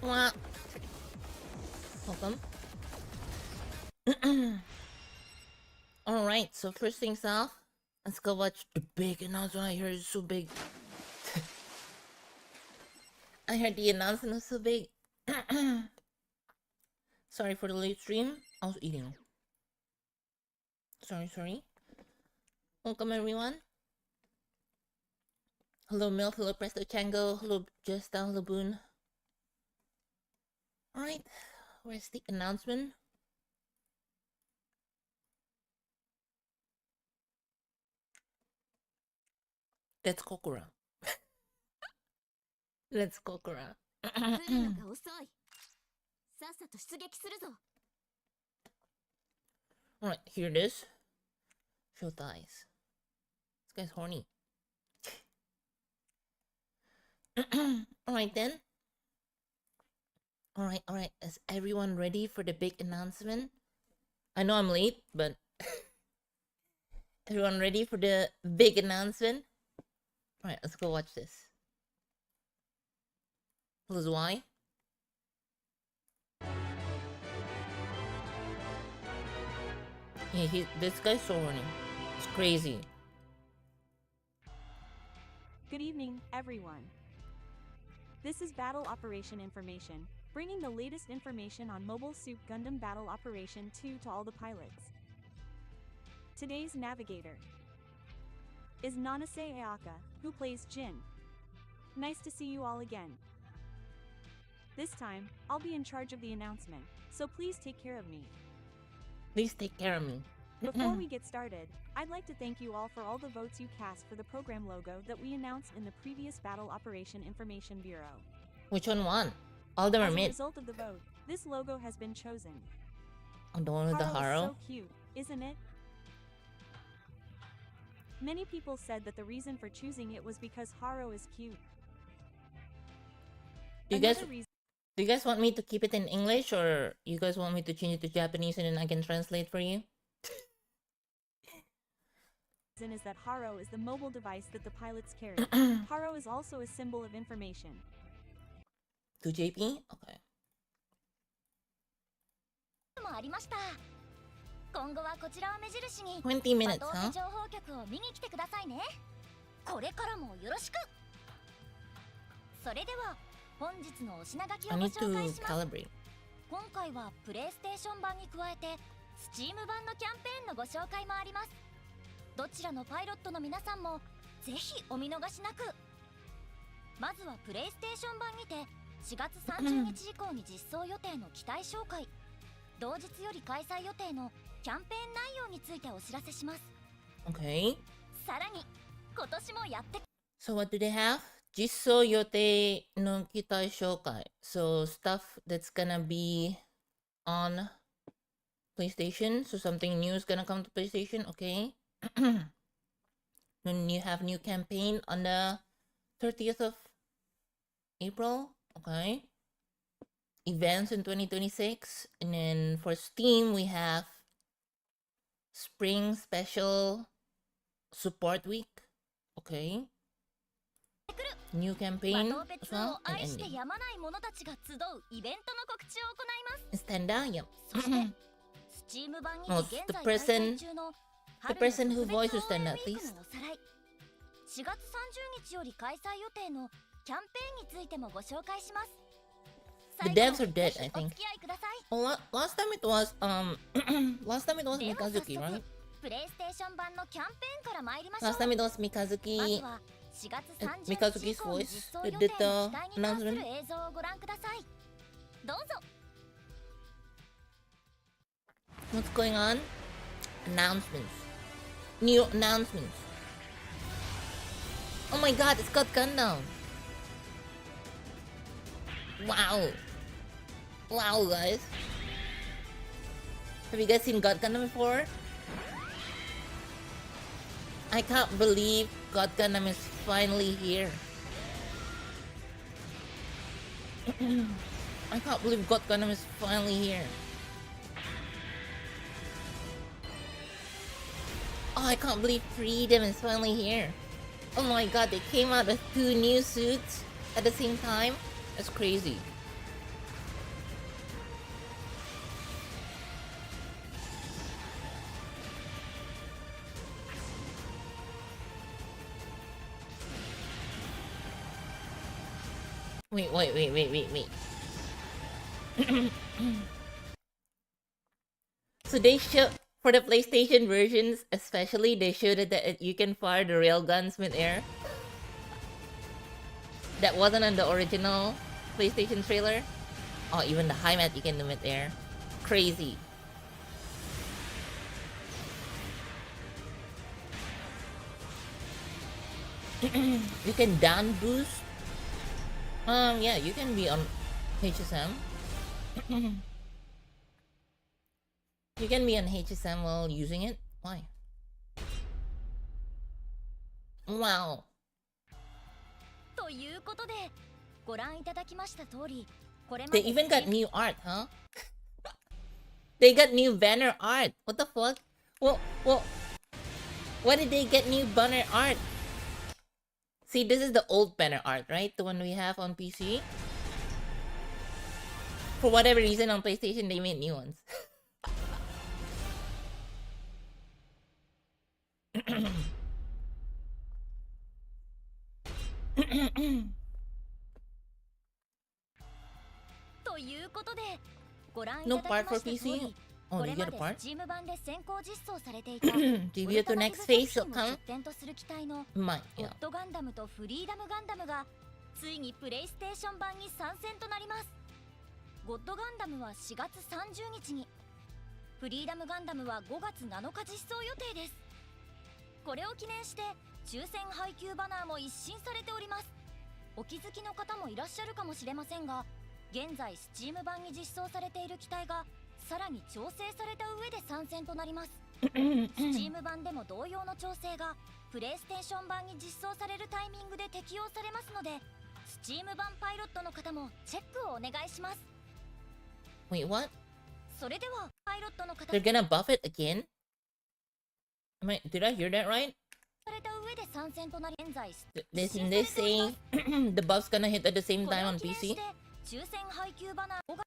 Mwah. Welcome. Alright, so first things off, let's go watch the big announcement. I heard it's so big. I heard the announcement was so big. Sorry for the late stream. I was eating. Sorry. Welcome everyone. Hello Milf, hello Presto Chango, hello Jesta, hello Boon. Alright, where's the announcement? Let's Kokura. Let's Kokura. Alright, here it is. Show thighs. This guy's horny. Alright then. Alright. Is everyone ready for the big announcement? I know I'm late, but everyone ready for the big announcement? Alright, let's go watch this. Who's why? Yeah, this guy's so horny. It's crazy. Good evening, everyone. This is Battle Operation Information, bringing the latest information on Mobile Suit Gundam Battle Operation 2 to all the pilots. Today's navigator is Nanase Ayaka, who plays Jin. Nice to see you all again. This time, I'll be in charge of the announcement, so please take care of me. Please take care of me. Before we get started, I'd like to thank you all for all the votes you cast for the program logo that we announced in the previous Battle Operation Information Bureau. Which one won? All of them are As a mid. result of the vote, this logo has been chosen. Oh, the one with the Haro is Haro? so cute, isn't it? Many people said that the reason for choosing it was because Haro is cute. Do you guys want me to keep it in English, or you guys want me to change it to Japanese and then I can translate for you? The reason is that Haro is the mobile device that the pilots carry. Haro is also a symbol of information. To JP? Okay. 20 minutes, huh? それでは本日のお品書きを I ご need 紹介 to します。 calibrate. 今回はプレイステーション版に加えて Steam 版のキャンペーンのご紹介もあります。どちらのパイロットの皆さんもぜひお見逃しなく。まずはプレイステーション版にて4月30日以降に実装予定の機体紹介、同日より開催予定のキャンペーン内容についてお知らせします。 Okay. さらに今年もやって So what do they have? Jisso yote no kitai shokai. So stuff that's gonna be on PlayStation. So something new is gonna come to PlayStation. Okay. Then you have new campaign on the 30th of April. Okay. Events in 2026. And then for Steam, we have Spring Special Support Week. Okay. New campaign バトオペ as 2 well を and 愛して ending. やまない者たちが集うイベントの告知を行います。 Stand down, yep. そして Steam 版にて Oh, 現 the 在開 person- 催中の the 春の person who 特 voiced 別 will stand 応援 up, ウィーク please. のおさらい、4月30日より開催予定のキャンペーンについてもご紹介します。 The 最後 devs are ま dead, で I ぜひ think. お付き合いください。 Oh, last time it was last time it was では早 Mikazuki, 速 right? プレイステーション版のキャンペーンから参りましょう。 Last time it was まず Mikazuki. は4月 Mikazuki's 30日以降に voice 実装 that 予 did 定 the の機体に関する announcement. 映像をご覧ください。どうぞ。 What's going on? Announcements. New announcements. Oh my god, it's got Gundam. Wow. Wow, guys. Have you guys seen God Gundam before? I can't believe God Gundam is finally here. I can't believe God Gundam is finally here. Oh, I can't believe Freedom is finally here. Oh my god, they came out with 2 new suits at the same time. That's crazy. Wait. So they show for the PlayStation versions, especially, they showed that you can fire the rail guns mid-air. That wasn't on the original PlayStation trailer. Oh, even the high mat you can do mid-air. Crazy. You can down boost. Yeah, you can be on HSM. You can be on HSM while using it. Why? Wow. ということで、ご覧いただきました通り、これま They で even got new art, huh? They got new banner art. What the fuck? Why did they get new banner art? See, this is the old banner art, right? The one we have on PC. For whatever reason, on PlayStation, they made new ones. ということで、ご覧いた No だき part ま for した通 PC? り、 Oh, こ did れ you ま get a で part? Steam 版で先行実装されていた GBO2 next phase will を come? 出展とする機体の Might, ゴッ yeah. ドガンダムとフリーダムガンダムがついにプレイステーション版に参戦となります。ゴッドガンダムは4月30日に、フリーダムガンダムは5月7日実装予定です。これを記念して抽選配給バナーも一新されております。お気づきの方もいらっしゃるかもしれませんが、現在 Steam 版に実装されている機体がさらに調整された上で参戦となります。Steam 版でも同様の調整がプレイステーション版に実装されるタイミングで適用されますので、Steam 版パイロットの方もチェックをお願いします。 Wait, what? それではパイロットの方 They're gonna buff it again? Did I hear that right? された上で参戦となり、現在 Didn't they say the buff's gonna hit at the same これ time を on 記念し PC? て抽選配給バナー5月、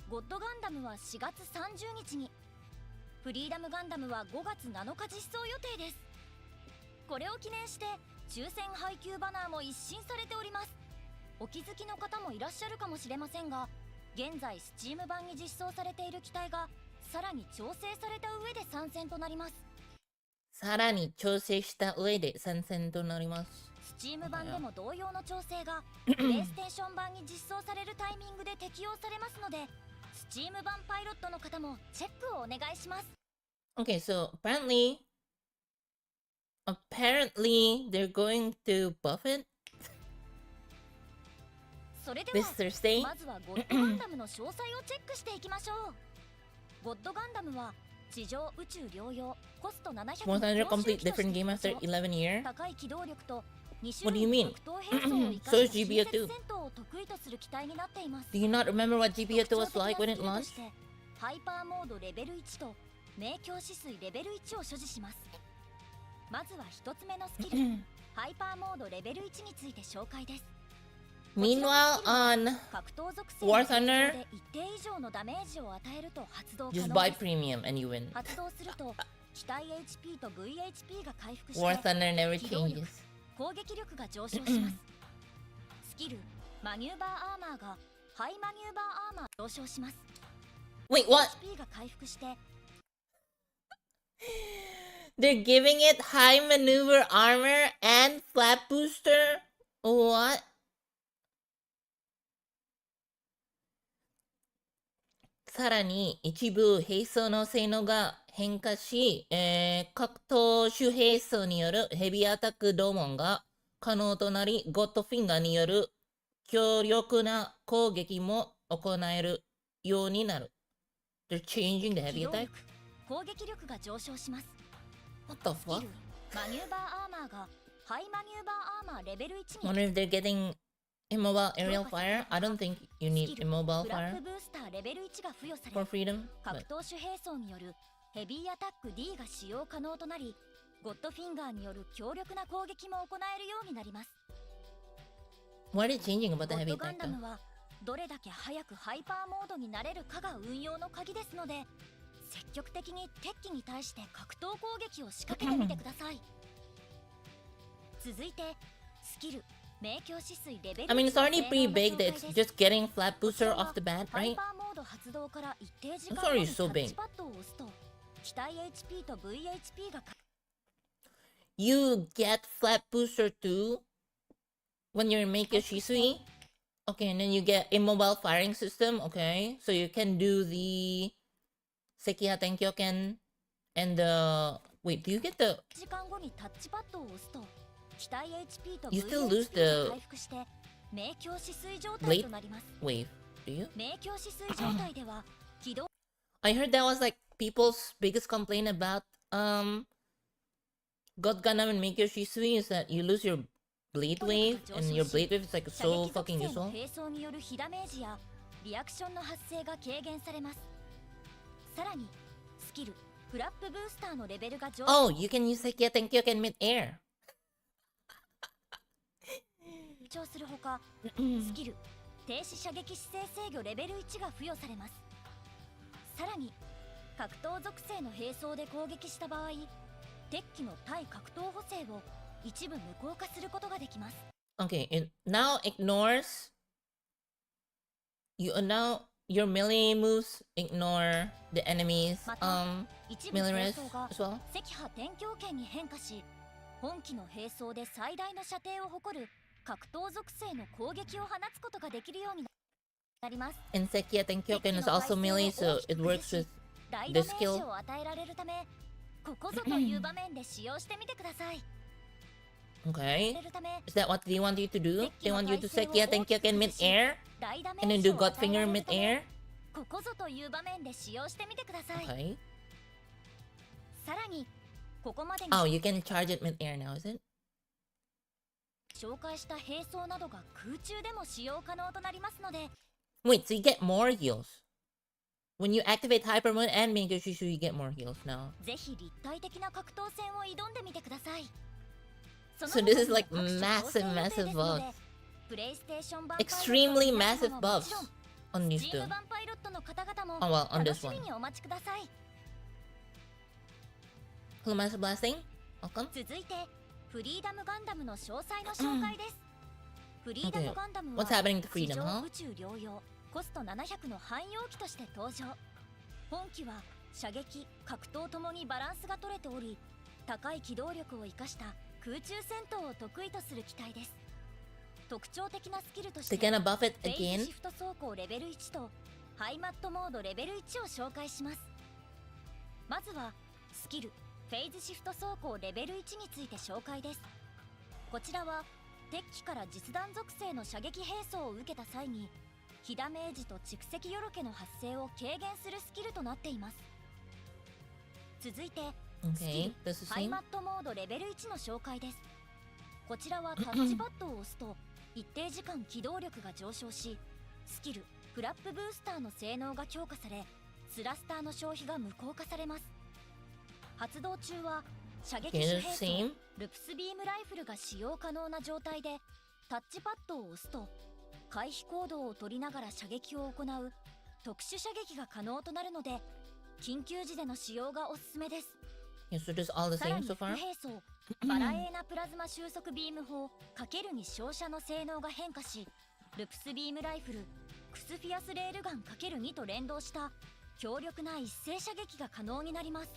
ゴッドガンダムは4月30日に、フリーダムガンダムは5月7日実装予定です。これを記念して抽選配給バナーも一新されております。お気づきの方もいらっしゃるかもしれませんが、現在 Steam 版に実装されている機体がさらに調整された上で参戦となります。さらに調整した上で参戦となります。Steam 版でも同様の調整がプレイステーション版に実装されるタイミングで適用されますので、Steam 版パイロットの方もチェックをお願いします。 Okay, so apparently they're going to buff it それで this は Thursday. まずはゴッドガンダムの詳細をチェックしていきましょう。ゴッドガンダムは地上宇宙両用コスト700 100 complete different game after 11 years. 高い機動力と2 What do 種 you 類 mean? の格闘兵装を生か So し is た近 GBO2. 接戦闘を得意とする機体になっています。 Do you not remember what GBO2 was 特徴 like 的 when な it スキルと launched? してハイパーモードレベル1と明鏡止水レベル1を所持します。まずは一つ目のスキルハイパーモードレベル1について紹介です。 Meanwhile, on 格闘属性 War の影響 Thunder で一定以上のダメージを与えると発動可 just 能 buy です。 premium and you win. 発動すると機体 HP と VHP が回復し War て Thunder never 機動力 changes. 攻撃力が上昇します。スキルマニューバーアーマーがハイマニューバーアーマー上昇します。 Wait, what? HP が回復して They're giving it high maneuver armor and flap booster? What? さらに一部兵装の性能が変化し、格闘手兵装によるヘビーアタック同門が可能となり、ゴッドフィンガーによる強力な攻撃も行えるようになる。They're changing the 機 heavy 動 attack? 力攻撃力が上昇します。 What the スキ fuck? ルマニューバーアーマーがハイマニューバーアーマーレベル1に Wonder if they're getting immobile aerial fire? I don't think you ス need キル immobile フラッ fire グブースターレベル1が付与さ for れ freedom. 格 But 闘手兵装によるヘビーアタック D が使用可能となり、ゴッドフィンガーによる強力な攻撃も行えるようになります。 what is changing ゴ about the ッ heavy ドガ attack ンダ though? ムはどれだけ早くハイパーモードになれるかが運用の鍵ですので、積極的に敵機に対して格闘攻撃を仕掛けてみてください。続いてスキル明鏡止水レベル I mean, it's already pretty の big 性 that 能 it's が紹介です just getting flat booster こ off the bat, ハイ right? パーモード発動から一定時 I'm 間 sorry 後に it's so タッ big. チパッドを押すと機体 HP と VHP が You get flat booster too when you're in Meikyo Shisui? Okay, and then you get immobile firing system, okay? So you can do the Sekiha Tenkyoken and the... Wait, do you get the... 時間後にタッチパッドを押すと機体 HP と You still VHP lose が the 回復して明鏡止水状態 blade となります wave? Do you? 明鏡止水状態では起動 I heard that was like people's biggest complaint about God Gundam and Meikyo Shisui is that you lose your blade wave and your blade wave is like 射 so 撃属 fucking 性の useful. 並走による被ダメージやリアクションの発生が軽減されますさらにスキルフラップブースターのレベルが上 Oh, you can use Sekiha Tenkyoken mid-air. 昇するほかスキル停止射撃姿勢制御レベル1が付与されますさらに格闘属性の並走で攻撃した場合敵機の対格闘補正を一部無効化することができます Okay, it now ignores now your melee moves ignore the enemy's また一部 melee 並 res 走が as well. 赤波天境圏に変化し本機の並走で最大の射程を誇る格闘属性の攻撃を放つことができるようになります And Sekiha Tenkyoken is also melee, so it works with 大ダ the メージ skill. を与えられるためここぞという場面で使用してみてください Okay. れるため Is that what they want you to do? They want you to Sekiha Tenkyoken mid-air 大ダメ and ー then ジ do を与え Godfinger られるため mid-air? ここぞという場面で使用してみてください Okay. さらにここまでに Oh, you can charge it mid-air now, is it? 紹介した並走などが空中でも使用可能となりますので Wait, so you get more heals. When you activate Hyper Mode and Meikyo Shisui, you get more heals now. ぜひ立体的な格闘戦を挑んでみてください So this is like massive, massive buffs. プレイステーション版 Extremely massive buffs on ス these チー two. ム版パイロットの方々も Oh well, on 楽 this しみ one. にお待ちください Hello, Master Blasting. Welcome. 続いてフリーダムガンダムの詳細の紹介ですフリーダムガンダムは What's happening to 地 Freedom, 上 huh? 宇宙療養コスト700の汎用機として登場本機は射撃格闘ともにバランスが取れており高い機動力を生かした空中戦闘を得意とする機体です特徴的なスキルとして They're gonna buff it フェイズ again. シフト走行レベル1とハイマットモードレベル1を紹介しますまずはスキルフェイズシフト走行レベル1について紹介ですこちらは敵機から実弾属性の射撃並走を受けた際に被ダメージと蓄積よろけの発生を軽減するスキルとなっています続いてスキ Okay, ル that's the ハイ same. マットモードレベル1の紹介ですこちらはタッチパッドを押すと一定時間機動力が上昇しスキルフラップブースターの性能が強化されスラスターの消費が無効化されます発動中は射撃 Okay, 手 that's 並 the 走 same. ルプスビームライフルが使用可能な状態でタッチパッドを押すと回避行動を取りながら射撃を行う特殊射撃が可能となるので緊急時での使用がおすすめです Yeah, so just all the さら same に so 副 far. 兵装バラエーナプラズマ収束ビーム砲×に照射の性能が変化しルプスビームライフルクスフィアスレールガン ×2 と連動した強力な一斉射撃が可能になります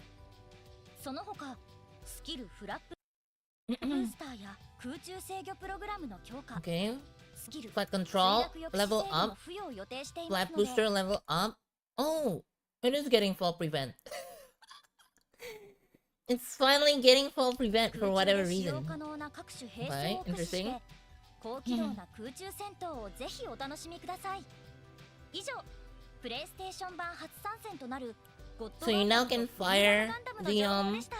その他スキルフラップブースターや空中制御プログラムの強化 Okay, スキル flight 墜 control 落抑止 level 制御 up. も付与を予定していま Flat すので booster level up. Oh, it is getting fall prevent. It's finally getting fall prevent for 空中 whatever で使用 reason. 可能な各種兵装 Okay, を駆使して interesting. 高機動な空中戦闘をぜひお楽しみください以上プレイステーション版初参戦となるゴッド So you now can fire ガンダムの the 情報でした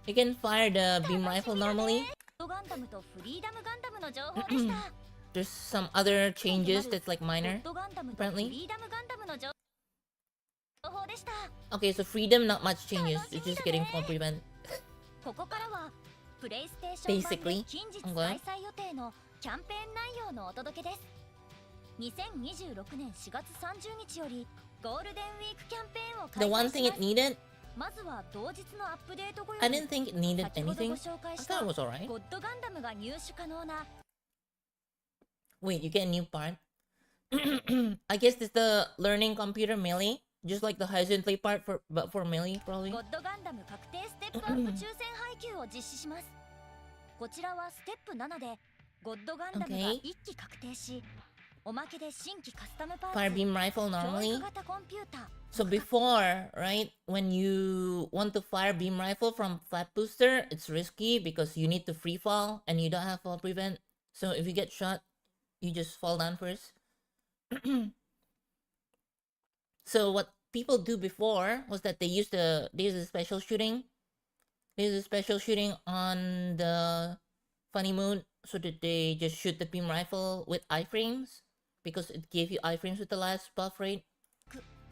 You can fire the beam rifle normally. ゴッドガンダムとフリーダムガンダムの情報でした There's some other changes that's like ゴ minor. ッドガンダムとフ apparently. リーダムガンダムの情報でした Okay, so freedom, not much changes. It's just getting fall prevent. ここからはプレイステーション版で Basically. 近日 Okay. 開催予定のキャンペーン内容のお届けです2026年4月30日よりゴールデンウィークキャンペーンを The 開 one 催 thing し it ます needed, まずは同日のアップデート後よ I り didn't think it needed 先ほどご anything. 紹介 I した thought it was alright. ゴッドガンダムが入手可能な Wait, you get a new part? I guess it's the learning computer melee, just like the horizontally part but for melee probably. ゴッドガンダム確定ステップアップ抽選配給を実施します。こちらはステップ7でゴッドガンダムが Okay. 1機確定し、おまけで新規カスタムパーツ Fire beam rifle 教 normally. 育型コンピューター So before, right, when you want to fire beam rifle from flat booster, it's risky because you need to free fall and you don't have fall prevent. So if you get shot, you just fall down first. So what people do before was that they use the special shooting. They use a special shooting on the funny mode so that they just shoot the beam rifle with iframes because it gave you iframes with the last buff rate.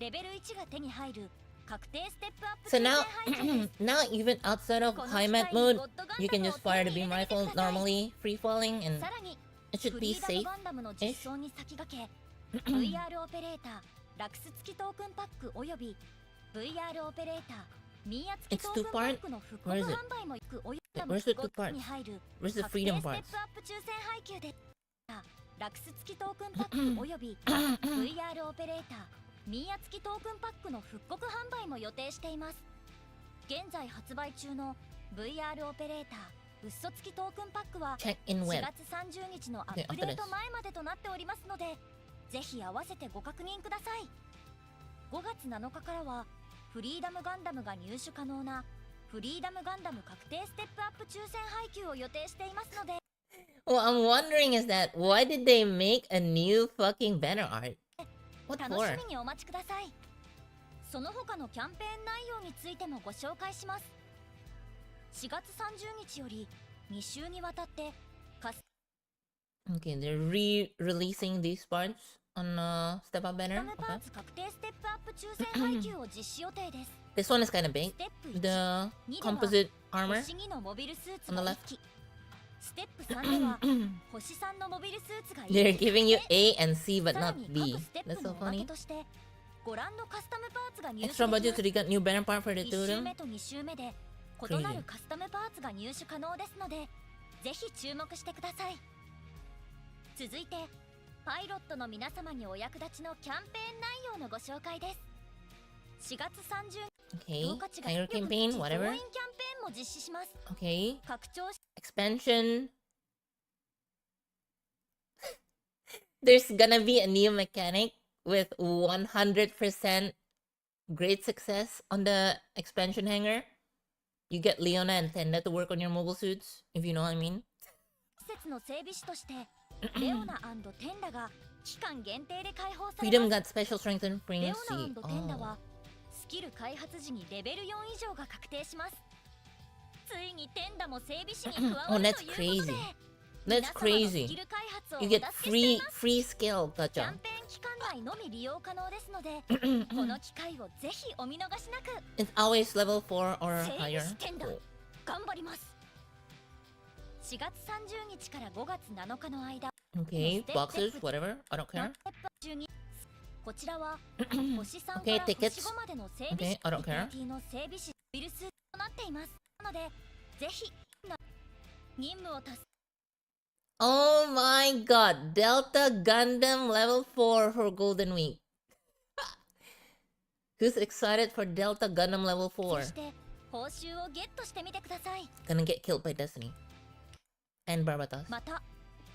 レベル1が手に入る確定ステップアップ So 抽選 now, 配給です。 now even outside of この high 機 mat 会に mode, ゴッドガン you ダ can ムを just 手 fire に the 入 beam れてみて rifle ください。 normally, free falling, and さらに it should フ be リーダム safe. ガンダムの実装に先駆け VR オペレーターラクス付きトークンパックおよび VR オペレーターミーア付き It's トー two クンパ part? ックの復刻 Where is it? 販売もいくおよび Where's the two ゴッド parts? に入る Where's the 確定 freedom ステッ parts? プアップ抽選配給でラクス付きトークンパックおよび VR オペレーターミーア付きトークンパックの復刻販売も予定しています。現在発売中の VR オペレーター嘘付きトークンパックは Check in 4 when. 月30日のア Okay, ップ after デ this. ート前までとなっておりますので、ぜひ合わせてご確認ください。5月7日からはフリーダムガンダムが入手可能なフリーダムガンダム確定ステップアップ抽選配給を予定していますので、 What I'm wondering is that why did they make a new fucking banner art? What 楽 for? しみにお待ちください。その他のキャンペーン内容についてもご紹介します。4月30日より2週にわたってカス Okay, they're re-releasing these parts on Step Up タ banner. ムパ Okay. ーツ確定ステップアップ抽選配給を実施予定です。 This one is kind of ス big. テップ1 The composite armor. 星2のモビルスーツ on the が left 1機、ステップ3では星3のモビルスーツが1 They're 機 giving you A and C さ but ら not に B. 各ステッ That's プ so のおまけ funny. としてご覧のカスタムパーツが入手でき Extra ま budget, す。 so they got new banner part for the 1 two of 週 them. 目と2週目で異なるカスタムパーツが入手可能ですので、ぜひ注目してください。続いてパイロットの皆様にお役立ちのキャンペーン内容のご紹介です。4月30 Okay, 日、価値が higher よく口 campaign, 増 whatever. 員キャンペーンも実施します。 Okay, 拡張し expansion. There's gonna be a new mechanic with 100% great success on the expansion hanger. You get Leona and Tenda to work on your mobile suits, if you know what I mean. 施設の整備士としてレオナ&テンダが期間限定で開放され Freedom ま got special strength and す。レ frame オナ C. テンダ Oh. はスキル開発時にレベル4以上が確定します。ついにテンダも整備士に加わ Oh, る that's ということで crazy. 皆 That's 様のス crazy. キル開発をお You 助 get けして free います。 free skill キャ gacha. ンペーン期間内のみ利用可能ですのでこの機会をぜひお見逃しなく。 It's always level 4 or 整備 higher. 士テンダ Cool. 頑張ります。4月30日から5月7日の間 Okay, Step boxes, step. whatever. I don't の care. ステップ中にこちらは星3か Okay, ら tickets. 星5までの整備 Okay, 士 I don't care. PPT の整備士ビルスとなっています。なのでぜひ任務を達成 Oh my god, Delta Gundam level 4 for Golden Week. Who's excited for Delta Gundam level 4? して報酬をゲットしてみてください。 Gonna get killed by Destiny. And Barbatos. また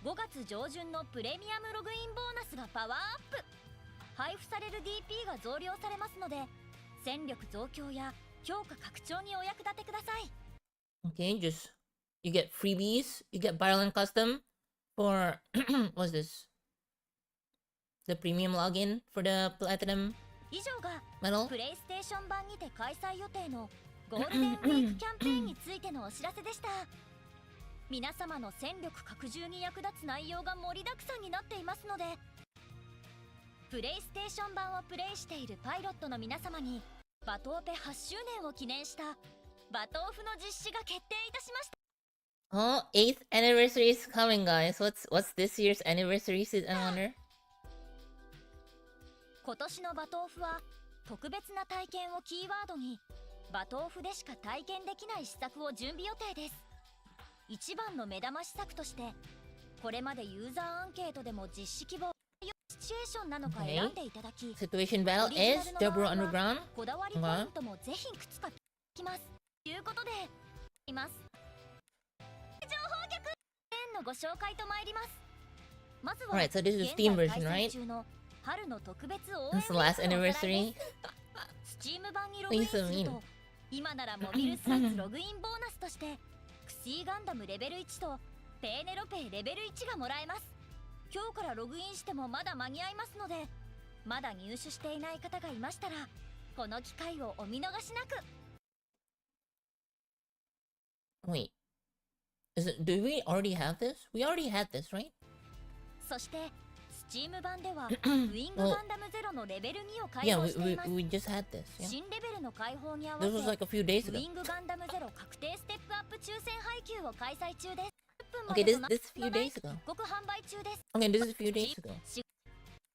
5月上旬のプレミアムログインボーナスがパワーアップ。配布される DP が増量されますので戦力増強や強化拡張にお役立てください。 Okay, just you get freebies. You get Violent Custom for what's this? The premium login for the Platinum 以上が medal. プレイステーション版にて開催予定のゴールデンウィークキャンペーンについてのお知らせでした。皆様の戦力拡充に役立つ内容が盛りだくさんになっていますのでプレイステーション版をプレイしているパイロットの皆様にバトオペ8周年を記念したバトオフの実施が決定いたしました。 Oh, 8th anniversary is coming, guys. What's this year's anniversary? I wonder. 今年のバトオフは特別な体験をキーワードにバトオフでしか体験できない施策を準備予定です。一番の目玉施策としてこれまでユーザーアンケートでも実施希望シチュエーションなのか Okay. 選んでいただき、 Situation battle オリジナ is ルの場合 Double は Underground. こだわりポイントもぜひいくつか聞きますということでいます。情報局のご紹介と参ります。まずは Alright, so this is 現 the Steam 在 version, 開催 right? 中の春の特別応 This 援 is the last イベントのおさらい anniversary. です。Steam 版にログインする Please zoom in. と今ならモビルスーツログインボーナスとしてクシーガンダムレベル1とペーネロペレベル1がもらえます。今日からログインしてもまだ間に合いますので、まだ入手していない方がいましたらこの機会をお見逃しなく。 Wait. Do we already have this? We already had this, right? そして Steam 版ではウィングガンダムゼロのレベル2を開 Yeah, 放 we, してい we, ます。 we just had this. Yeah. 新レベルの開放に合わ This せ was like a few days ウ ago. ィングガンダムゼロ確定ステップアップ抽選配給を開催中です。 Okay, this is a few days ago. 復刻販売中です。 Okay, this is a few days ago.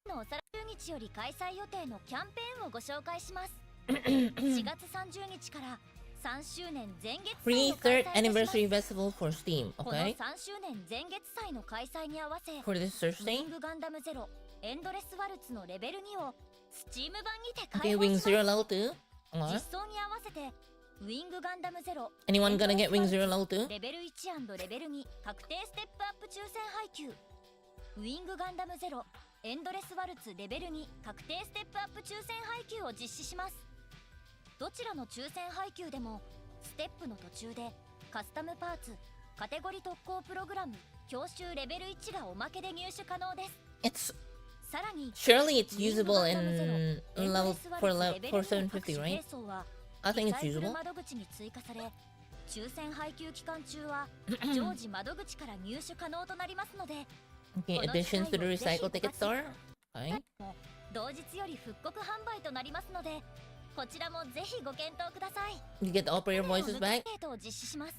のおさら10日より開催予定のキャンペーンをご紹介します。4月30日から3周年前月祭 Free を開 third 催いたします anniversary festival for Steam. この Okay. 3周年前月祭の開催に合わせ For this ウィ Thursday. ングガンダムゼロエンドレスワルツのレベル2をスチーム版にて Okay, 開放 Wing します。 Zero Level 2. 実 Okay. 装に合わせてウィングガンダムゼロ Anyone gonna get Wing Zero Level 2? レベル1&レベル2確定ステップアップ抽選配給ウィングガンダムゼロエンドレスワルツレベル2確定ステップアップ抽選配給を実施します。どちらの抽選配給でもステップの途中でカスタムパーツカテゴリ特攻プログラム教習レベル1がおまけで入手可能です。 It's さらに surely it's usable in level for 750, right? I think it's リサイクル usable. 窓口に追加され抽選配給期間中は常時窓口から入手可能となりますので Okay, additions to the recycle ticket store. Okay. 同日より復刻販売となりますのでこちらもぜひご検討ください。 You get the operator ア voices ン back. ケートを実施します。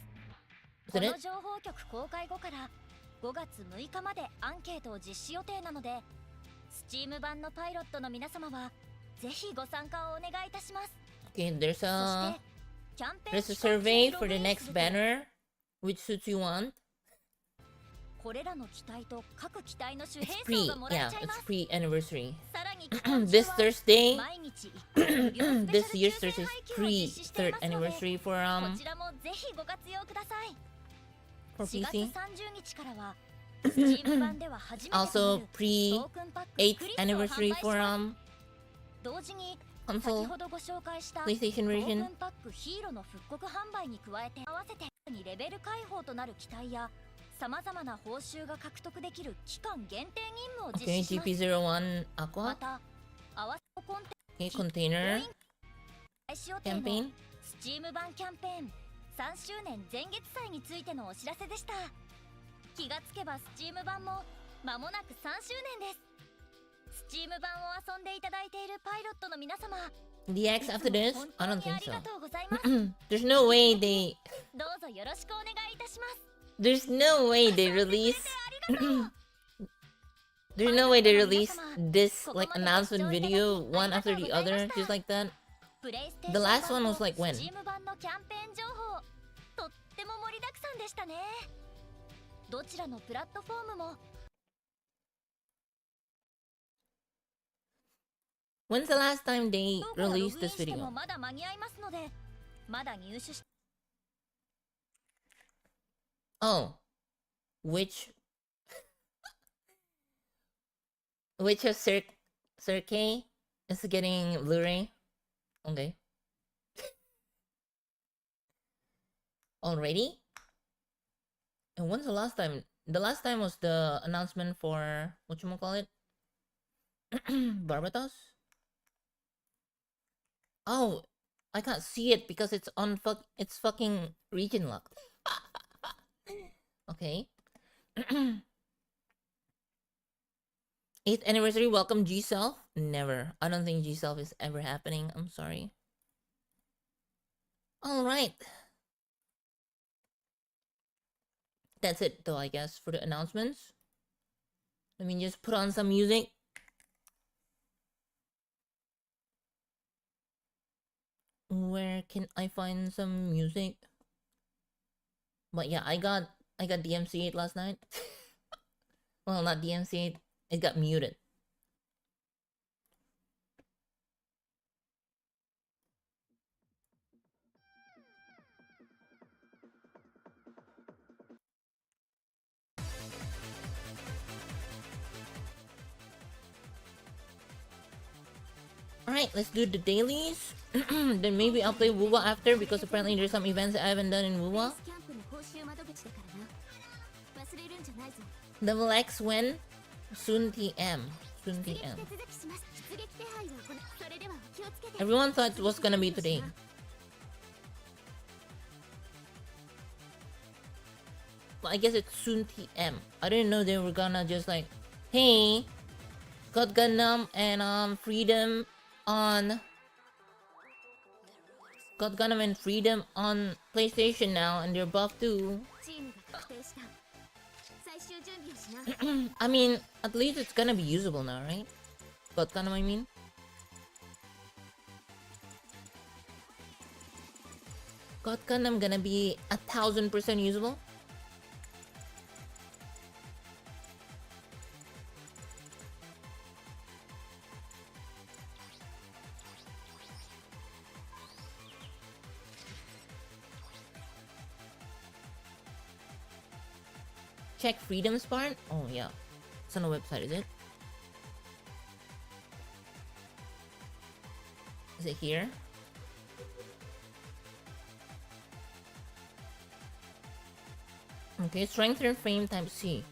Is こ that の it? 情報局公開後から5月6日までアンケートを実施予定なので Steam 版のパイロットの皆様はぜひご参加をお願いいたします。 Okay, there's そし a てキャンペーン there's a 期間中 survey にロ for グ the イン next すると banner. Which suits you want? これらの機体と各機体の主 It's 兵 pre, 装がもらえ yeah, ちゃいま it's す。 pre anniversary. さらに期間中 This は Thursday, 毎日1回無料スペ this シャル year's 抽選 Thursday is 配給を pre 実施してい third ますので anniversary for こちらもぜひご活用ください。 for 4月 PC. 30日からは Steam 版では初めてとな Also る pre トークンパック 8th クリスを販売 anniversary し for ます。同時に先 console ほどご紹介した PlayStation トー version. クンパックヒーローの復刻販売に加えて合わせてにレベル解放となる機体やさまざまな報酬が獲得できる期間限定任務を実 Okay, 施します。 GP01 ま Aqua. た合わせコンテ Okay, container 開始予定の campaign. Steam 版キャンペーン3周年前月祭についてのお知らせでした。気がつけば Steam 版も間もなく3周年です。Steam 版を遊んでいただいているパイロットの皆様 DX after this? 本 I 当 don't にあ think り so. がとうございます。 There's no way they どうぞよろしくお願いいたします。 there's no way they release ありがとう。 there's no way they release this like announcement video one after the other just like that. プレイステーシ The ョン last 版 one と was like when? Steam 版のキャンペーン情報とっても盛りだくさんでしたね。どちらのプラットフォームも When's the last time they どこからログイン released this しても video? まだ間に合いますのでまだ入手し Oh, which of Cirque is getting Blu-ray? Okay. Already? And when's the last time? The last time was the announcement for whatchamacallit? Barbatos? Oh, I can't see it because it's on it's fucking region locked. Okay. 8th anniversary, welcome G-Self? Never. I don't think G-Self is ever happening. I'm sorry. Alright. That's it though, I guess, for the announcements. Let me just put on some music. Where can I find some music? But yeah, I got DMC8 last night. Well, not DMCA. It got muted. Alright, let's do the dailies. Then maybe I'll play Wuwa after because apparently there's some events that I haven't done in Wuwa. Double X when? Soon TM. Soon TM. Everyone thought it was gonna be today. Well, I guess it's soon TM. I didn't know they were gonna just like, hey, got Gundam and Freedom on Gundam and Freedom on PlayStation now, and they're buffed too. I mean, at least it's gonna be usable now, right? God Gundam, I mean. God Gundam gonna be 1000% usable. Check Freedom's part? Oh yeah. It's on the website, is it? Is it here? Okay, strength and frame type C.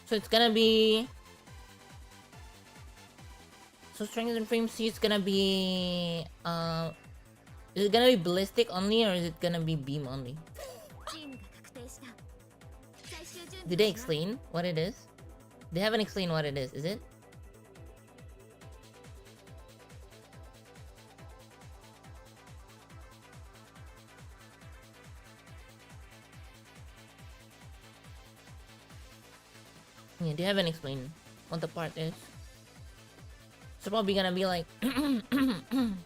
So it's gonna be... So strength and frame C is gonna be... Is it gonna be ballistic only or is it gonna be beam only? Did they explain what it is? They haven't explained what it is it? Yeah, they haven't explained what the part is. It's probably gonna be like 10%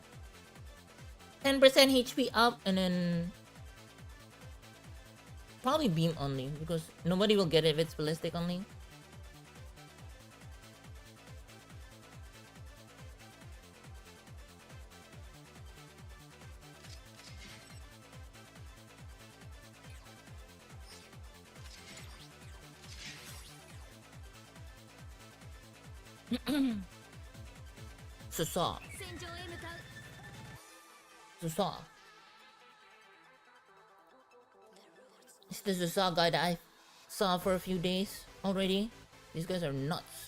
HP up and then probably beam only because nobody will get it if it's ballistic only. Susa. It's the Susa guy that I saw for a few days already. These guys are nuts.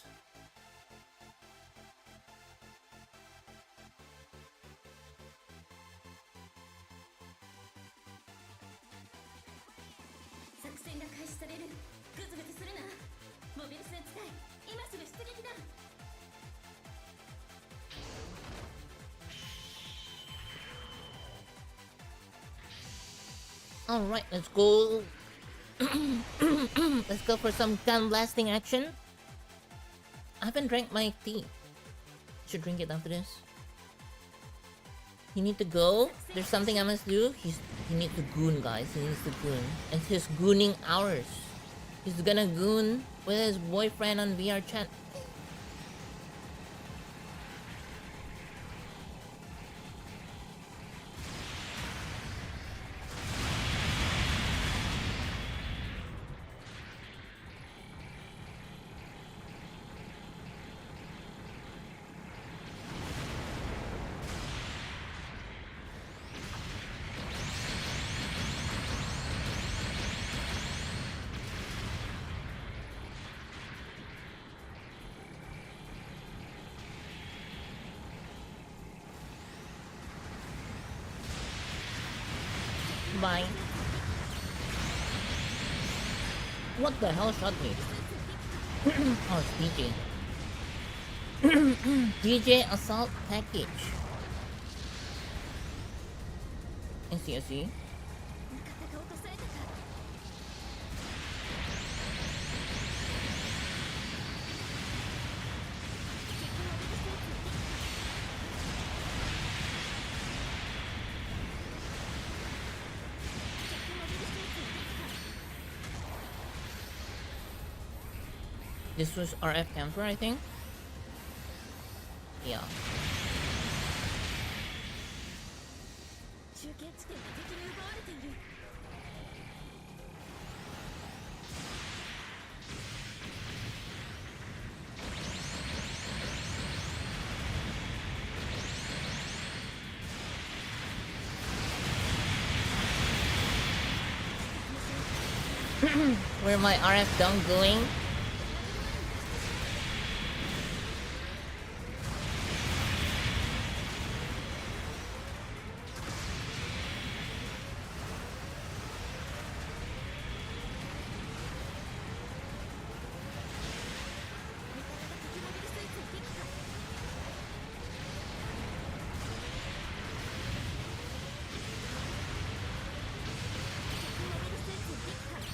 Alright, let's go. Let's go for some gun blasting action. I haven't drank my tea. Should drink it after this. He need to go. There's something I must do. He needs to goon, guys. He needs to goon. It's his gooning hours. He's gonna goon with his boyfriend on VR chat. Bye. What the hell shot me? Oh, it's DJ. DJ Assault Package. I see. This was RF camphor, I think. Yeah. Where my RF dome going?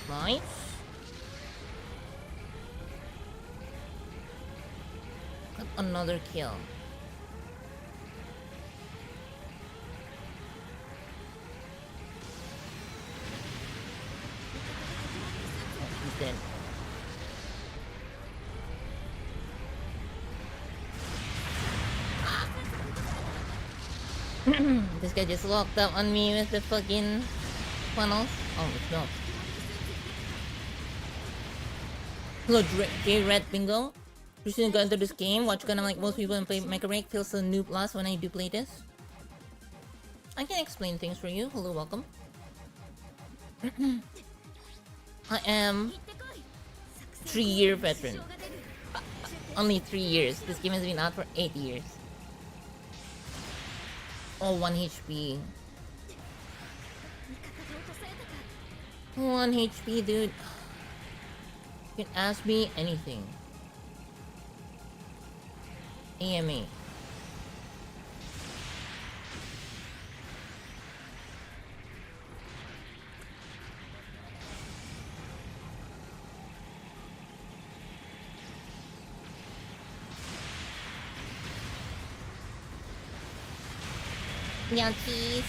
Nice. Got another kill. He's dead. This guy just walked up on me with the fucking funnels. Oh, it's not. Hello, J-Red Bingo. Recently got into this game, watch kinda like most people and play Mega Break, feels a noob lost when I do play this. I can explain things for you. Hello, welcome. I am 3-year veteran. Only 3 years. This game has been out for 8 years. Oh, 1 HP. 1 HP, dude. You can ask me anything. AMA. Yeah, cheese.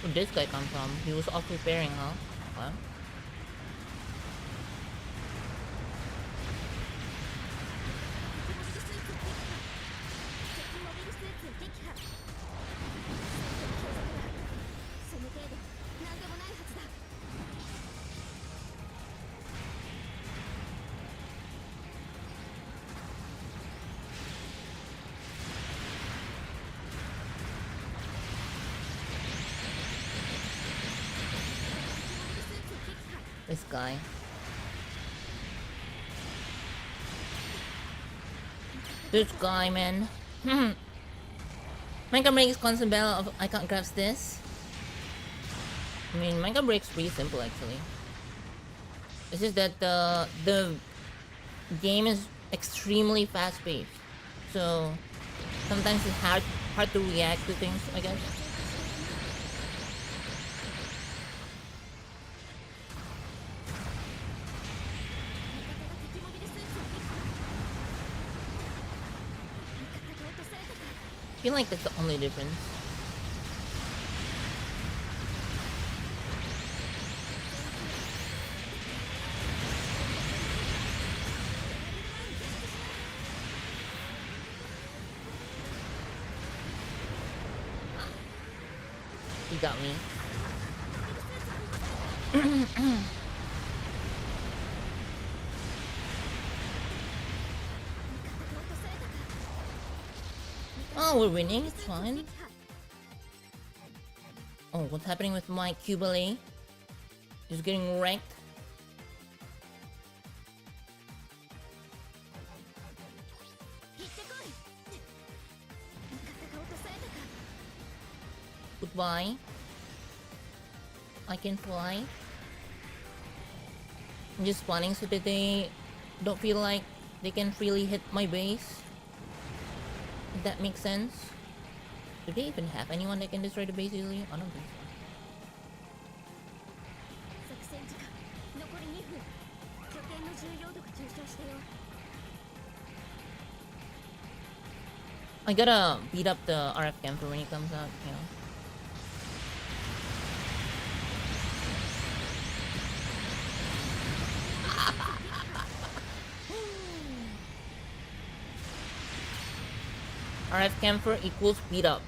Where'd this guy come from? He was off preparing, huh? What? This guy. This guy, man. Mega Break's constant battle of icon grabs this. I mean, Mega Break's pretty simple actually. It's just that the game is extremely fast paced, so sometimes it's hard to react to things, I guess. I feel like that's the only difference. He got me. Oh, we're winning, it's fine. Oh, what's happening with my Cubale? He's getting wrecked. Goodbye. I can fly. I'm just spawning so that they don't feel like they can freely hit my base. If that makes sense. Do they even have anyone that can destroy the base easily? I don't think so. I gotta beat up the RF camper when he comes out, you know. RF camphor equals speed up.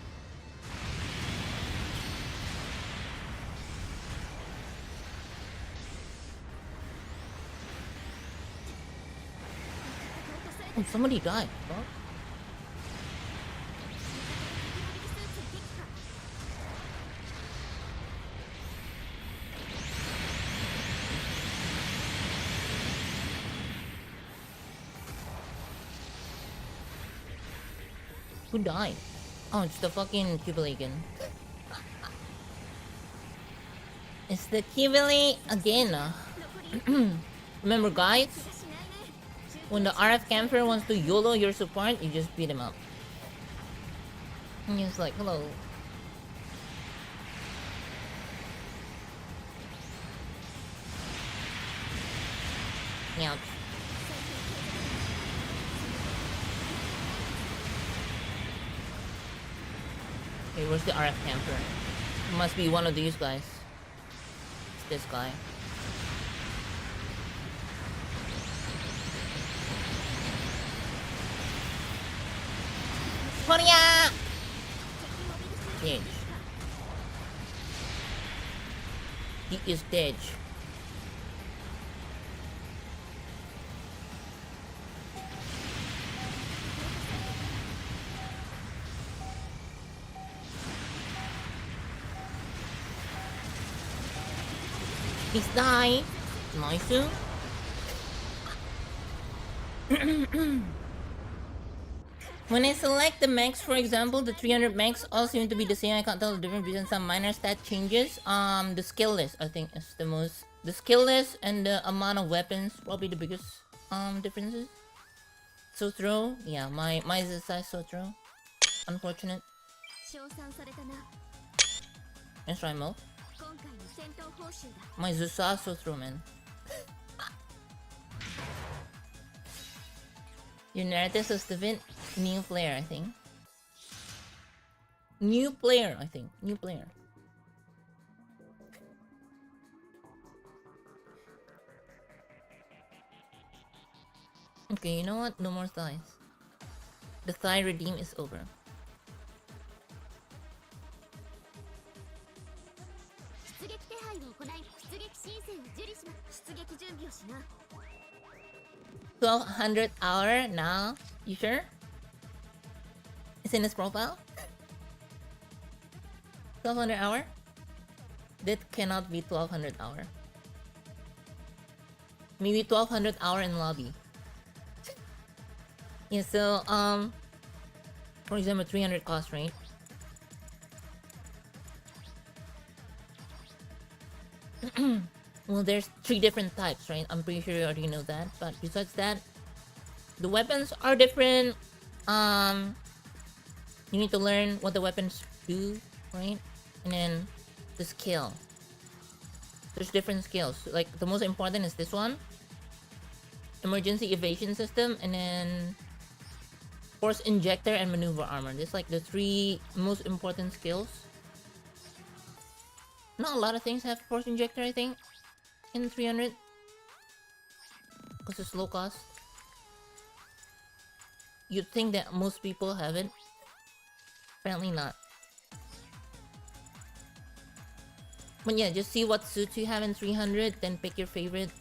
Oh, somebody died, bro. Who died? Oh, it's the fucking Kibble It's the Kibble again. Remember, guys? When the RF camper wants to YOLO your support, you just beat him up. And he's like, hello. Yeah. Okay, where's the RF camper? It must be one of these guys. It's this guy. Korea! Dej. He is dead. He's dying. Nice. When I select the max, for example, the 300 max all seem to be the same. I can't tell the difference between some minor stat changes. The skill list, I think, is the most. The skill list and the amount of weapons probably the biggest differences. So throw, yeah, my is the size so throw. Unfortunate. Let's try Mo. My Zusa so throw, man. Your narrative is different. New player, I think. New player, I think. New player. Okay, you know what? No more thighs. The thigh redeem is over. $1,200 now. You sure? It's in his profile? 1200 hour? That cannot be 1200 hour. Maybe 1200 hour in lobby. Yeah, so for example 300 cost, right? Well, there's 3 different types, right? I'm pretty sure you already know that. But besides that, the weapons are different. You need to learn what the weapons do, right? And then the skill. There's different skills. Like the most important is this one. Emergency evasion system, and then force injector and maneuver armor. This like the 3 most important skills. Not a lot of things have force injector, I think, in 300. Because it's low cost. You'd think that most people have it. Apparently not. But yeah, just see what suits you have in 300, then pick your favorite.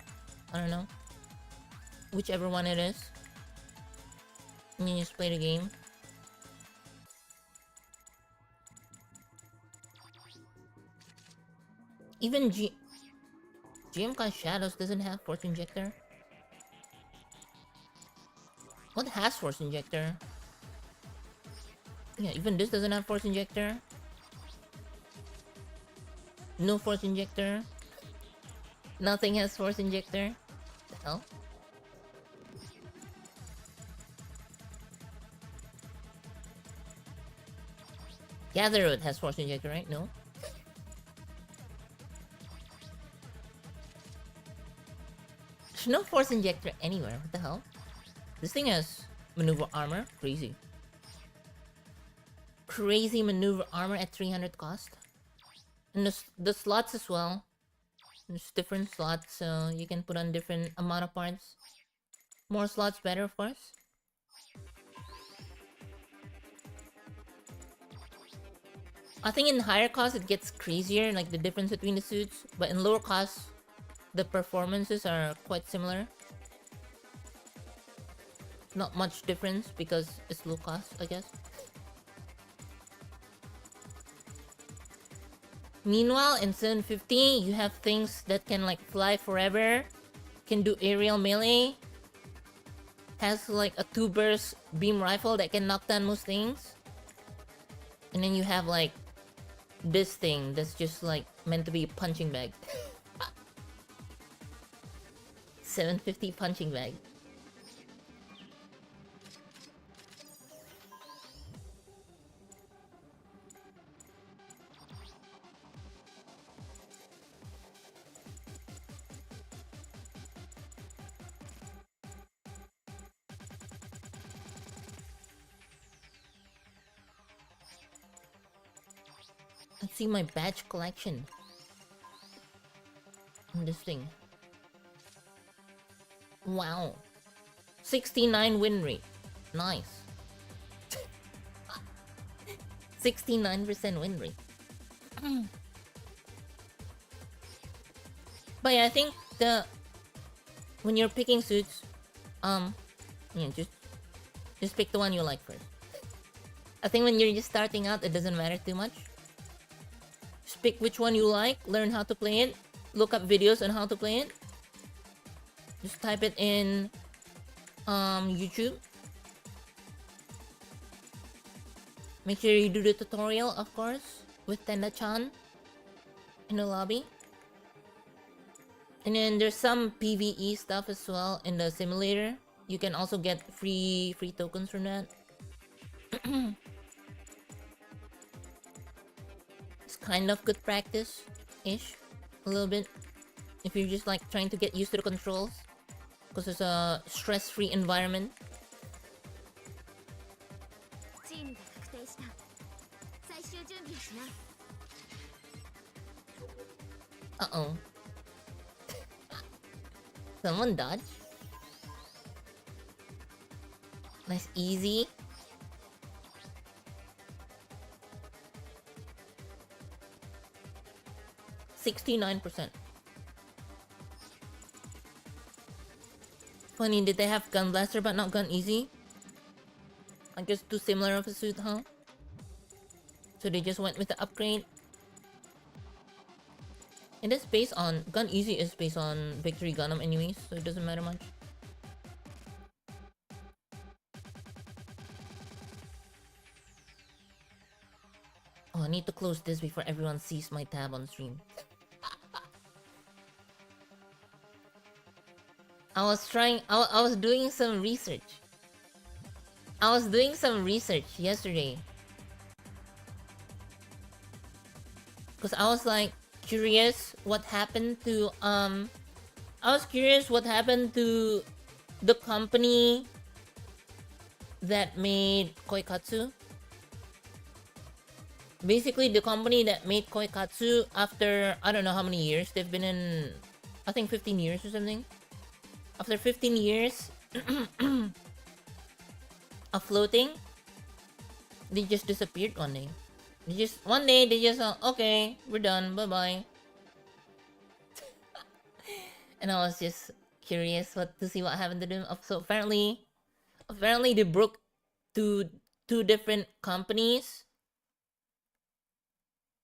I don't know. Whichever one it is. And then just play the game. Even GMK Shadows doesn't have force injector. What has force injector? Yeah, even this doesn't have force injector. No force injector. Nothing has force injector. What the hell? Gatherwood has force injector, right? No. There's no force injector anywhere. What the hell? This thing has maneuver armor. Crazy. Crazy maneuver armor at 300 cost. And the slots as well. There's different slots, so you can put on different amount of parts. More slots better, of course. I think in higher cost it gets crazier, like the difference between the suits, but in lower cost the performances are quite similar. Not much difference because it's low cost, I guess. Meanwhile, in 750, you have things that can like fly forever, can do aerial melee, has like a 2-burst beam rifle that can knock down most things. And then you have like this thing that's just like meant to be a punching bag. 750 punching bag. Let's see my badge collection on this thing. Wow. 69 win rate. Nice. 69% win rate. But yeah, I think when you're picking suits, just pick the one you like first. I think when you're just starting out, it doesn't matter too much. Just pick which one you like, learn how to play it, look up videos on how to play it. Just type it in YouTube. Make sure you do the tutorial, of course, with Tenda-chan in the lobby. And then there's some PvE stuff as well in the simulator. You can also get free tokens from that. It's kind of good practice-ish, a little bit, if you're just like trying to get used to the controls, because it's a stress-free environment. Uh-oh. Someone dodge? Nice, easy. %69. Funny, did they have Gun Blaster but not Gun Easy? I guess too similar of a suit, huh? So they just went with the upgrade. It is based on... Gun Easy is based on Victory Gundam anyways, so it doesn't matter much. Oh, I need to close this before everyone sees my tab on stream. I was doing some research. I was doing some research yesterday. Because I was like curious what happened to the company that made Koikatsu. Basically the company that made Koikatsu, after I don't know how many years they've been in, I think 15 years or something. After 15 years of floating, they just disappeared one day. One day they just okay, we're done, bye bye. And I was just curious to see what happened to them. So apparently they broke two different companies.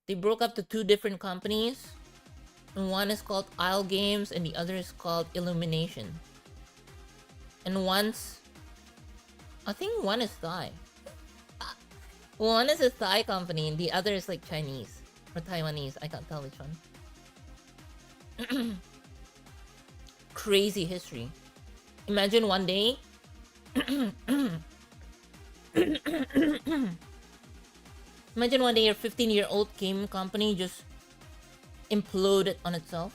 They broke up to 2 different companies. And one is called Isle Games and the other is called Illumination. And I think one is Thai. One is a Thai company and the other is like Chinese or Taiwanese. I can't tell which one. Crazy history. Imagine one day imagine one day your 15-year-old game company just imploded on itself.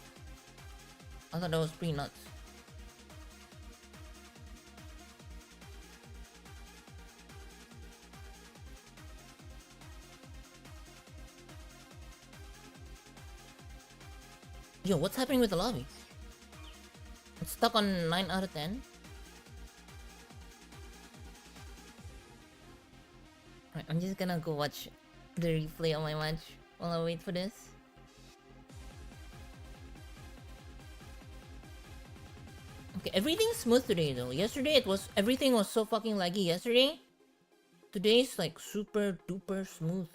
I thought that was pretty nuts. Yo, what's happening with the lobby? It's stuck on 9 out of 10. Alright, I'm just gonna go watch the replay on my watch while I wait for this. Okay, everything's smooth today though. Yesterday everything was so fucking laggy yesterday. Today's like super duper smooth.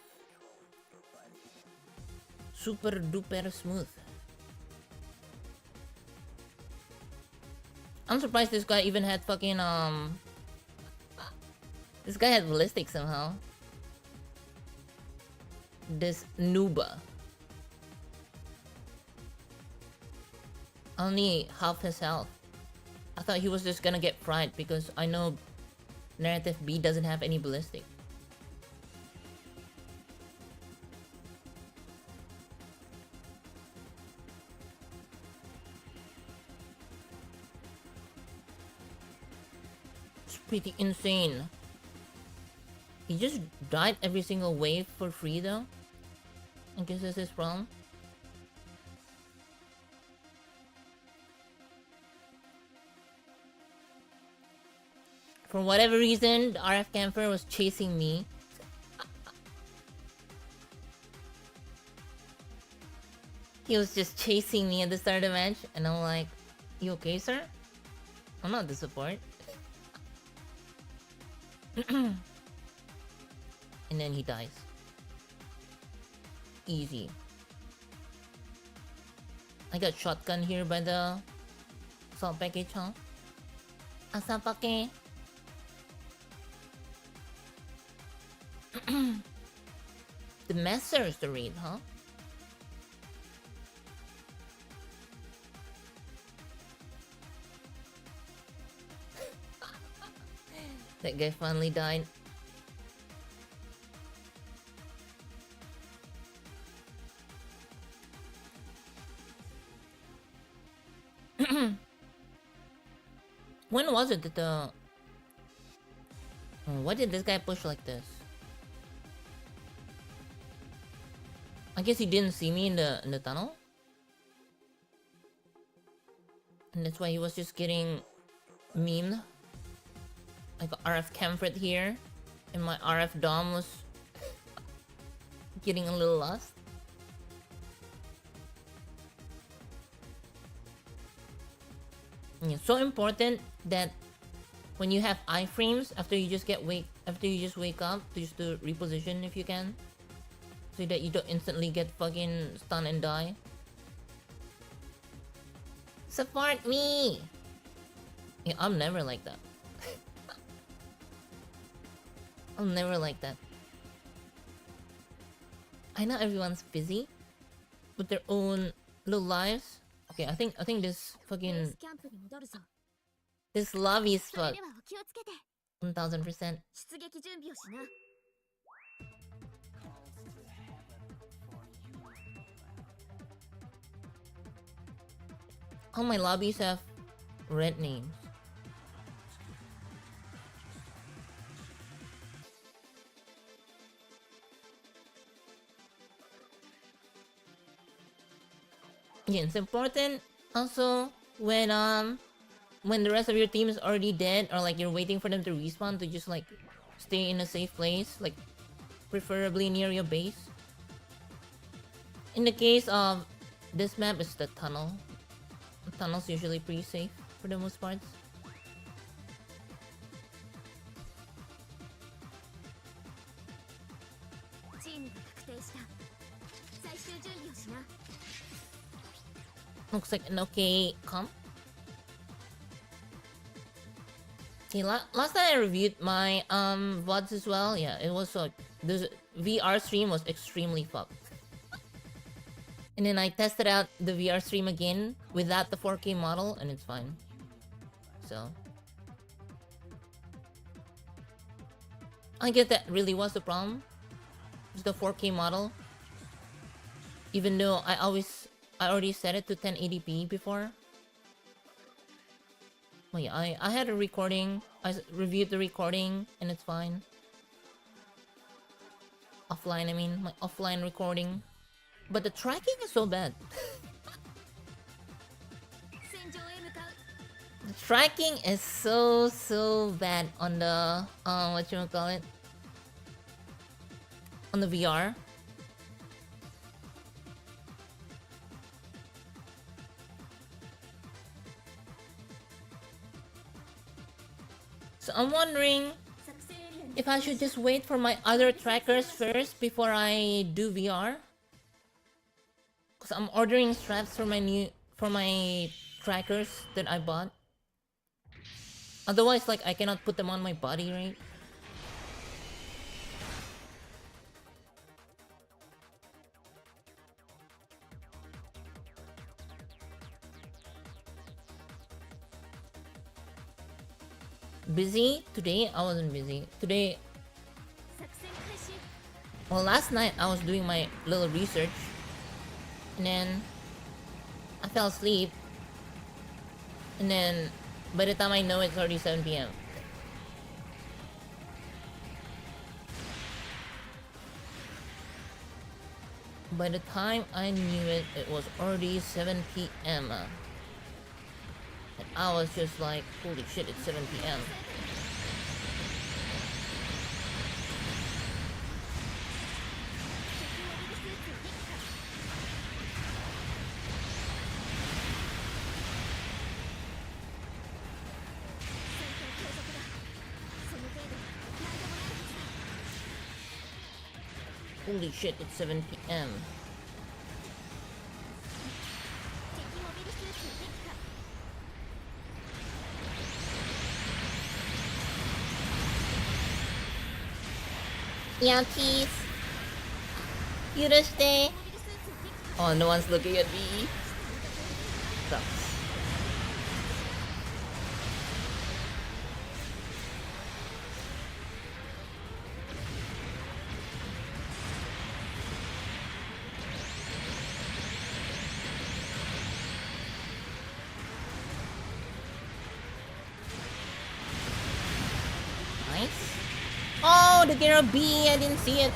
Super duper smooth. I'm surprised this guy even had fucking this guy had ballistic somehow. This nooba. Only half his health. I thought he was just gonna get fried because I know narrative B doesn't have any ballistic. It's pretty insane. He just died every single wave for free though. I guess that's his problem. For whatever reason, the RF camper was chasing me. He was just chasing me at the start of the match, and I'm like, "You okay, sir? I'm not the support." And then he dies. Easy. I got shotgun here by the assault package, huh? Assault package. The master is the raid, huh? That guy finally died. When was it that the... Why did this guy push like this? I guess he didn't see me in the tunnel. And that's why he was just getting memed. I got RF Camfred here. And my RF Dom was getting a little lost. Yeah, so important that when you have iframes after you just wake up, to just to reposition if you can. So that you don't instantly get fucking stunned and die. Support me! Yeah, I'm never like that. I'm never like that. I know everyone's busy with their own little lives. Okay, I think this fucking this lobby is fucked. 1000%. All my lobbies have red names. Yeah, it's important also when the rest of your team is already dead or like you're waiting for them to respawn to just like stay in a safe place, like preferably near your base. In the case of this map, it's the tunnel. The tunnel's usually pretty safe for the most parts. Looks like an okay comp. Okay, last time I reviewed my VODs as well. Yeah, it was the VR stream was extremely fucked. And then I tested out the VR stream again without the 4K model, and it's fine. So I guess that really was the problem. It's the 4K model. Even though I already set it to 1080p before. Well, yeah, I had a recording. I reviewed the recording, and it's fine. Offline, I mean, my offline recording. But the tracking is so bad. The tracking is so bad on the whatchamacallit, on the VR. So I'm wondering if I should just wait for my other trackers first before I do VR. Cause I'm ordering straps for my trackers that I bought. Otherwise, like, I cannot put them on my body, right? Busy? Today? I wasn't busy. Today... Well, last night I was doing my little research. And then... I fell asleep. And then... By the time I know it's already 7 p.m. By the time I knew it, it was already 7 p.m. And I was just like, holy shit, it's 7 p.m. Holy shit, it's 7 p.m. Yeah, cheese. Yurushite. Oh, no one's looking at me. Sucks. Oh, the ghetto bee! I didn't see it.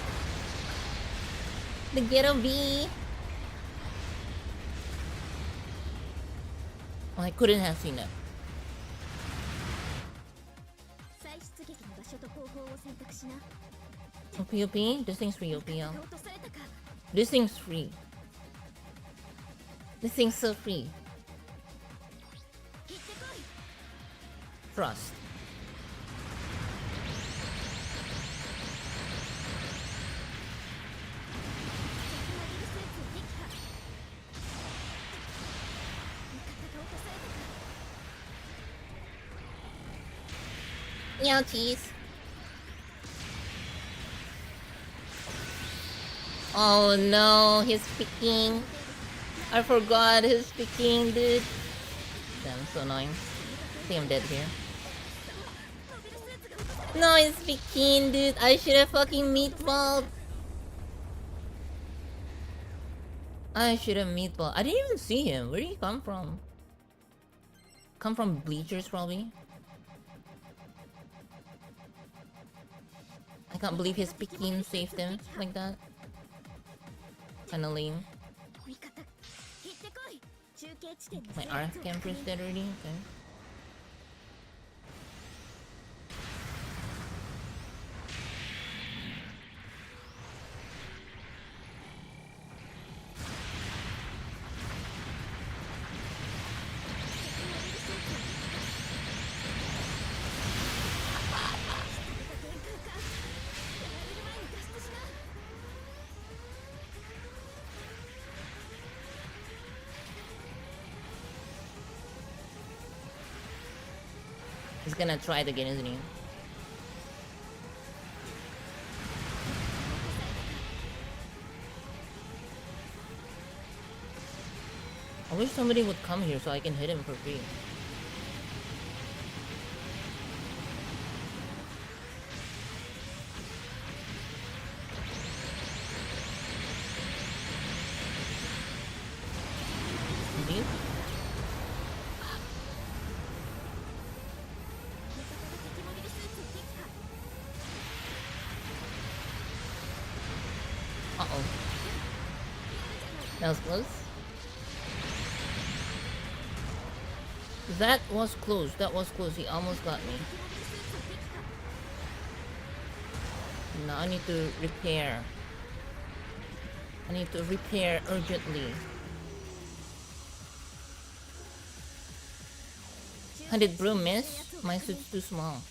The ghetto bee. Oh, I couldn't have seen it. OP? This thing's free, OP. This thing's free. This thing's so free. Trust. Yeah, cheese. Oh no, he's speaking. I forgot he's speaking, dude. Damn, so annoying. I think I'm dead here. No, he's speaking, dude. I should have fucking meatballed. I should have meatballed. I didn't even see him. Where did he come from? Come from bleachers, probably. I can't believe his Pekin saved him like that. Kinda lame. My Arth camper's dead already? Okay. He's gonna try it again, isn't he? I wish somebody would come here so I can hit him for free. Leave? Uh-oh. That was close. That was close. That was close. He almost got me. Now I need to repair. I need to repair urgently. How did Brew miss? My suit's too small.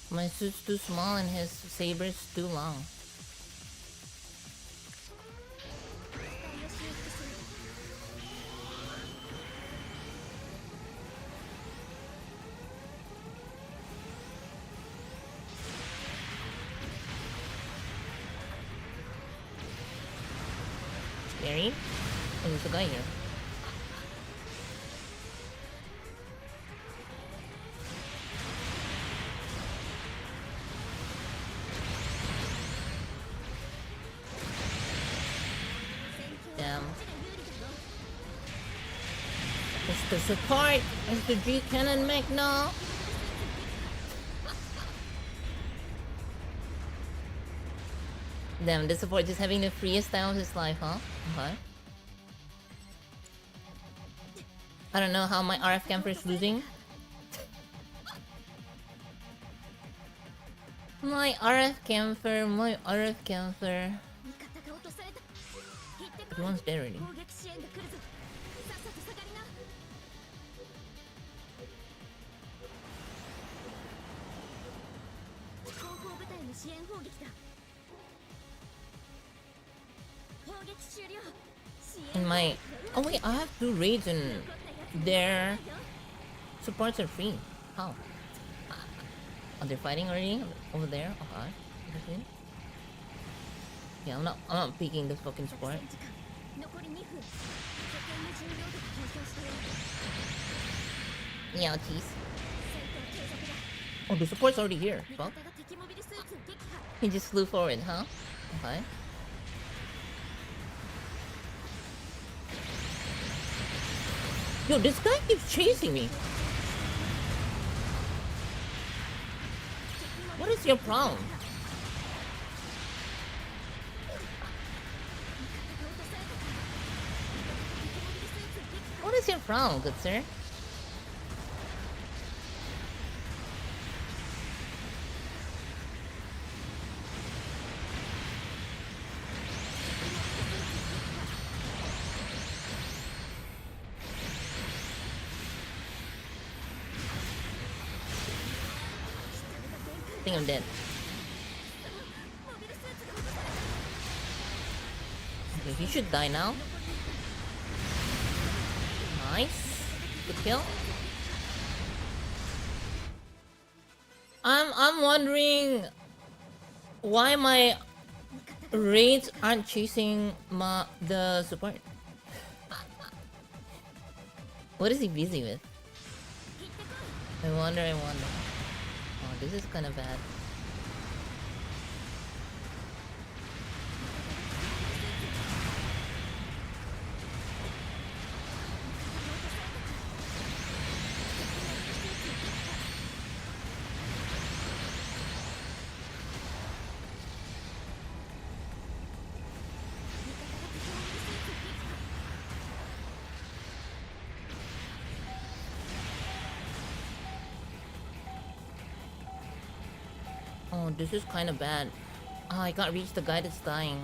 My suit's too small and his saber's too long. Scary? Oh, there's a guy here. Damn. Mr. Support! Mr. G Cannon Mech, no! Damn, the support just having the freest time of his life, huh? Okay. I don't know how my RF camper is losing. My RF camper. Everyone's dead already. And my... Oh wait, I have 2 raids and their supports are free. How? Oh, they're fighting already? Over there? Okay. Interesting. Yeah, I'm not picking this fucking support. Yeah, jeez. Oh, the support's already here. Fuck. He just flew forward, huh? Okay. Yo, this guy keeps chasing me. What is your problem? What is your problem, good sir? I think I'm dead. Okay, he should die now. Nice. Good kill. I'm wondering why my raids aren't chasing the support. What is he busy with? I wonder. Oh, this is kind of bad. Oh, this is kind of bad. Oh, I can't reach the guy that's dying.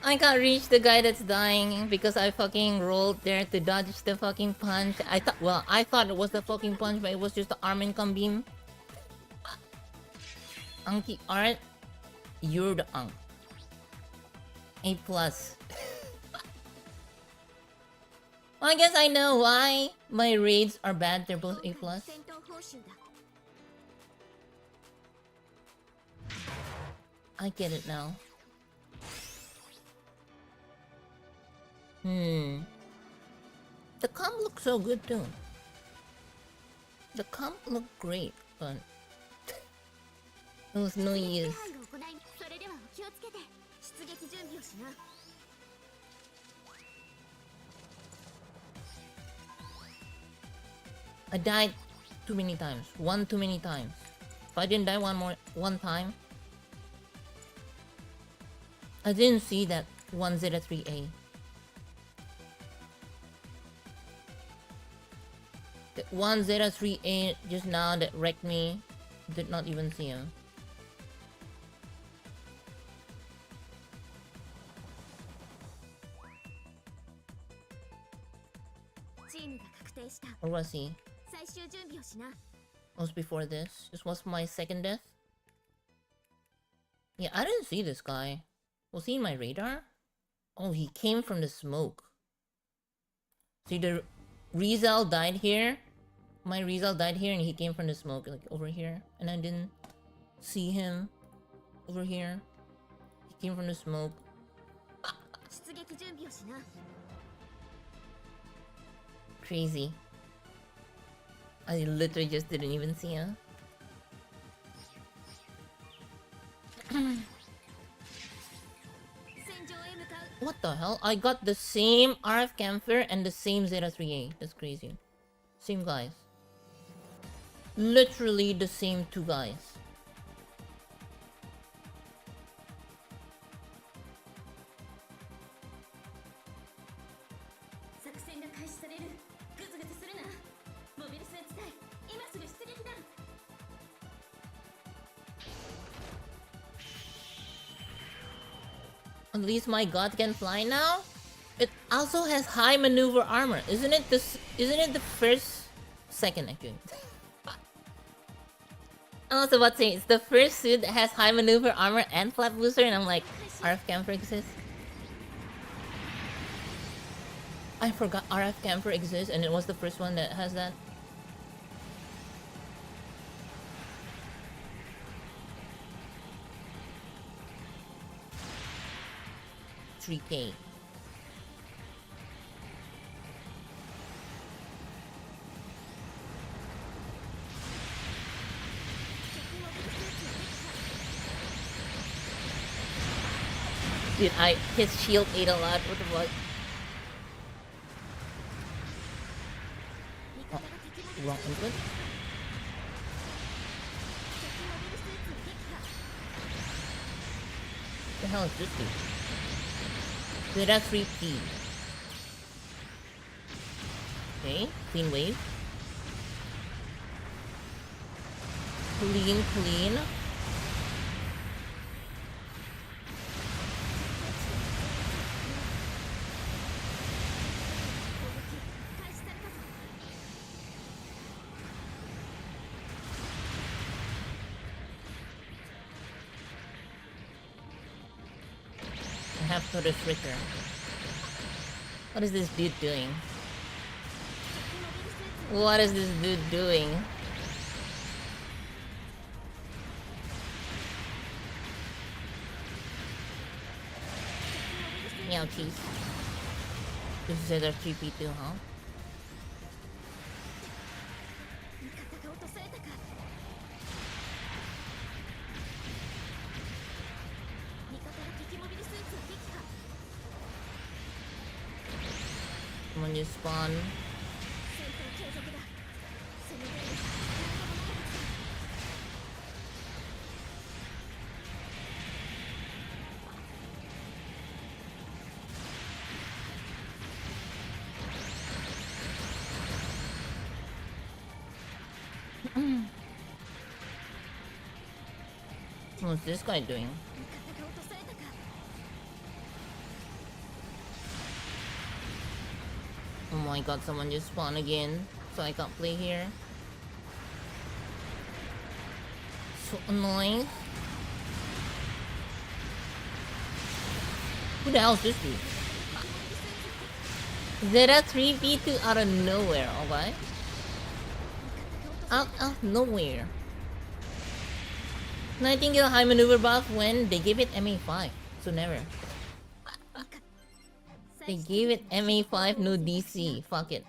I can't reach the guy that's dying because I fucking rolled there to dodge the fucking punch. I thought it was the fucking punch, but it was just the arm income beam. Anki Art, you're the Unk. A+. Well, I guess I know why my raids are bad. They're both A+. I get it now. The comp looks so good too. The comp looked great, but it was no use. I died too many times. One too many times. If I didn't die one time, I didn't see that 103A. The 103A just now that wrecked me, did not even see him. チームが確定した。 Or was he? 最終準備をしな。 Was before this? This was my second death? Yeah, I didn't see this guy. Was he in my radar? Oh, he came from the smoke. See, the Rizal died here. My Rizal died here and he came from the smoke, like over here. And I didn't see him over here. He came from the smoke. 出撃準備をしな。 Crazy. I literally just didn't even see him. 戦場へ向かう。 What the hell? I got the same RF Camphor and the same Zeta 3A. That's crazy. Same guys. Literally the same two guys. 作戦が開始される。グズグズするな。モビルスーツ隊、今すぐ出撃だ。 At least my god can fly now? It also has high maneuver armor. Isn't it the first second actually? I was about to say it's the first suit that has high maneuver armor and flap booster and I'm like, RF Camphor exists? I forgot RF Camphor exists and it was the first one that has that. $3K. Dude, his shield ate a lot. What the fuck? Oh, wrong input. What the hell is this dude? Zeta 3P. Okay, clean wave. Clean. I have to refritter. What is this dude doing? What is this dude doing? Meow cheese. This is our 3P2, huh? 味方が落とされたか。味方が敵モビルスーツを撃破。 Someone just spawn. 戦闘継続だ。その上で What's this guy doing? 味方が落とされたか。 Oh my god, someone just spawned again. So I can't play here. So annoying. Who the hell is this dude? Zeta 3P2 out of nowhere, okay? Out of nowhere. Nightingale high maneuver buff when they gave it MA5. So never. They gave it MA5, no DC. Fuck it.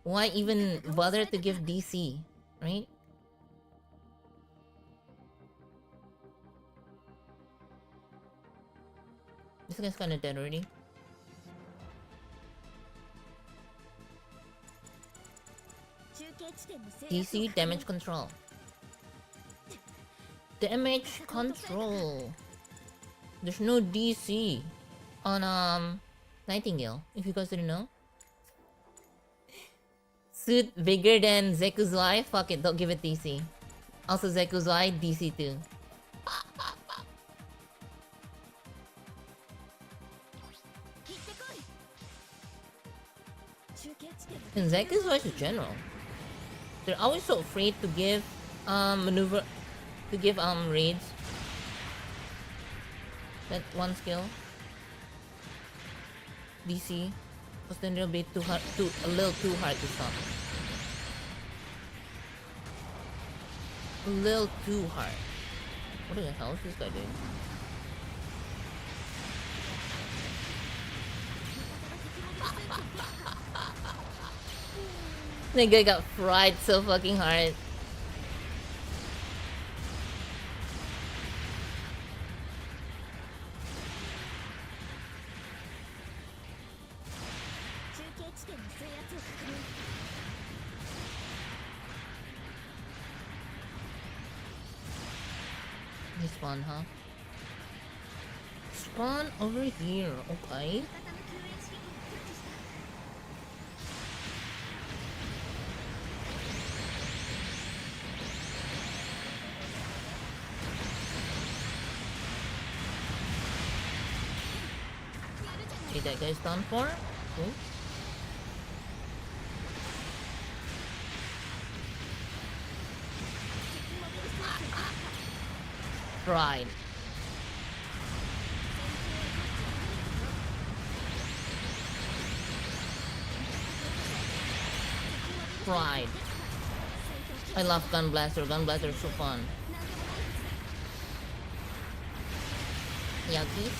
Why even bother to give DC, right? This guy's kinda dead already. DC damage control. Damage control. There's no DC on Nightingale, if you guys didn't know. Suit bigger than Zeku's life? Fuck it, don't give it DC. Also Zeku's life, DC too. And Zek is vice general. They're always so afraid to give maneuver to give raids. That one skill. DC. Because then it'll be a little too hard to stop. A little too hard. What the hell is this guy doing? The guy got fried so fucking hard. He spawn, huh? Spawn over here, okay. Okay, that guy's done for. Cool. Fried. Fried. I love Gun Blaster. Gun Blaster is so fun. Yakis.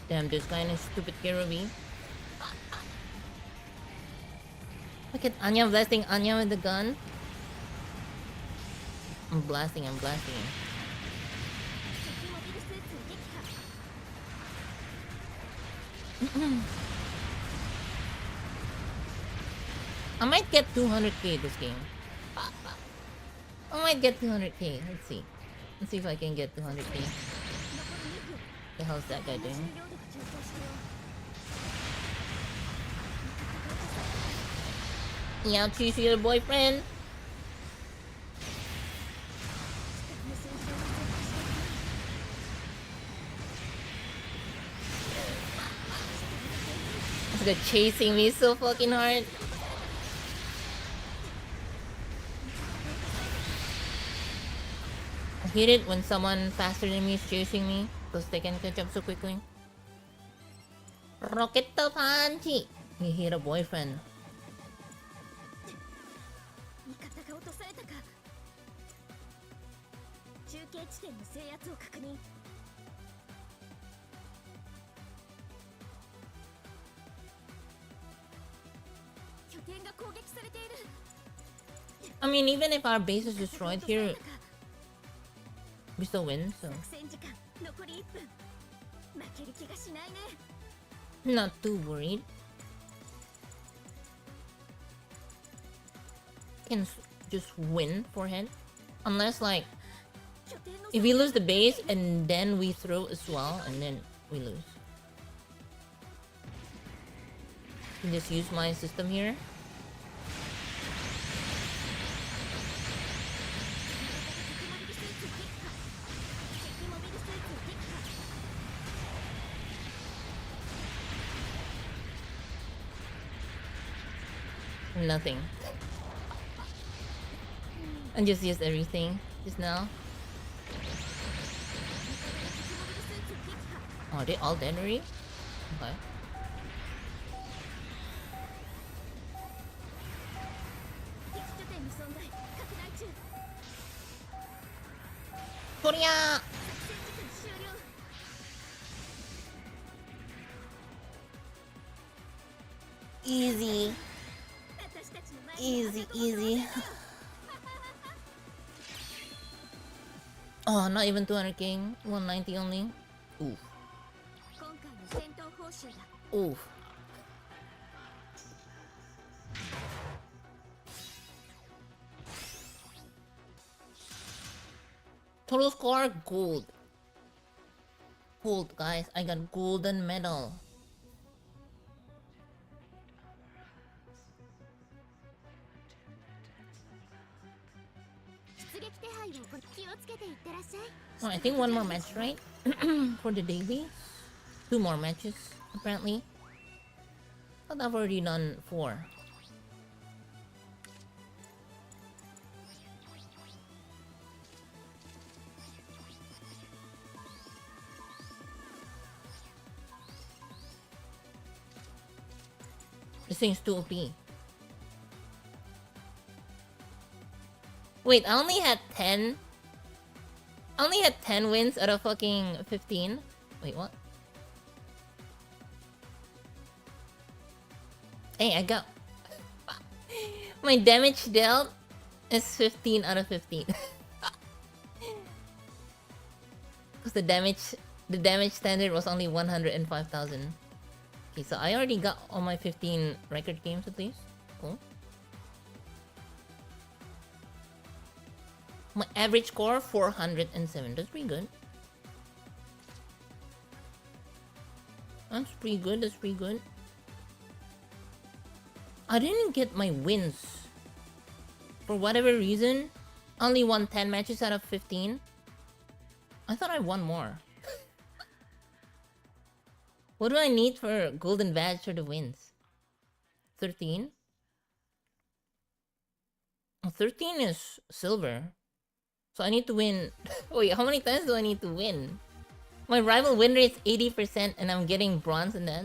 Damn, this guy is stupid Kerubi. Look at Anya blasting Anya with the gun. I'm blasting. I might get 200k this game. I might get 200k. Let's see. Let's see if I can get 200k. The hell's that guy doing? Yeah, choose your boyfriend. They're chasing me so fucking hard. I hate it when someone faster than me is chasing me because they can catch up so quickly. Rocket punch! You hit a boyfriend. I mean, even if our base is destroyed here, we still win, so not too worried. Can just win forehand, unless like if we lose the base and then we throw as well, and then we lose. Can just use my system here. Nothing. I just used everything just now. Oh, are they all dead already? Okay. Korea! Easy. Easy. Oh, not even 200k. 190 only. Oof. Oof. Total score gold. Gold, guys. I got golden medal. Oh, I think one more match, right? For the daily? 2 more matches, apparently. But I've already done 4. This thing's too OP. Wait, I only had 10? I only had 10 wins out of fucking 15? Wait, what? Hey, I got... My damage dealt is 15 out of 15. Because the damage standard was only 105,000. Okay, so I already got all my 15 record games at least. Cool. My average score 407. That's pretty good. That's pretty good. That's pretty good. I didn't get my wins. For whatever reason, only won 10 matches out of 15. I thought I won more. What do I need for golden badge for the wins? 13? Oh, 13 is silver. So I need to win... Wait, how many times do I need to win? My rival win rate is 80% and I'm getting bronze in that.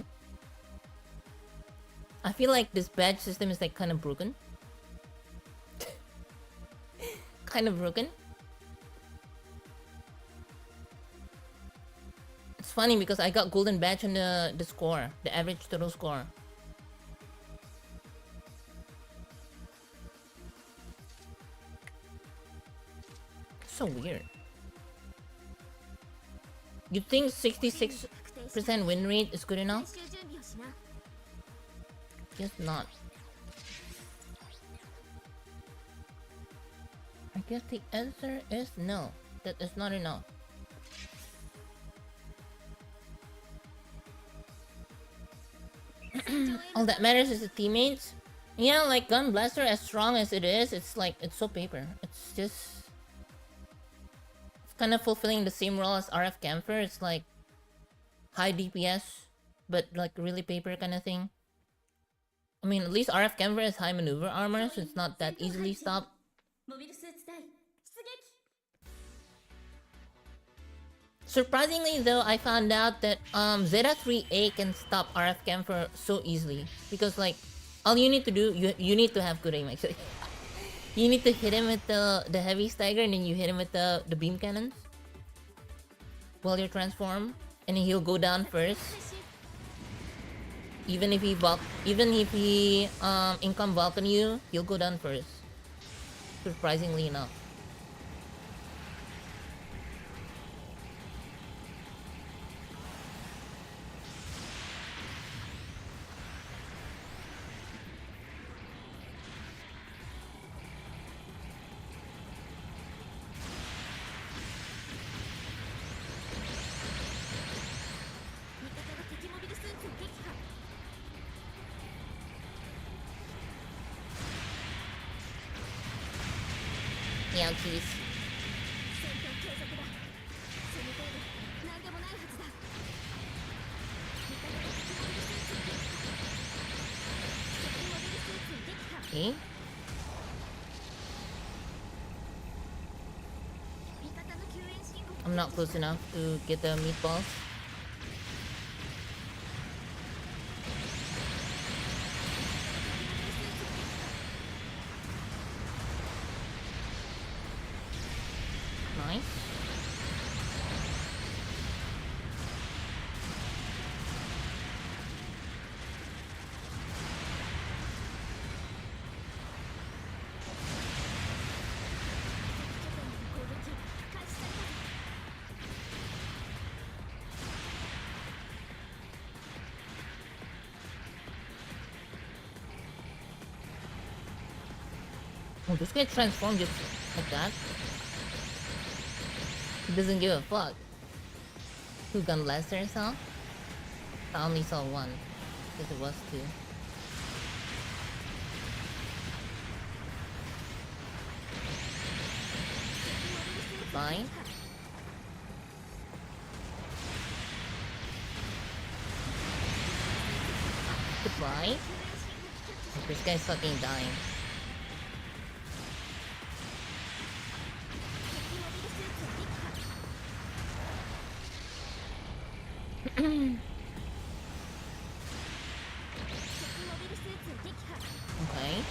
I feel like this badge system is like kind of broken. Kind of broken. It's funny because I got golden badge on the score, the average total score. So weird. You think 66% win rate is good enough? Guess not. I guess the answer is no. That is not enough. All that matters is the teammates. Yeah, like Gun Blaster, as strong as it is, it's like, it's so paper. It's just... It's kind of fulfilling the same role as RF Camphor. It's like high DPS, but like really paper kind of thing. I mean, at least RF Camphor has high maneuver armor, so it's not that easily stopped. Surprisingly though, I found out that Zeta 3A can stop RF Camphor so easily. Because like, all you need to do, you need to have good aim actually. You need to hit him with the heavy stagger and then you hit him with the beam cannons. While you're transformed. And then he'll go down first. Even if he income Vulcan you, he'll go down first. Surprisingly enough. Yeah, please. Okay. I'm not close enough to get the meatballs. Nice. Oh, this guy transformed just like that. He doesn't give a fuck. 2 gun blasters, huh? I only saw 1. Because it was 2. Fine. Goodbye. This guy's fucking dying. Okay.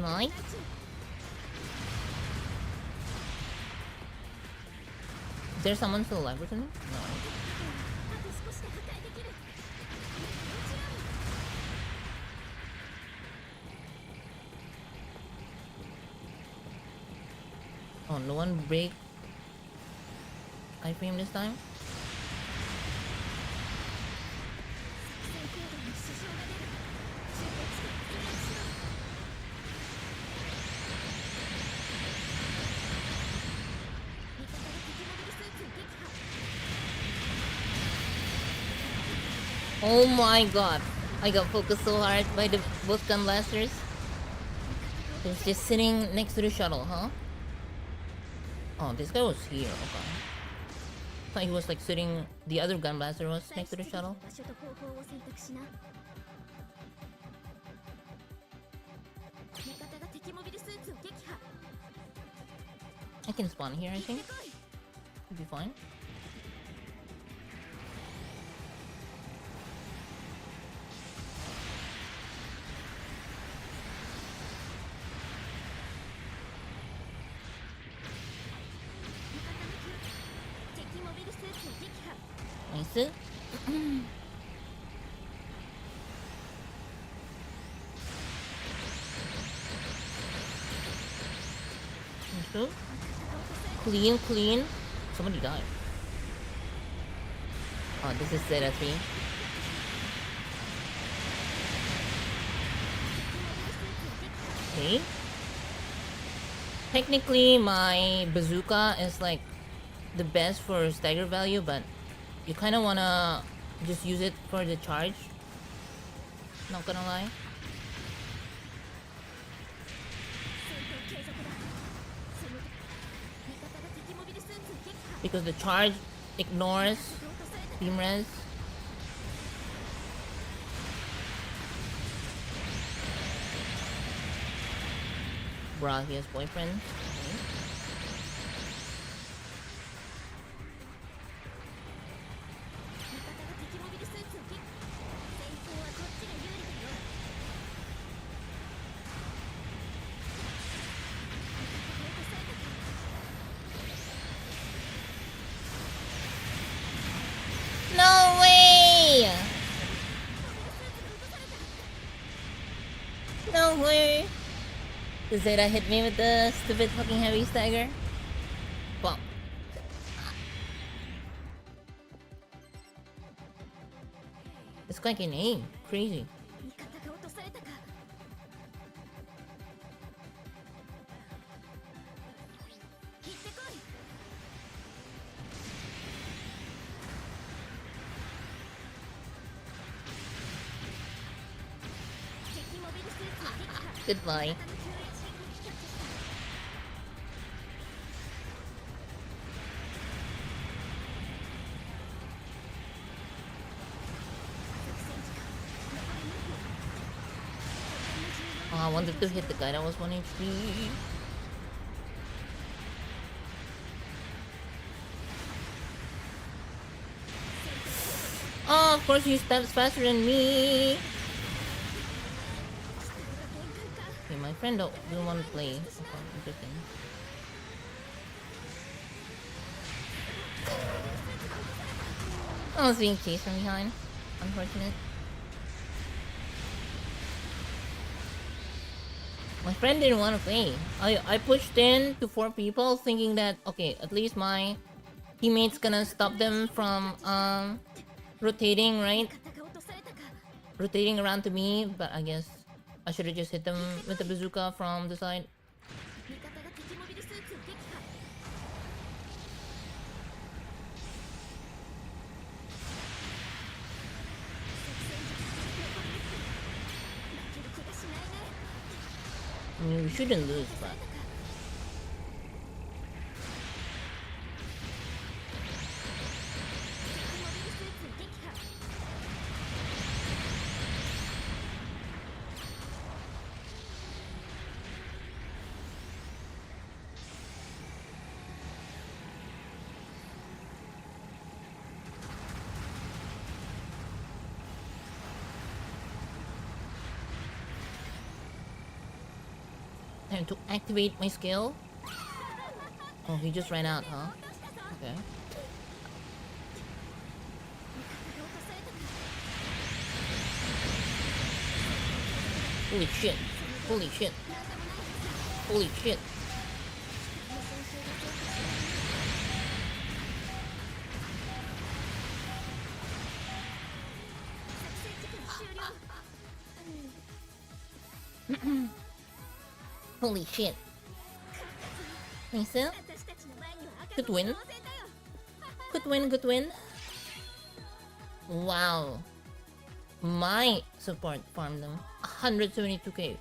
Nice. Is there someone still alive or something? No. Oh, no one break iframe this time? Oh my god, I got focused so hard by the both gun blasters. He was just sitting next to the shuttle, huh? Oh, this guy was here, okay. Thought he was like sitting, the other gun blaster was next to the shuttle. I can spawn here, I think. Should be fine. Nice. Nice. Clean, clean. Somebody died. Oh, this is Seraphine. Okay. Technically, my bazooka is like the best for stagger value, but you kind of wanna just use it for the charge. Not gonna lie. Because the charge ignores beam res. Bruh, he has boyfriend. Okay. No way! No way! The Zeta hit me with the stupid fucking heavy stagger. Bump. This guy can aim. Crazy. Goodbye. Oh, I wanted to hit the guy that was 1 HP. Oh, of course he steps faster than me. Okay, my friend don't want to play. Okay, interesting. I was being chased from behind. Unfortunate. My friend didn't want to play. I pushed in to 4 people thinking that, okay, at least my teammates gonna stop them from rotating, right? Rotating around to me, but I guess I should have just hit them with the bazooka from the side. mean, we shouldn't lose, but time to activate my skill. Oh, he just ran out, huh? Okay. Holy shit. Holy shit. Holy shit. Holy shit. Nice. Good win. Good win, good win. Wow. My support farmed them 172k.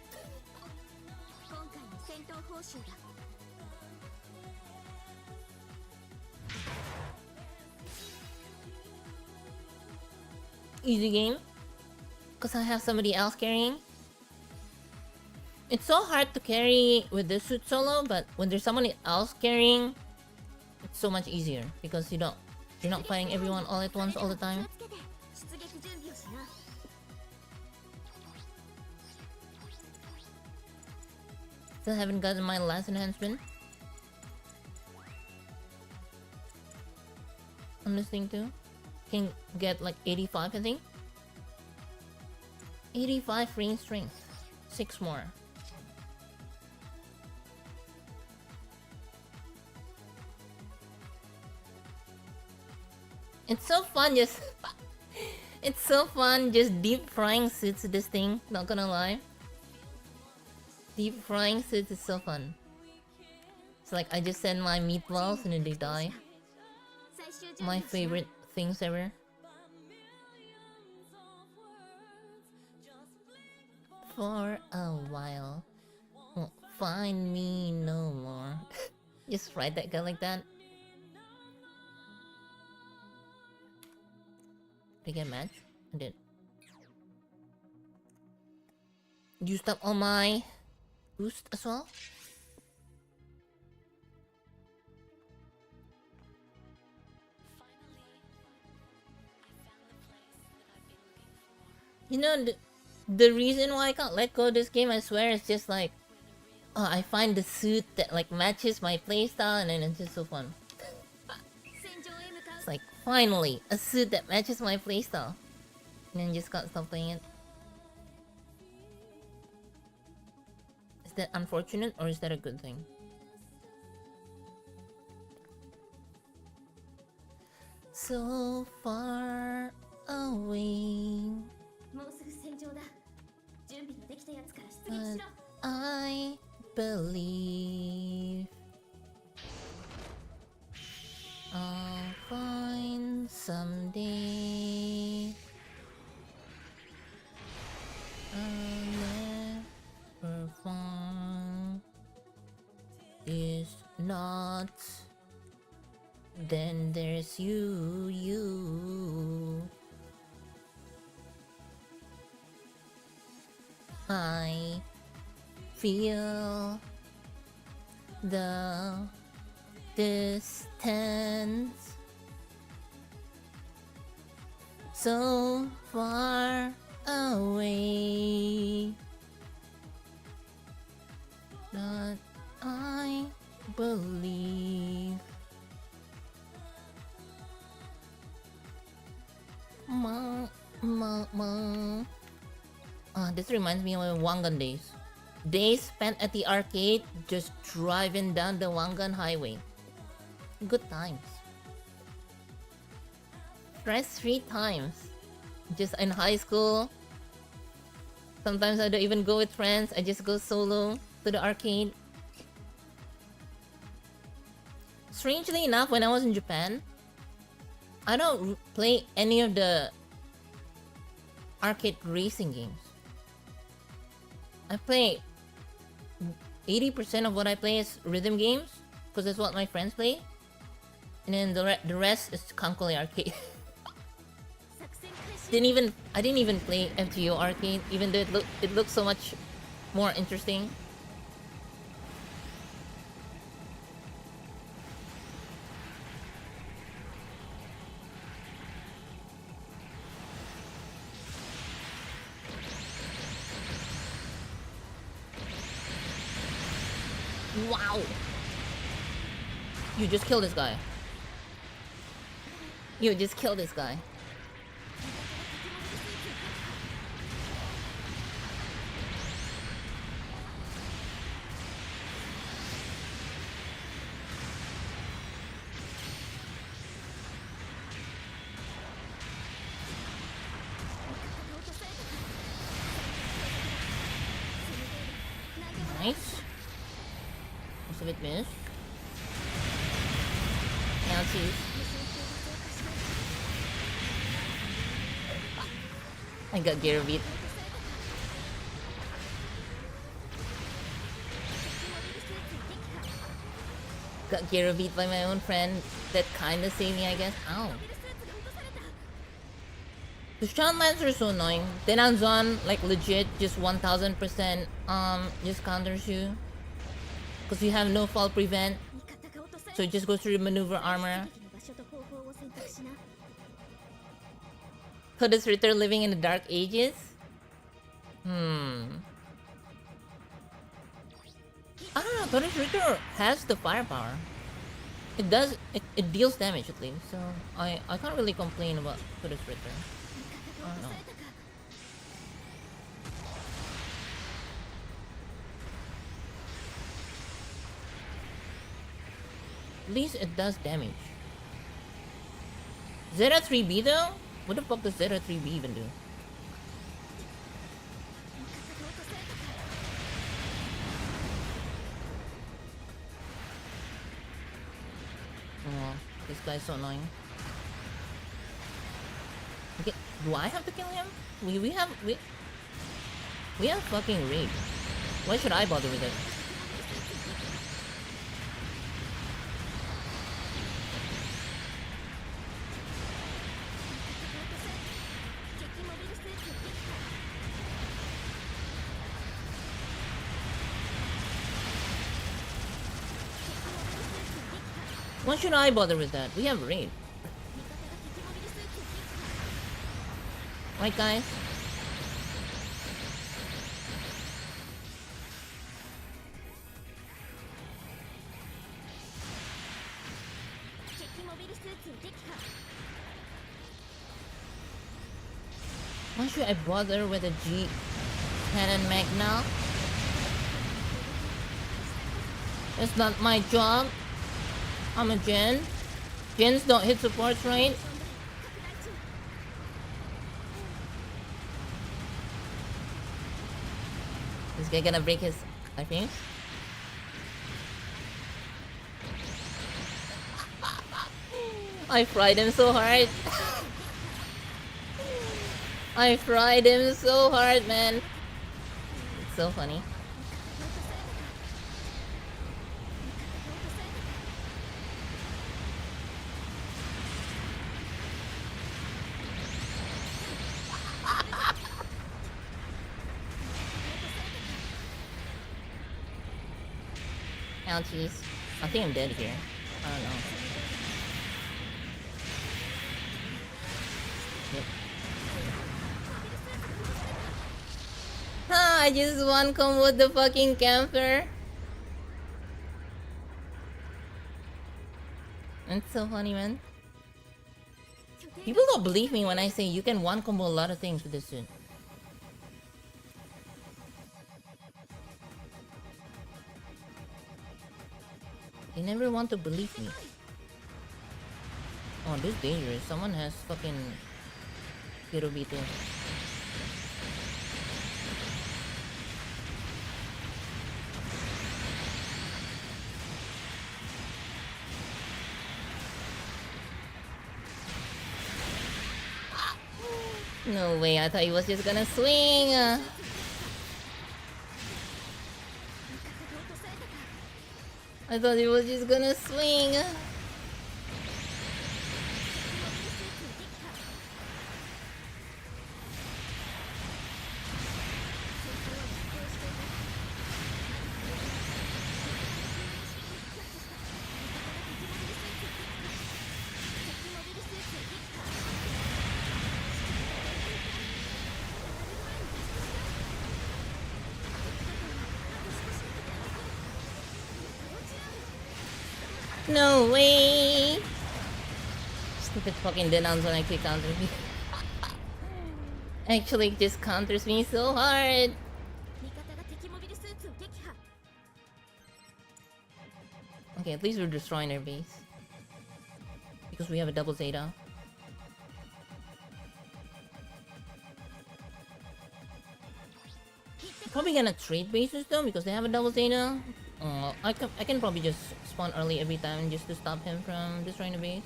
Easy game. Because I have somebody else carrying. It's so hard to carry with this suit solo, but when there's someone else carrying, it's so much easier because you're not fighting everyone all at once all the time. Still haven't gotten my last enhancement. I'm listening to. Can get like 85, I think. 85 free strength. 6 more. It's so fun just it's so fun just deep frying suits this thing, not gonna lie. Deep frying suits is so fun. It's like I just send my meatballs and then they die. My favorite things ever. For a while, won't find me no more. Just write that guy like that. Did I get a match? I did. Used up all my boost as well. You know, the reason why I can't let go of this game, I swear, is just like, oh, I find the suit that like matches my playstyle, and then it's just so fun. It's like, finally, a suit that matches my playstyle. And then just can't stop playing it. Is that unfortunate or is that a good thing? So far away. But I believe I'll find someday. I'll never find. Is not. Then there's you. I feel the distance so far away that I believe this reminds me of my Wangan days. Days spent at the arcade just driving down the Wangan highway. Good times. Stress-free times. Just in high school. Sometimes I don't even go with friends. I just go solo to the arcade. Strangely enough, when I was in Japan, I don't play any of the arcade racing games. I play 80% of what I play is rhythm games, because that's what my friends play. And then the rest is Kankole Arcade. I didn't even play FGO Arcade, even though it looks so much more interesting. Wow! You just killed this guy. You just killed this guy. Nice. Most of it missed. Now cheese. I got gear beat. Got gear beat by my own friend. That kinda saved me, I guess. Ow. The Sean Lancer is so annoying. Denanzon, like legit, just 1000% just counters you. Because you have no fall prevent. So it just goes through the maneuver armor. Could this Ritter living in the Dark Ages? I don't know, Todd's Ritter has the firepower. It does, it deals damage at least, so I can't really complain about Todd's Ritter. I don't know. At least it does damage. Zeta 3B though? What the fuck does Zeta 3B even do? Oh, this guy's so annoying. Okay, do I have to kill him? We have fucking raid. Why should I bother with it? Why should I bother with that? We have raid. Right, guys? Why should I bother with a G cannon mag now? It's not my job. I'm a gen. Gens don't hit supports, right? This guy gonna break his, I think. I fried him so hard. I fried him so hard, man. It's so funny. Ouchies. I think I'm dead here. I don't know. Yep. Ah, I just one combo the fucking camper. It's so funny, man. People don't believe me when I say you can one combo a lot of things with this suit. They never want to believe me. Oh, this is dangerous. Someone has fucking Kirobito. No way, I thought he was just gonna swing. I thought it was just gonna swing. No way! Stupid fucking denounce when I kick counter me. Actually, it just counters me so hard. Okay, at least we're destroying their base. Because we have a double Zeta. Probably gonna trade bases though because they have a double Zeta. I can probably just spawn early every time just to stop him from destroying the base.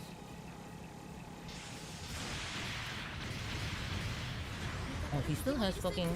Oh, he still has fucking...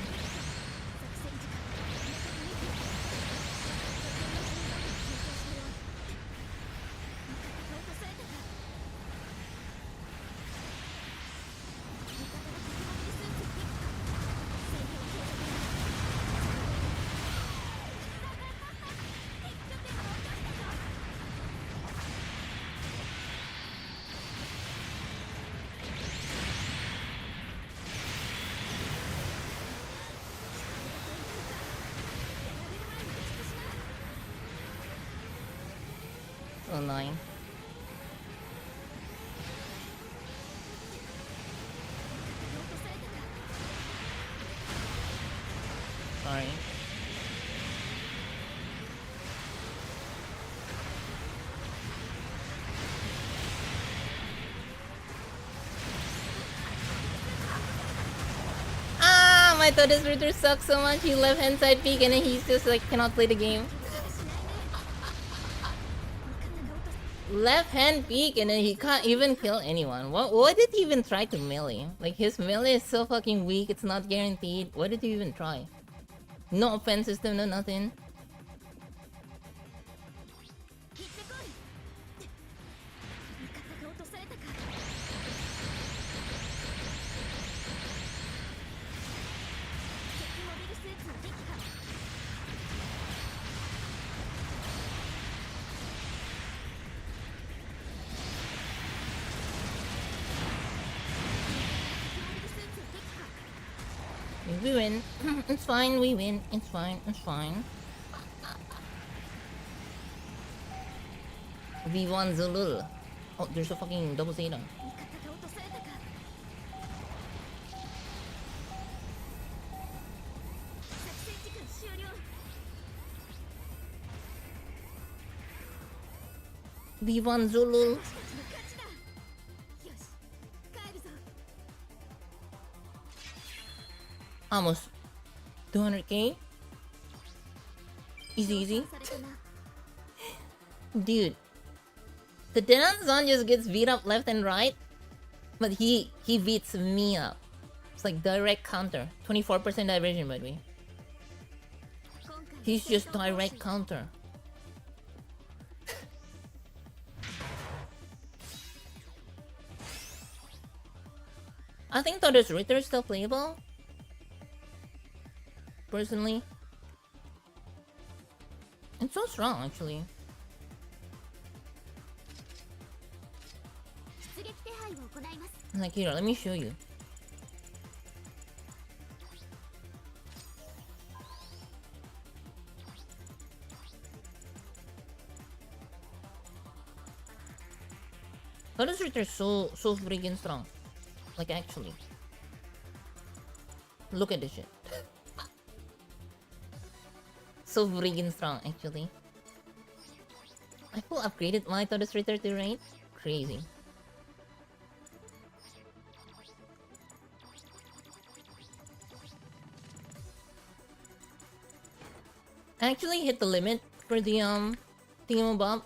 So annoying. Sorry. Ah, my Todd's Ritter sucks so much. He left hand side peek and then he's just like cannot play the game. Left hand peek and then he can't even kill anyone. What did he even try to melee? Like his melee is so fucking weak, it's not guaranteed. What did he even try? No offense system, no nothing. We win. It's fine, we win. It's fine, it's fine. V1 Zulul. Oh, there's a fucking double Zeta. V1 Zulul. Almost 200k. Easy, easy. Dude, the Denanzon just gets beat up left and right, but he beats me up. It's like direct counter. 24% diversion, by the way. He's just direct counter. I think Todd's Ritter is still playable. Personally, it's so strong actually. Like here, let me show you. Todd's Ritter is so freaking strong. Like actually, look at this shit. So freaking strong, actually. I full upgraded my Todd's Ritter to rank. Crazy. I actually hit the limit for the thingamabob.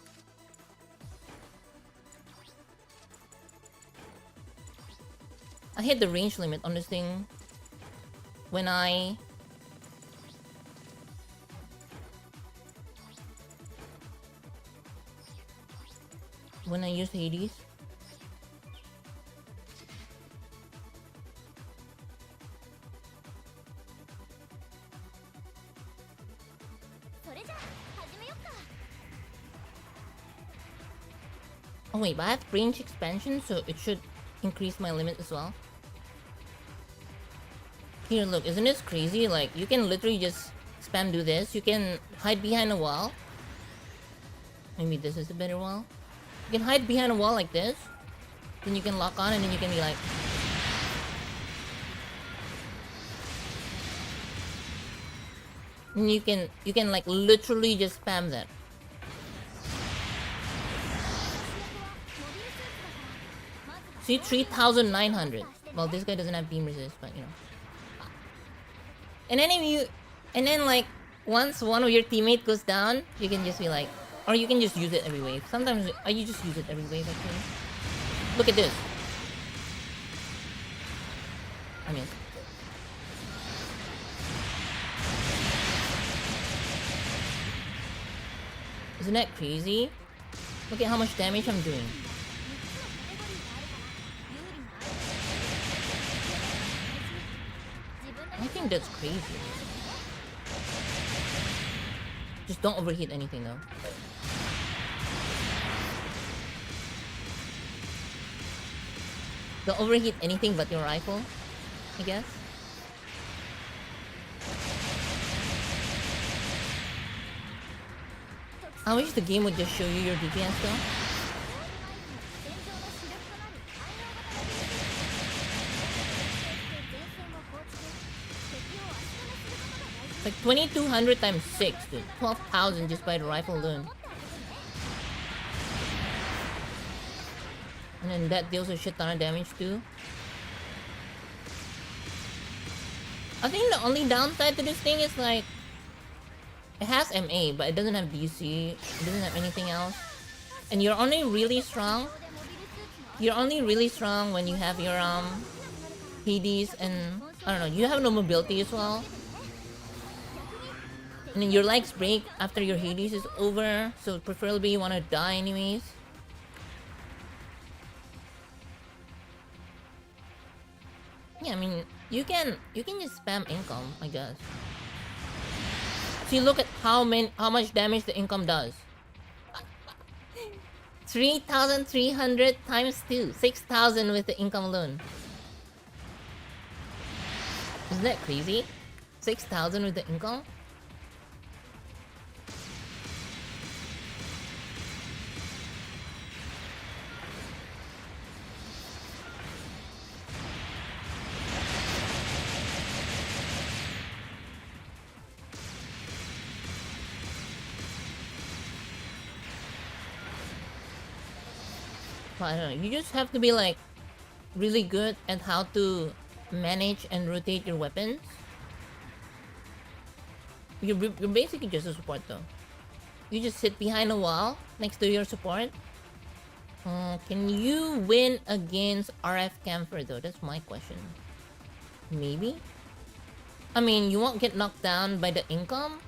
I hit the range limit on this thing when I when I use Hades. Oh wait, but I have range expansion, so it should increase my limit as well. Here, look, isn't this crazy? Like, you can literally just spam do this. You can hide behind a wall. Maybe this is a better wall. You can hide behind a wall like this. Then you can lock on and then you can be like... And you can like literally just spam that. See, 3,900. Well, this guy doesn't have beam resist, but you know. And then like once one of your teammates goes down, you can just be like, or you can just use it every wave. Sometimes you just use it every wave actually. Look at this. I mean, isn't that crazy? Look at how much damage I'm doing. I think that's crazy. Just don't overheat anything though. Don't overheat anything but your rifle, I guess. I wish the game would just show you your DPS though. It's like 2200 times 6, dude. 12,000 just by the rifle alone. And then that deals a shit ton of damage too. I think the only downside to this thing is like... It has MA, but it doesn't have DC. It doesn't have anything else. And you're only really strong... You're only really strong when you have your Hades and... I don't know, you have no mobility as well. And then your legs break after your Hades is over, so preferably you want to die anyways. Yeah, I mean, you can just spam income, I guess. See, look at how much damage the income does. 3,300 times 2, 6,000 with the income alone. Isn't that crazy? 6,000 with the income? I don't know, you just have to be like really good at how to manage and rotate your weapons. You're basically just a support though. You just sit behind a wall next to your support. Can you win against RF Camper though? That's my question. Maybe? I mean, you won't get knocked down by the income,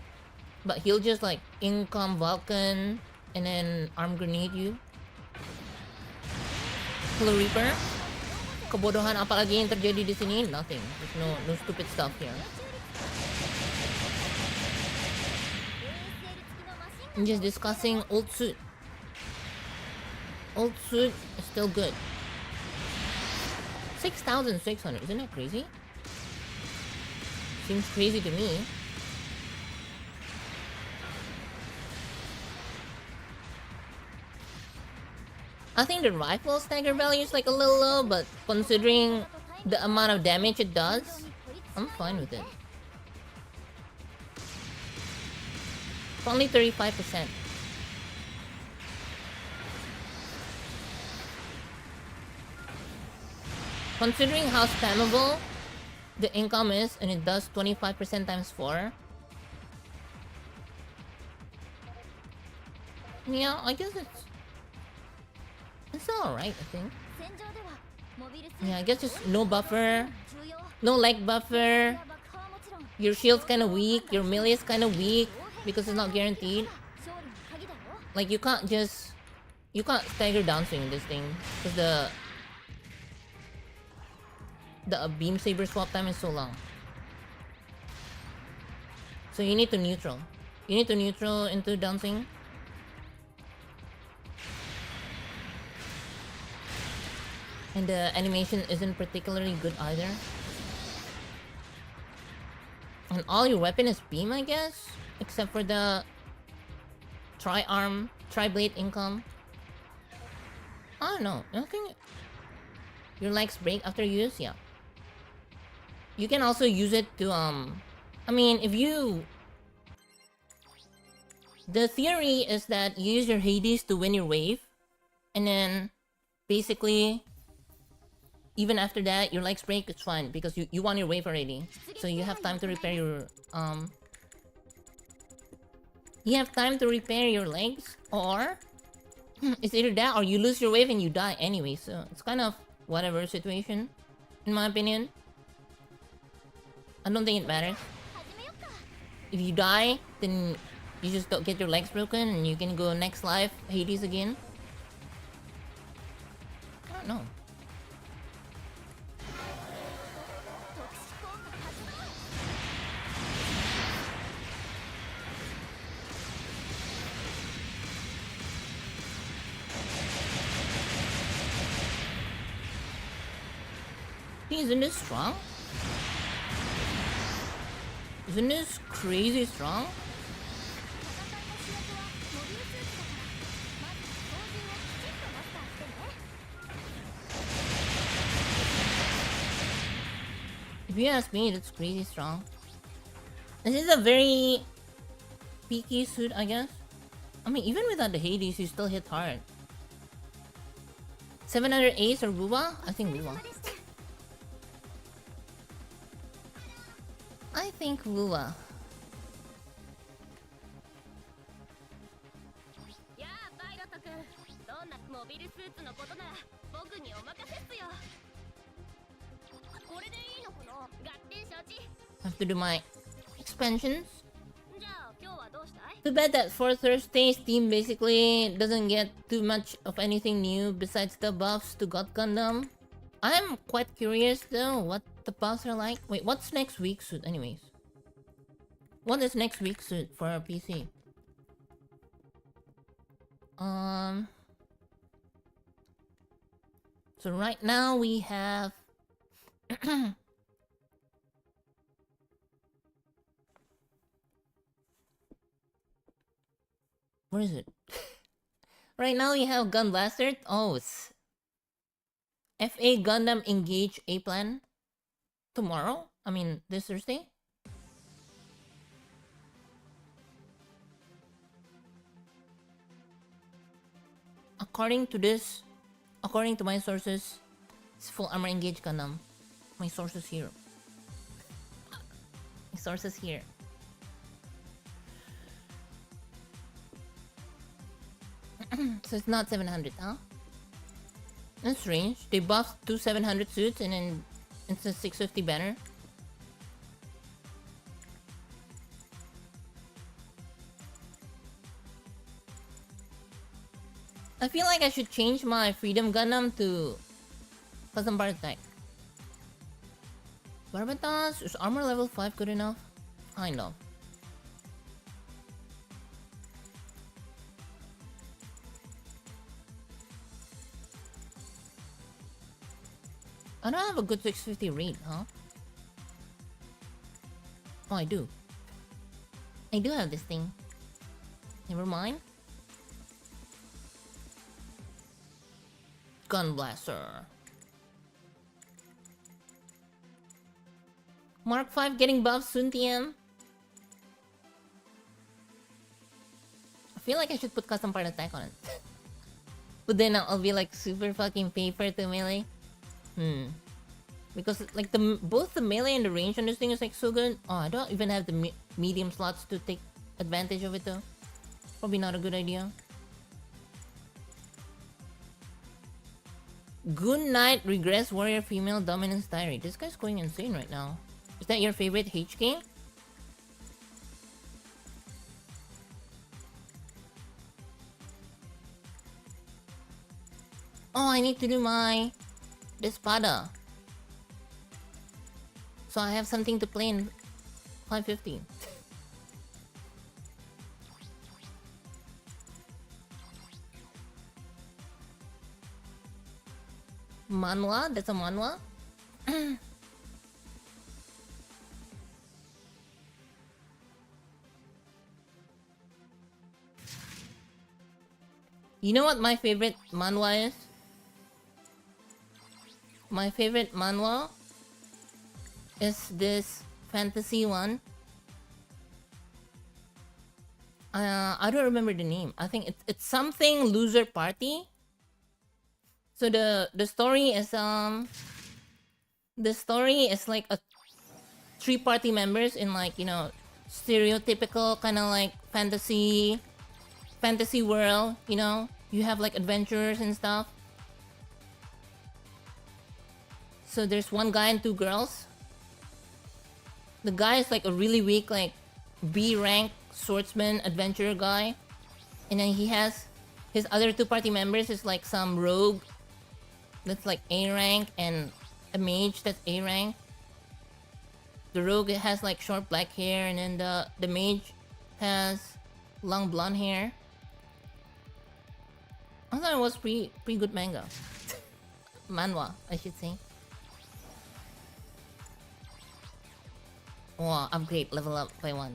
but he'll just like income Vulcan and then arm grenade you. Hello Reaper. Kebodohan apalagi yang terjadi di sini? Nothing. There's no stupid stuff here. I'm just discussing old suit. Old suit is still good. 6,600. Isn't that crazy? Seems crazy to me. I think the rifle stagger value is like a little low, but considering the amount of damage it does, I'm fine with it. It's only 35%. Considering how spammable the income is, and it does 25% times 4. Yeah, I guess it's alright, I think. Yeah, I guess just no buffer, no leg buffer. Your shield's kinda weak, your melee's kinda weak because it's not guaranteed. Like you can't just You can't stagger dancing in this thing because the beam saber swap time is so long. So you need to neutral. You need to neutral into dancing. And the animation isn't particularly good either. And all your weapon is beam, I guess? Except for the tri-arm, tri-blade income. I don't know. I think your legs break after use, yeah. You can also use it to I mean, if you... The theory is that you use your Hades to win your wave. And then, basically, even after that, your legs break, it's fine. Because you won your wave already. So you have time to repair your... You have time to repair your legs. Or... It's either that or you lose your wave and you die anyway. So it's kind of whatever situation. In my opinion. I don't think it matters. If you die, then you just don't get your legs broken and you can go next life, Hades again. I don't know. Isn't this strong? Isn't this crazy strong? If you ask me, it's crazy strong. This is a very peaky suit, I guess. I mean, even without the Hades, you still hit hard. 700 Ace or Wuwa? I think Wuwa. I think Wuwa. I have to do my expansions. Too bad that for Thursday, Steam basically doesn't get too much of anything new besides the buffs to God Gundam. I'm quite curious though what the buffs are like. Wait, what's next week's suit anyways? What is next week's suit for our PC? So right now we have where is it? Right now we have Gun Blaster. Oh, it's FA Gundam Engage A-Plan tomorrow? I mean, this Thursday? According to my sources, it's full armor Engage Gundam. My sources here. My sources here. So it's not 700, huh? That's strange. They buffed 2 700 suits and then it's a 650 banner. I feel like I should change my Freedom Gundam to custom part attack. Barbatas, is armor level 5 good enough? Kind of. I don't have a good 650 rate, huh? Oh, I do. I do have this thing. Never mind. Gun Blaster. Mark 5 getting buffed soon, TM. I feel like I should put custom part attack on it. But then I'll be like super fucking paper to melee. Because like both the melee and the range on this thing is like so good. Oh, I don't even have the medium slots to take advantage of it though. Probably not a good idea. Good Night Regress Warrior Female Dominance Diary. This guy's going insane right now. Is that your favorite H game? Oh, I need to do my Despada. So I have something to play in 5:15. Manhwa? That's a manhwa? You know what my favorite manhwa is? My favorite manhwa is this fantasy one. I don't remember the name. I think it's something loser party. So the story is like a 3 party members in, like, you know, stereotypical kind of like fantasy world, you know. You have like adventures and stuff. So there's one guy and 2 girls. The guy is like a really weak, like B rank swordsman adventurer guy, and then he has his other 2 party members is like some rogue that's like A rank and a mage that's A rank. The rogue has like short black hair, and then the mage has long blonde hair. I thought it was pretty good manga. Manhwa, I should say. Wow, upgrade, level up by 1.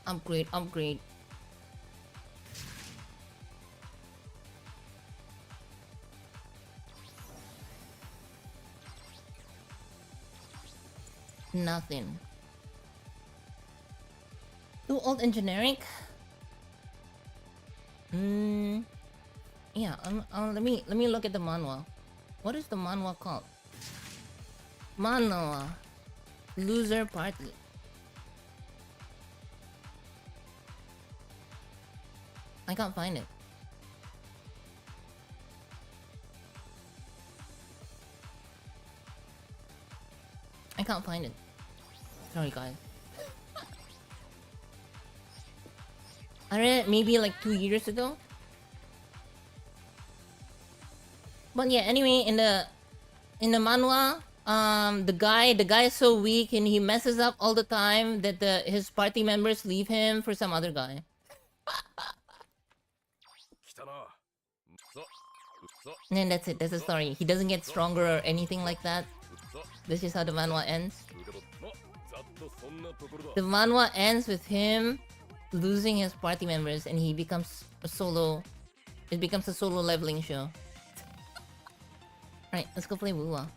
Upgrade. Nothing. Too old and generic? Yeah, let me look at the manhwa. What is the manhwa called? Manhwa Loser Party. I can't find it. I can't find it. Sorry, guys. I read it maybe like 2 years ago. But yeah, anyway, in the manhwa, the guy is so weak and he messes up all the time that his party members leave him for some other guy. And then that's it. That's the story. He doesn't get stronger or anything like that. This is how the manhwa ends. The manhwa ends with him losing his party members, and he becomes a solo. It becomes a solo leveling show. Right, let's go play Wuwa.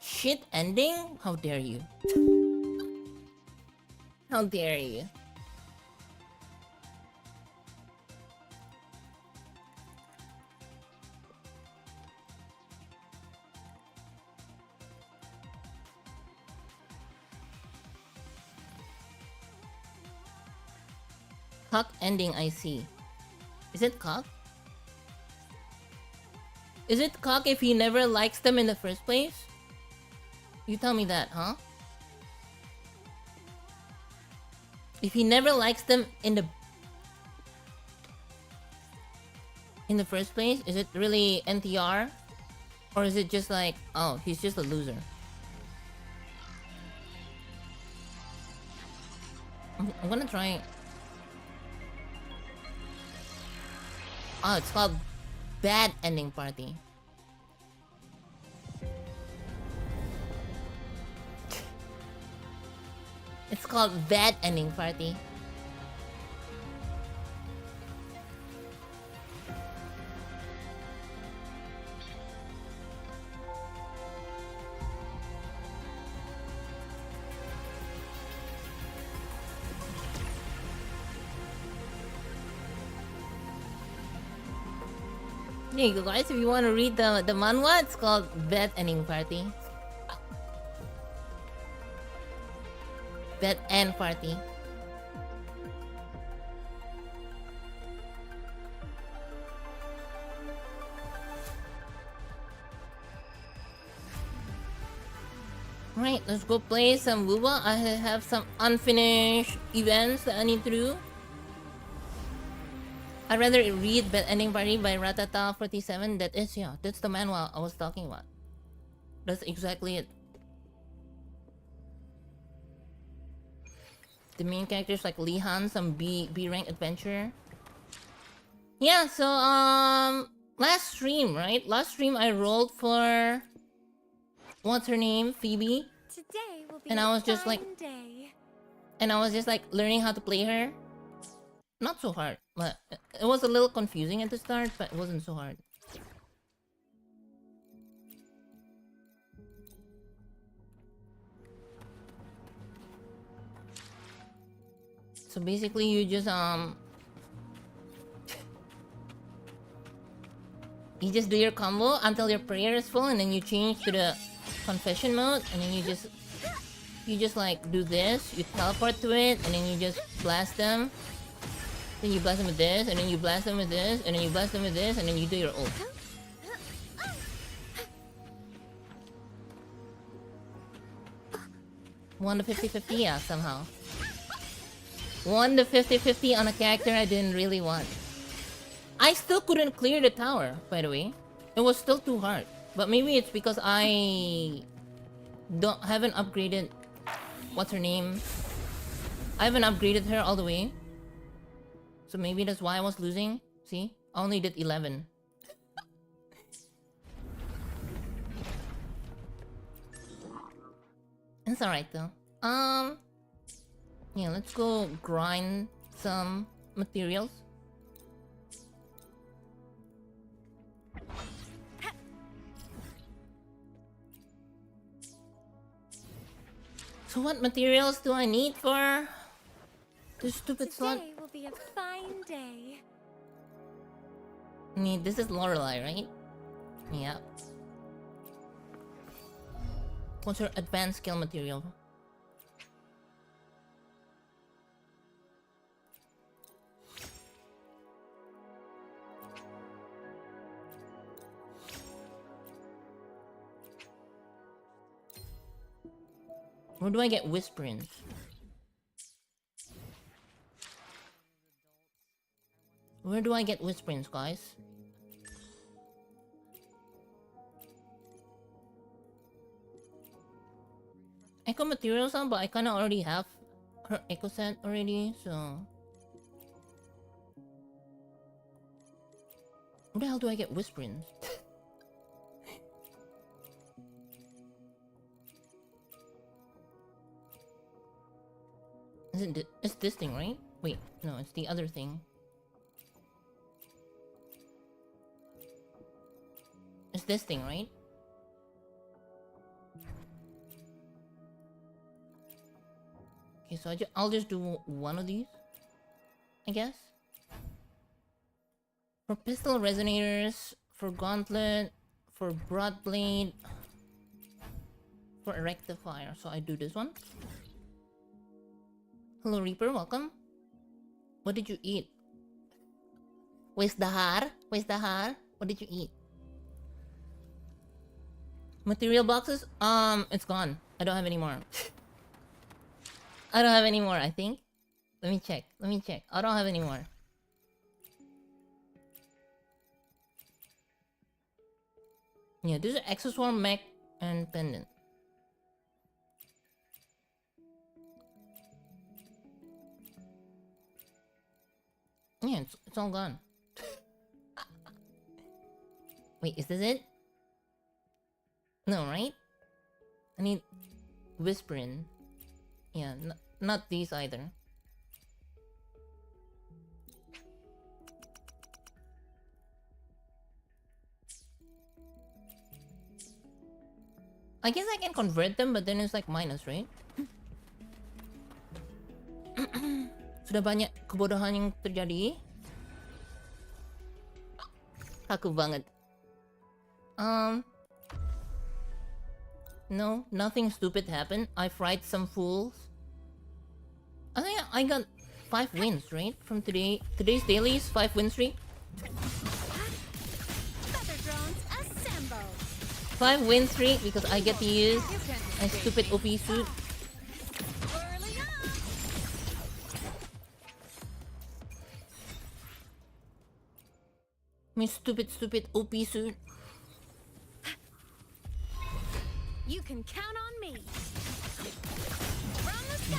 Shit ending? How dare you? How dare you? Cock ending, I see. Is it cock? Is it cock if he never likes them in the first place? You tell me that, huh? If he never likes them in the first place, is it really NTR? Or is it just like, oh, he's just a loser? I'm gonna try. Oh, it's called Bad Ending Party. It's called Bad Ending Party. There you go, guys. If you want to read the manhwa, it's called Bad Ending Party. Bad End Party. Right, let's go play some Wuwa. I have some unfinished events that I need to do. I'd rather read Bad Ending Party by Ratata47. That is, yeah, that's the manual I was talking about. That's exactly it. The main characters like Lihan, some B rank adventure. Yeah, so last stream, right? Last stream I rolled for what's her name? Phoebe. Today will be And I was just like day. and I was just like learning how to play her. Not so hard, but it was a little confusing at the start, but it wasn't so hard. So basically you just you just do your combo until your prayer is full, and then you change to the confession mode, and then you just like do this, you teleport to it, and then you just blast them. Then you blast them with this, and then you blast them with this, and then you blast them with this, and then you do your ult. Won the 50-50, yeah, somehow. Won the 50-50 on a character I didn't really want. I still couldn't clear the tower, by the way. It was still too hard. But maybe it's because I haven't upgraded... What's her name? I haven't upgraded her all the way. So maybe that's why I was losing. See? I only did 11. It's alright though. Yeah, let's go grind some materials. So what materials do I need for this stupid slot? Today will be a fine day. This is Lorelei, right? Yeah. What's your advanced skill material? Where do I get whisperings? Where do I get whisperings, guys? Echo materials on, but I kinda already have her echo set already, so... Where the hell do I get whisperings? It's this thing, right? Wait, no, it's the other thing. It's this thing, right? Okay, so I'll just do one of these, I guess. For pistol resonators, for gauntlet, for broad blade, for a rectifier. So I do this one. Hello Reaper, welcome. What did you eat? Where's the har? Where's the har? What did you eat? Material boxes? It's gone. I don't have any more. I don't have any more, I think. Let me check. I don't have any more. Yeah, this is Exoswarm, Mech, and Pendant. Yeah, it's all gone. Wait, is this it? No, right? I need whispering. Yeah, not these either. I guess I can convert them, but then it's like minus, right? Sudah banyak kebodohan yang terjadi. Kaku banget. No, nothing stupid happened. I fried some fools. I think I got 5 wins, right? From today's dailies, 5 win streak. Feather drones assemble. 5 win streak because I get to use my stupid OP suit. My stupid OP suit. You can count on me.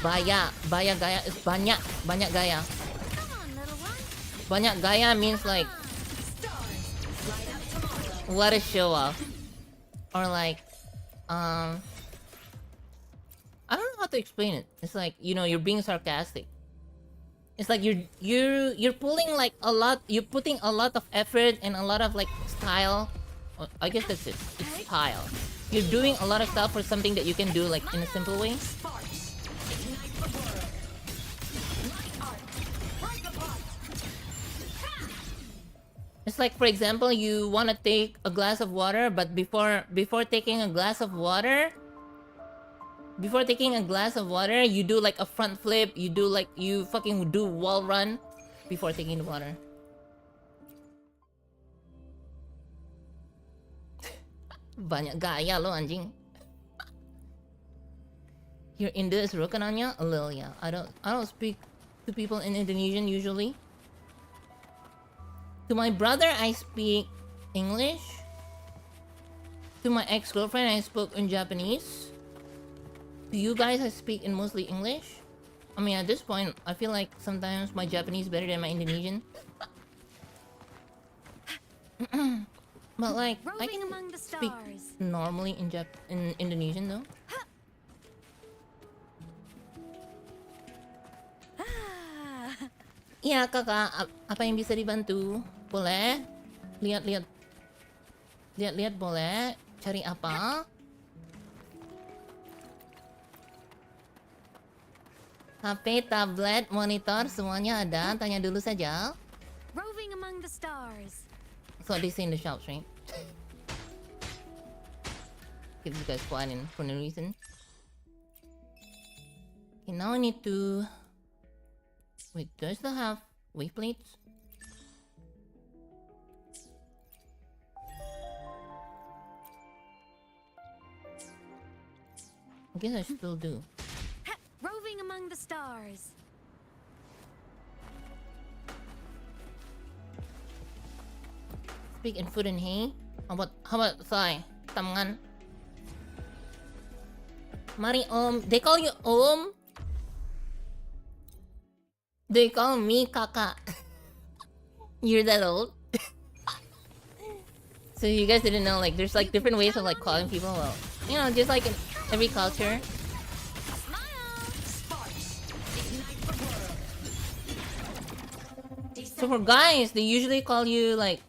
Baya gaya is banyak gaya. Come on, little one. Banyak gaya means like what a show off. Or like I don't know how to explain it. It's like, you know, you're being sarcastic. It's like you're pulling like a lot, you're putting a lot of effort and a lot of like style. I guess that's it. It's style. You're doing a lot of stuff for something that you can do like in a simple way. It's like, for example, you want to take a glass of water, but before taking a glass of water, you do like a front flip, you fucking do wall run before taking the water. Banyak gaya lo anjing. Your Indo is Rokananya? A little, yeah. I don't speak to people in Indonesian usually. To my brother, I speak English. To my ex-girlfriend, I spoke in Japanese. To you guys, I speak in mostly English. I mean, at this point, I feel like sometimes my Japanese is better than my Indonesian. But like, I can speak normally in Indonesian though. Iya kakak, apa yang bisa dibantu? Boleh? Lihat boleh? Cari apa? HP, tablet, monitor, semuanya ada. Tanya dulu saja. Roving among the stars. So they say in the shops, right? Give you guys quiet in for no reason. Okay, now I need to... Wait, do I still have weight plates? I guess I still do. Roving among the stars. Speak in food and hay. How about Sai? Tamngan. Mari Om. They call you Om? They call me Kaka. You're that old? So you guys didn't know, like, there's like different ways of like calling people. Well, you know, just like in every culture. So for guys, they usually call you like,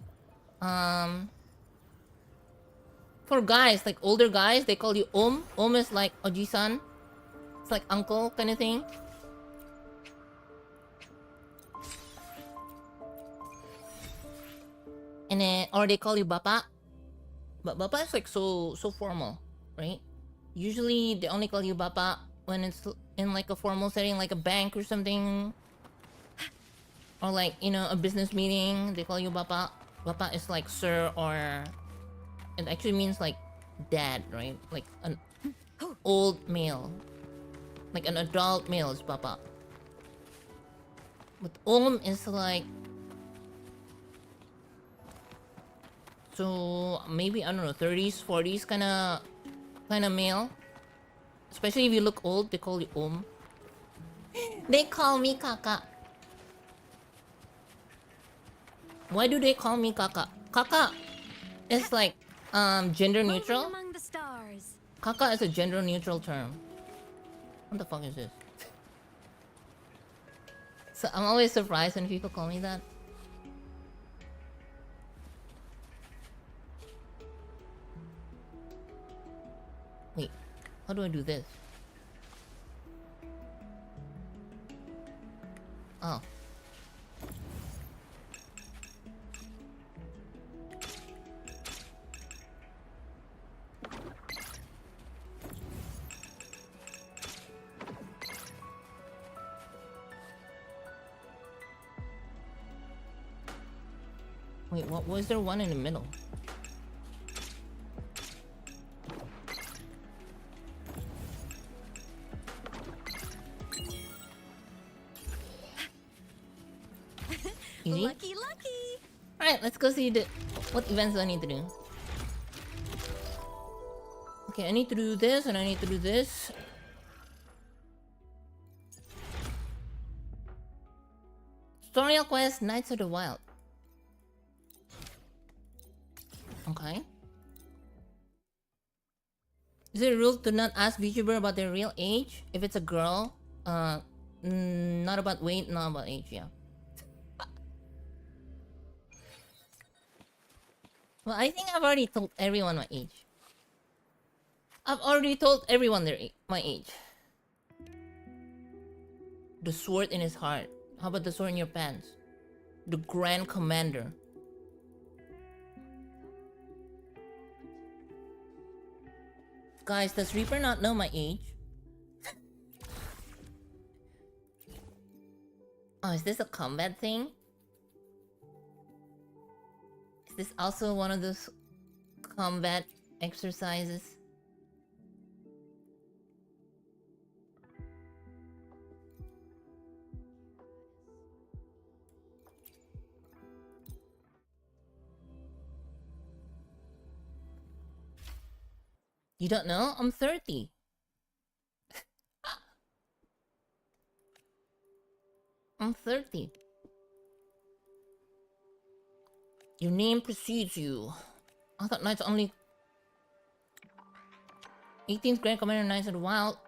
for guys, like older guys, they call you Om. Om is like Oji-san. It's like uncle kind of thing. And then, or they call you Bapa. But Bapa is like so formal, right? Usually they only call you Bapa when it's in like a formal setting, like a bank or something. Or like, you know, a business meeting, they call you Bapa. Bapa is like sir, or it actually means like dad, right? Like an old male. Like an adult male is Bapa. But Om is like, so maybe, I don't know, 30s, 40s kind of male. Especially if you look old, they call you Om. They call me Kaka. Why do they call me Kaka? Kaka is like gender neutral. Kaka is a gender neutral term. What the fuck is this? So I'm always surprised when people call me that. Wait, how do I do this? Oh. Wait, what was there one in the middle? Easy. Lucky, lucky. Alright, let's go see what events do I need to do. Okay, I need to do this and I need to do this. Tutorial quest, Knights of the Wild. Okay. Is it a rule to not ask VTuber about their real age? If it's a girl, not about weight, not about age, yeah. Well, I think I've already told everyone my age. I've already told everyone my age. The sword in his heart. How about the sword in your pants? The Grand Commander. Guys, does Reaper not know my age? Oh, is this a combat thing? Is this also one of those combat exercises? You don't know? I'm 30. I'm 30. Your name precedes you. I thought Knights only... 18th Grand Commander, Knights of the Wild.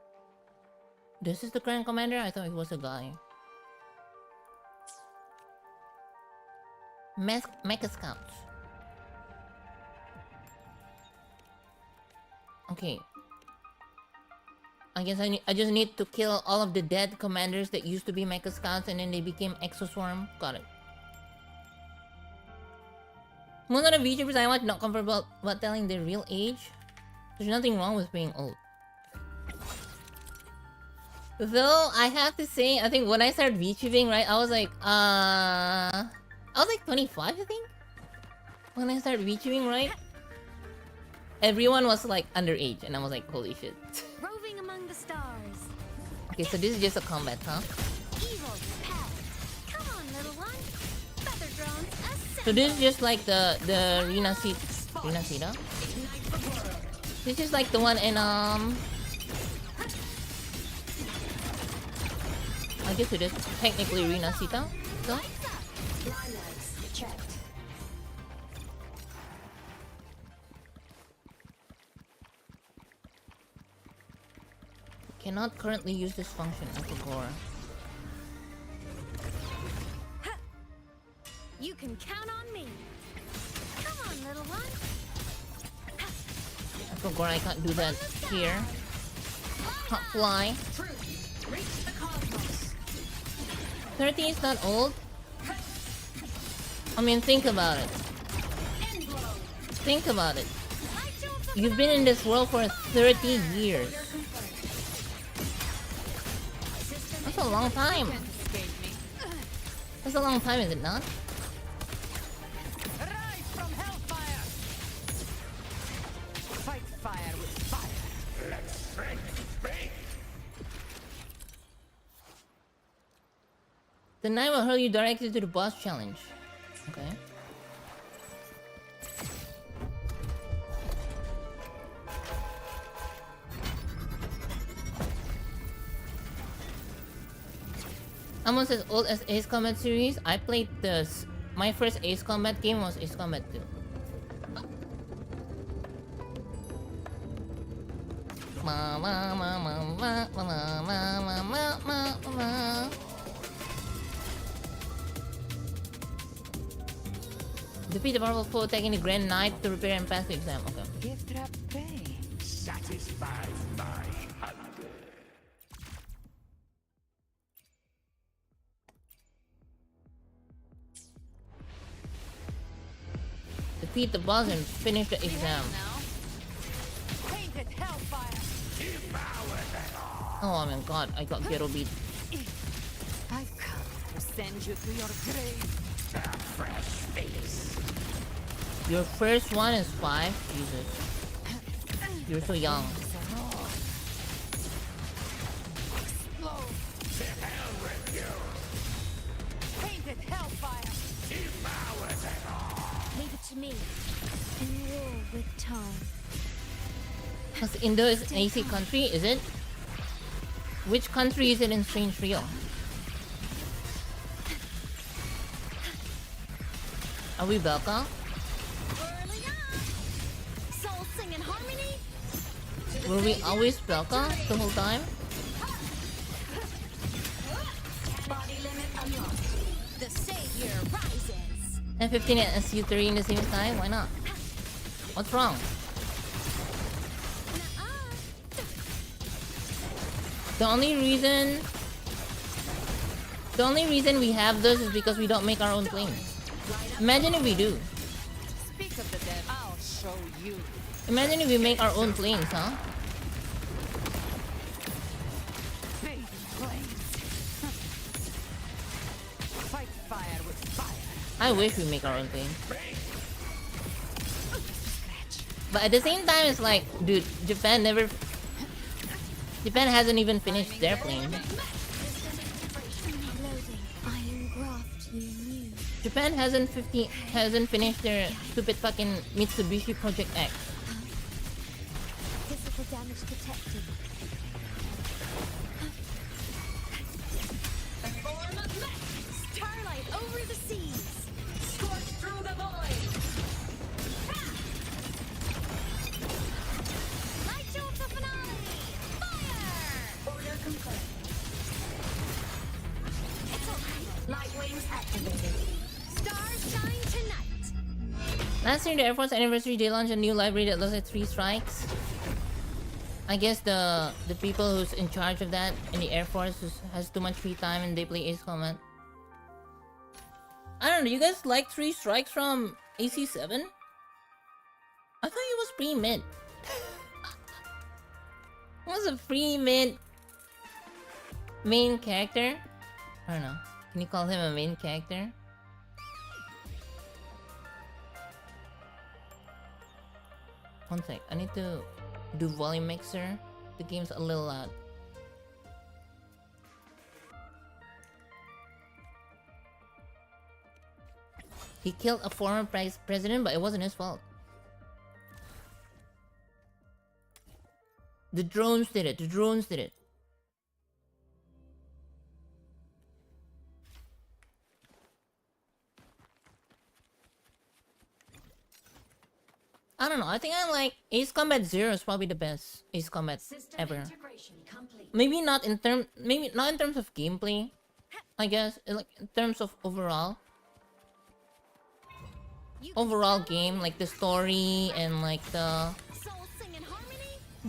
This is the Grand Commander? I thought he was a guy. Mecha Scouts. Okay. I guess I just need to kill all of the dead commanders that used to be Mecha Scouts and then they became Exoswarm. Got it. Most of the VTubers I watch not comfortable about telling their real age. There's nothing wrong with being old. Though I have to say, I think when I started VTubing, right, I was like 25, I think? When I started VTubing, right? Everyone was like underage, and I was like, holy shit. Roving among the stars. Okay, so this is just a combat, huh? Evil pal. Come on, little one. Feather drones ascend. So this is just like the Rina Sita? This is like the one in I guess it is technically Rina Sita. So cannot currently use this function as a gore. You can count on me. Come on, little one. As a gore, I can't do that here. Can't fly. 30 is not old. I mean, think about it. Think about it. You've been in this world for 30 years. That's a long time. That's a long time, is it not? Rise from hellfire. Fight fire with fire. Let's break. The knight will hurl you directly to the boss challenge. Okay. Almost as old as Ace Combat series. I played this. My first Ace Combat game was Ace Combat 2. Defeat the powerful foe, taking the Grand Knight to repair and pass the exam. Okay. Gift wrap pain satisfies my hunger. Defeat the boss and finish the exam. Painted hellfire. Oh my god, I got Ghetto beat. I've come to send you to your grave. A fresh face. Your first one is 5? Jesus. You're so young. Explode. To hell with you. Painted hellfire. Because Indo is an AC country, is it? Which country is it in Strange Trio? Are we Belka? Soul sing in harmony. Were we always Belka the whole time? Body limit unlocked. The savior rises. N15 and SU3 in the same time? Why not? What's wrong? The only reason we have this is because we don't make our own planes. Imagine if we do. Speak of the dead, I'll show you. Imagine if we make our own planes, huh? Baby flames. Fight fire with fire. I wish we make our own plane. But at the same time, it's like, dude, Japan hasn't even finished their plane. Japan hasn't finished their stupid fucking Mitsubishi Project X. Physical damage detected. Starlight over the seas. Scorch through the void. Light show to finale. Fire! Order complete. It's alright. Light wings activated. Stars shine tonight. Last year, the Air Force anniversary, they launched a new library that looks at 3 strikes. I guess the people who's in charge of that in the Air Force has too much free time and they play Ace Combat. I don't know, you guys like 3 strikes from AC7? I thought it was pretty mid. It was a free mid main character? I don't know. Can you call him a main character? One sec, I need to do volume mixer. The game's a little loud. He killed a former president, but it wasn't his fault. The drones did it. The drones did it. I don't know. I think I like Ace Combat 0 is probably the best Ace Combat ever. Maybe not in terms of gameplay. I guess like in terms of overall game, like the story and like the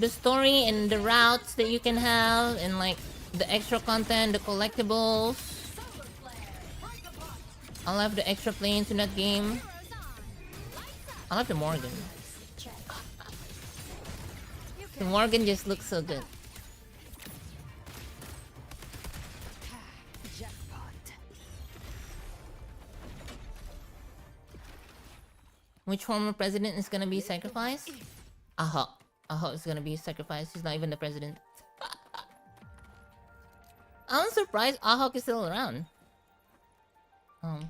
story and the routes that you can have and like the extra content, the collectibles. I'll have the extra planes in that game. I'll have the Morgan. The Morgan just looks so good. Which former president is gonna be sacrificed? Aha. Aha is gonna be sacrificed. He's not even the president. I'm surprised Ahok is still around.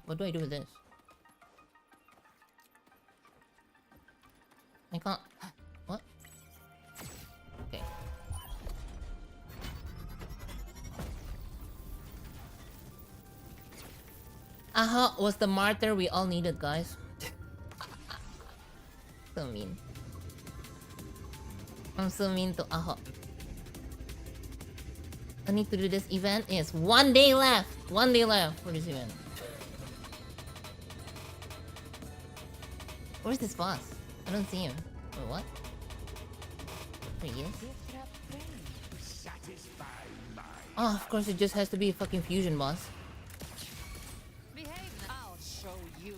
What do I do with this? I can't... What? Okay. Ahok was the martyr we all needed, guys. So mean. I'm so mean to Ahok. I need to do this event. Yes, 1 day left. 1 day left for this event. Where's this boss? I don't see him. Wait, what? There he is. Oh, of course it just has to be a fucking fusion boss. Behave now. I'll show you.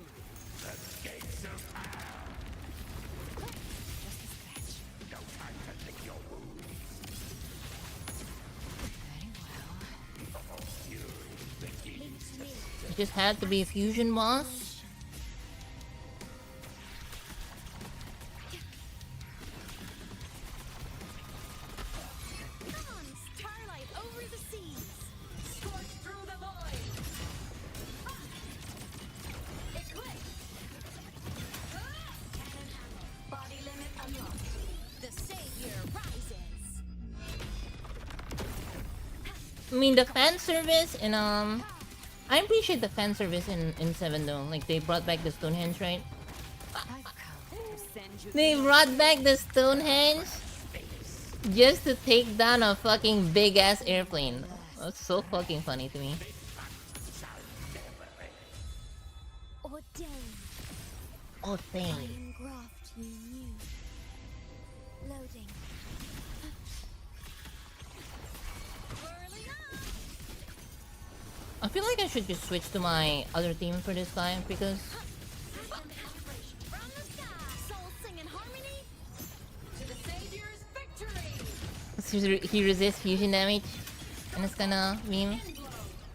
It just had to be a fusion boss. Starlight over the seas. Scorch through the void. Eclipse. Cannon ammo. Body limit unlocked. The savior rises. I mean, the fan service in I appreciate the fan service in 7 though. Like they brought back the Stonehenge, right? They brought back the Stonehenge just to take down a fucking big ass airplane. That's so fucking funny to me. Oh dang. I feel like I should just switch to my other team for this guy because he resists fusion damage and it's gonna meme.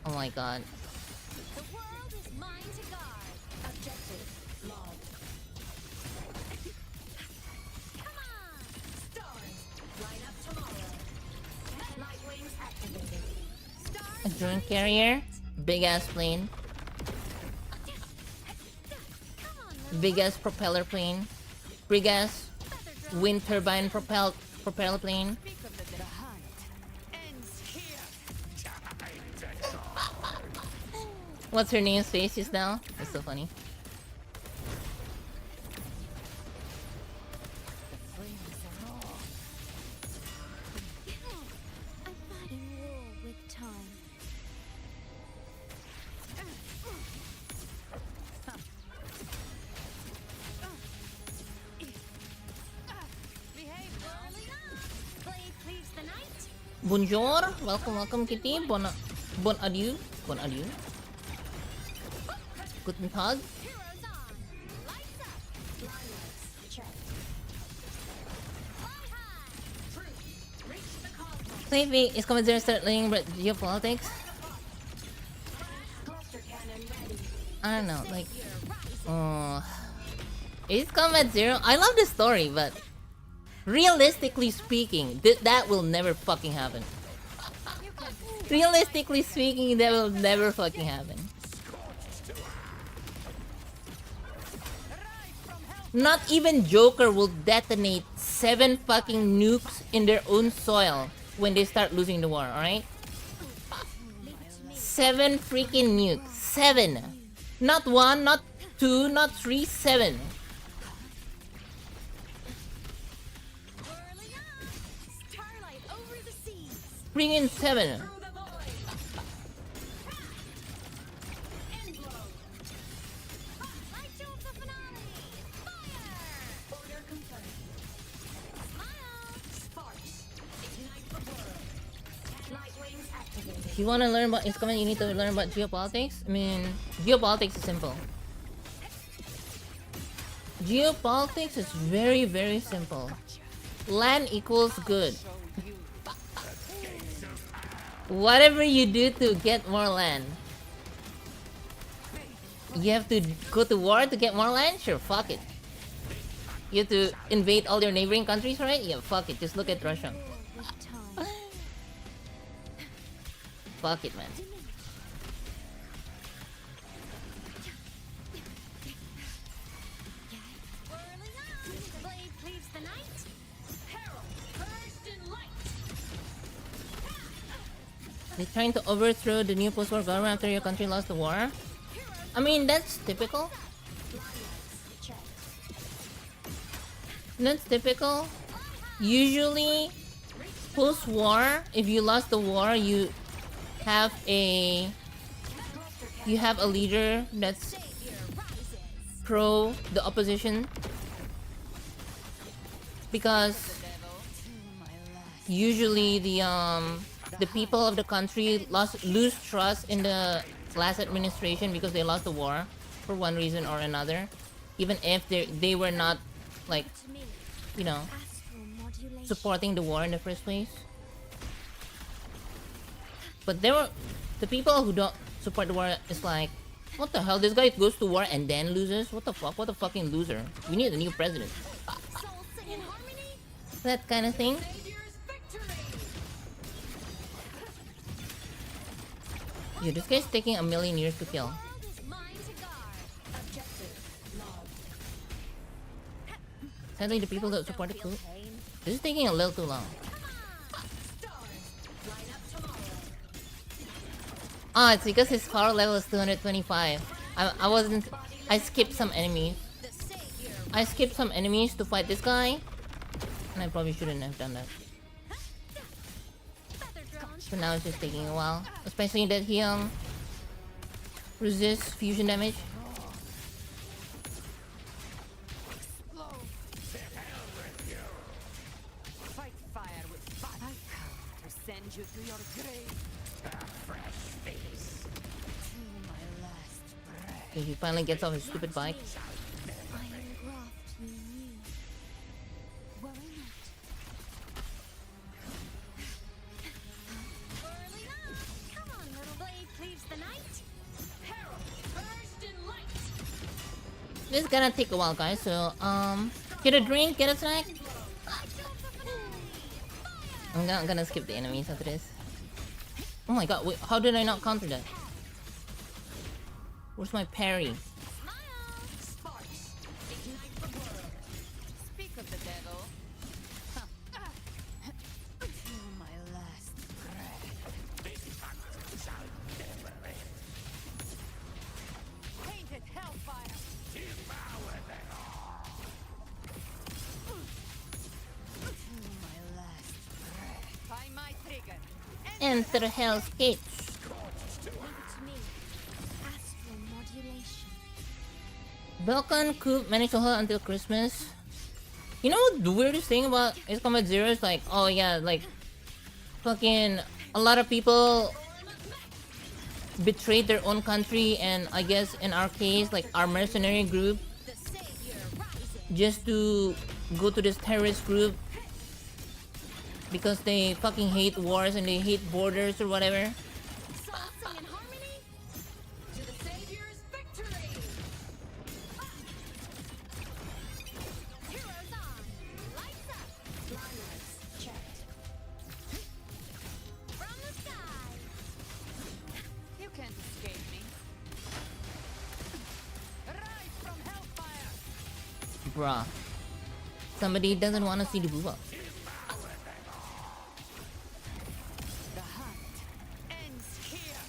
Oh my god. A drone carrier, big ass plane, big ass propeller plane, big ass wind turbine propeller plane. What's her name's face just now? That's so funny. Bonjour, welcome Kitty. Bon adieu. Guten Tag. Maybe is Combat Zero start learning about geopolitics? I don't know, like is Combat Zero? I love the story, but realistically speaking, that will never fucking happen. Realistically speaking, that will never fucking happen. Not even Joker will detonate 7 fucking nukes in their own soil when they start losing the war, alright? 7 freaking nukes. 7. Not 1, not 2, not 3, 7. Bring in 7. If you want to learn about Instagram, you need to learn about geopolitics. I mean, geopolitics is simple. Geopolitics is very, very simple. Land equals good. Whatever you do to get more land. You have to go to war to get more land? Sure, fuck it. You have to invade all your neighboring countries, right? Yeah, fuck it. Just look at Russia. Fuck it, man. They're trying to overthrow the new post-war government after your country lost the war. I mean, that's typical. That's typical. Usually, post-war, if you lost the war, you have a leader that's pro the opposition, because usually the people of the country lose trust in the last administration because they lost the war for one reason or another, even if they were not, like, you know, supporting the war in the first place. But there were the people who don't support the war is like, what the hell? This guy goes to war and then loses? What the fuck? What a fucking loser. We need a new president. That kind of thing. Yo, this guy's taking a million years to kill. Sadly, the people that support the coup. This is taking a little too long. Ah, it's because his power level is 225. I wasn't. I skipped some enemies. I skipped some enemies to fight this guy, and I probably shouldn't have done that. So now it's just taking a while, especially that he resists fusion damage. Fight fire with fire. I come to send you to your grave. A fresh face. To my last breath. Okay, he finally gets off his stupid bike. This is gonna take a while, guys. So, get a drink, get a snack. I'm gonna skip the enemies after this. Oh my god, wait, how did I not counter that? Where's my parry? Speak of the devil. To my last breath. Painted hellfire. To my last breath. By my trigger. Enter Hell's Gates. Balkan Coop managed to hold until Christmas. You know what the weirdest thing about Ace Combat Zero is like, oh yeah, like fucking a lot of people betrayed their own country, and I guess in our case, like our mercenary group, just to go to this terrorist group because they fucking hate wars and they hate borders or whatever. You can't escape me. Rise from hellfire. Bruh. Somebody doesn't want to see the Wuwa. The hunt ends here.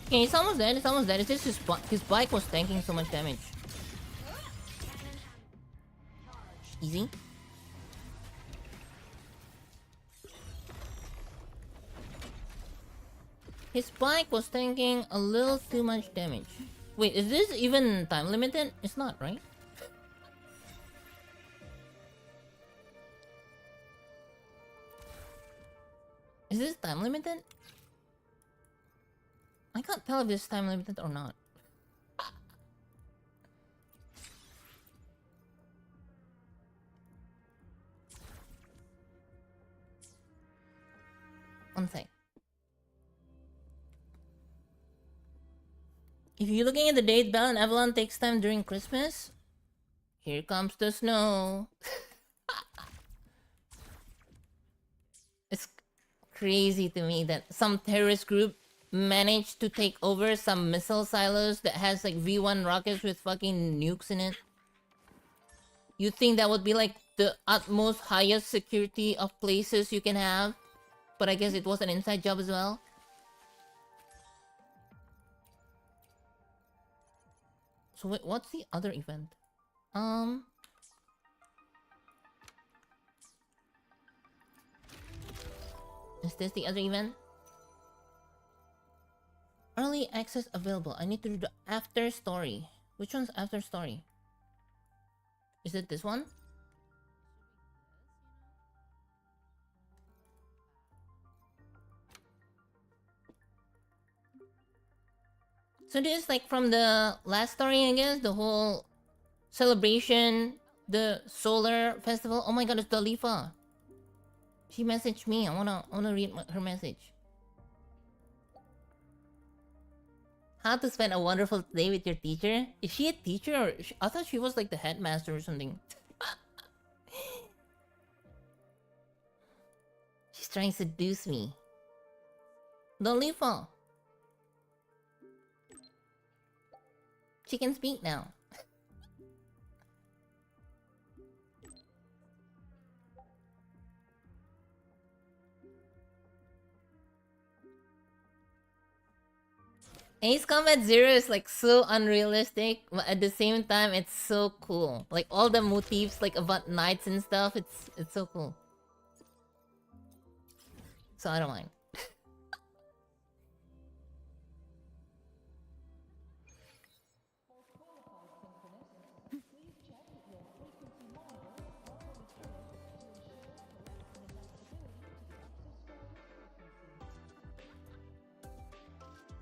Okay, he's almost dead, it's almost dead. It's just his bike was tanking so much damage. Easy. His bike was tanking a little too much damage. Wait, is this even time limited? It's not, right? Is this time limited? I can't tell if this is time limited or not. One sec. If you're looking at the date, Battle in Avalon takes time during Christmas. Here comes the snow. It's crazy to me that some terrorist group managed to take over some missile silos that has like V1 rockets with fucking nukes in it. You'd think that would be like the utmost highest security of places you can have. But I guess it was an inside job as well. So wait, what's the other event? Is this the other event? Early access available. I need to do the after story. Which one's after story? Is it this one? So this is like from the last story, I guess, the whole celebration, the solar festival. Oh my god, it's Dalifa. She messaged me. I wanna read her message. How to spend a wonderful day with your teacher? Is she a teacher or I thought she was like the headmaster or something. She's trying to seduce me. Dalifa. She can speak now. Ace Combat Zero is like so unrealistic, but at the same time it's so cool. Like all the motifs like about knights and stuff, it's so cool. So I don't mind.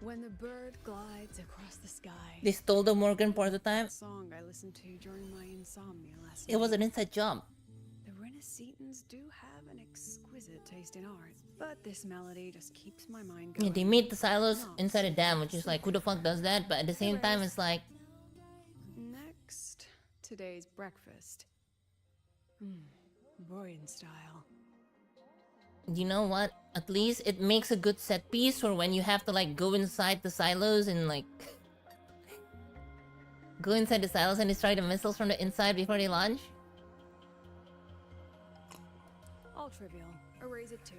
When the bird glides across the sky. They stole the Morgan prototype. Song I listened to during my insomnia last It night. was an inside job. The Renaissance do have an exquisite taste in art, but this melody just keeps my mind going. Yeah, they made the silos inside a dam, which is like, who the fuck does that? But at the same time, it's like, Next, today's breakfast. Boyan style. you know what? At least it makes a good set piece for when you have to like go inside the silos and like go inside the silos and destroy the missiles from the inside before they launch. All trivial. Erase it too.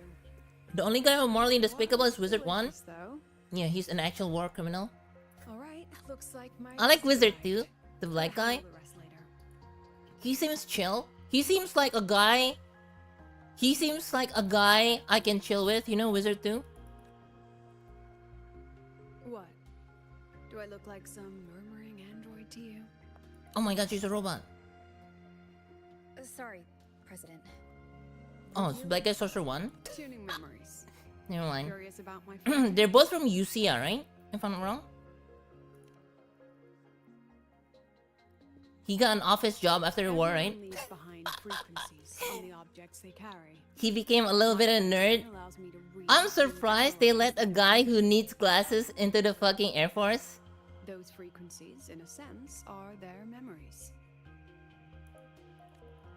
The only guy who morally despicable is Wizard 1. Delicious, though. Yeah, he's an actual war criminal. Alright, looks like my I like Wizard right. 2, the black I'll guy. handle the rest later. He seems chill. He seems like a guy. He seems like a guy I can chill with, you know, Wizard 2. What? Do I look like some murmuring android to you? Oh my god, she's a robot. Sorry, President. Oh, it's Black Guy Sorcerer 1? Tuning memories. Never mind. Curious about my friend? They're both from UCA, right? If I'm not wrong. He got an office job after the war, right? Everyone leaves behind frequencies on the objects they carry. He became a little bit of a nerd. Allows me to read I'm and surprised they let a analyze guy who needs glasses into the fucking Air Force. those frequencies, in a sense, are their memories.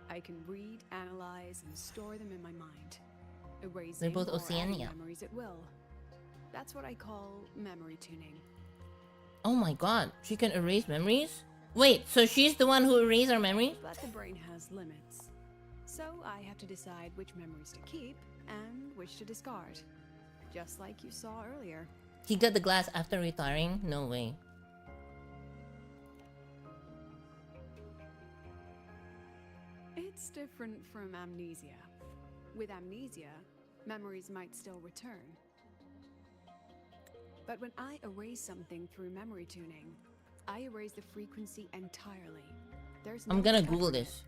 I can read, analyze, and store them in my mind, erasing both or adding Oceania. memories at will. That's what I call memory tuning. Oh my god, she can erase memories? Wait, so she's the one who erased our memories? But the brain has limits. So I have to decide which memories to keep and which to discard. Just like you saw earlier. He got the glass after retiring? No way. It's different from amnesia. With amnesia, memories might still return. But when I erase something through memory tuning, I erase the frequency entirely. There's I'm no gonna recovering Google it. this.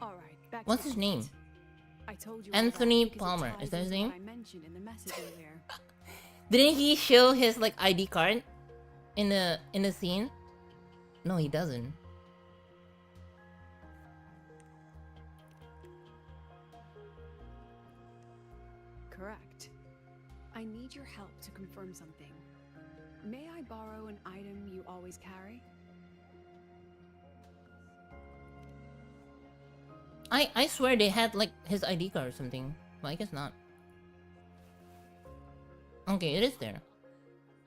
All right, back to What's the his point. name? I told you Anthony all that because it Palmer. ties Is that his into name? what I mentioned in the message earlier. Didn't he show his like ID card in the scene? No, he doesn't. Correct. I need your help to confirm something. May I borrow an item you always carry? I swear they had like his ID card or something, but I guess not. Okay, it is there.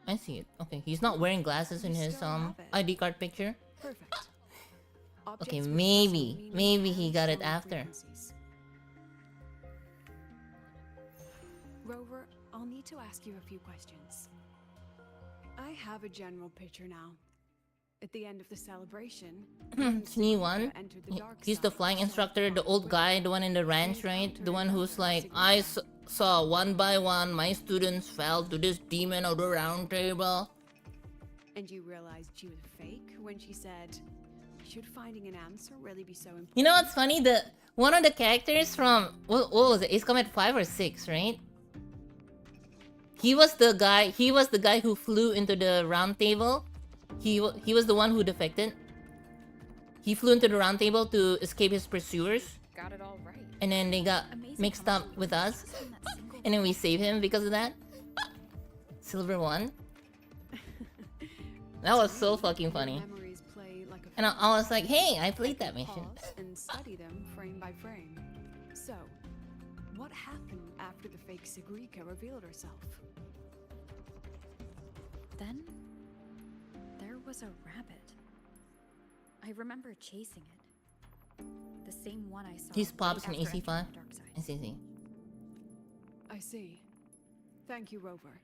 I see it. Okay, he's not wearing glasses in You his still have it. ID card picture. Perfect. Okay, Objects with maybe personal maybe meaning he have got it strong after. frequencies. Rover, I'll need to ask you a few questions. I have a general picture now. At the end of the celebration, Snee one. entered the dark He's the side, flying so I instructor, the followed old with guy, him. the one in the ranch, right? The one who's like, I saw one by one my students fell to this demon of the round table. And you realized she was fake when she said, should finding an answer really be so important? You know what's funny? The one of the characters from what was it? Ace Combat 5 or 6, right? He was the guy who flew into the round table. He was the one who defected. He flew into the round table to escape his pursuers, Got it all right. and then they got mixed up with us, and then we saved him because of that. Silver 1. That was so fucking funny. Memories play like a And I was like, hey, I played that mission. pause and study them frame by frame. So, what happened after the fake Sigrika revealed herself? Then there was a rabbit. I remember chasing it. The same one I saw. He's Pops right in after AC5. entering the dark side. I see. I see. Thank you, Rover.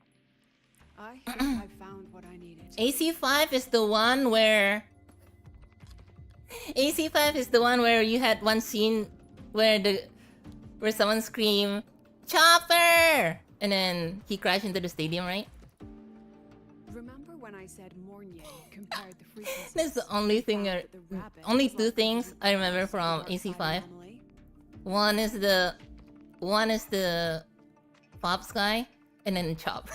I think I've found what I needed. AC5 is the one where... AC5 is the one where you had one scene where someone screamed, "Chopper!" And then he crashed into the stadium, right? Remember when I said Mornier compared the frequencies? That's the only thing, only two things I remember from AC5. One is the Pops guy, and then Chop.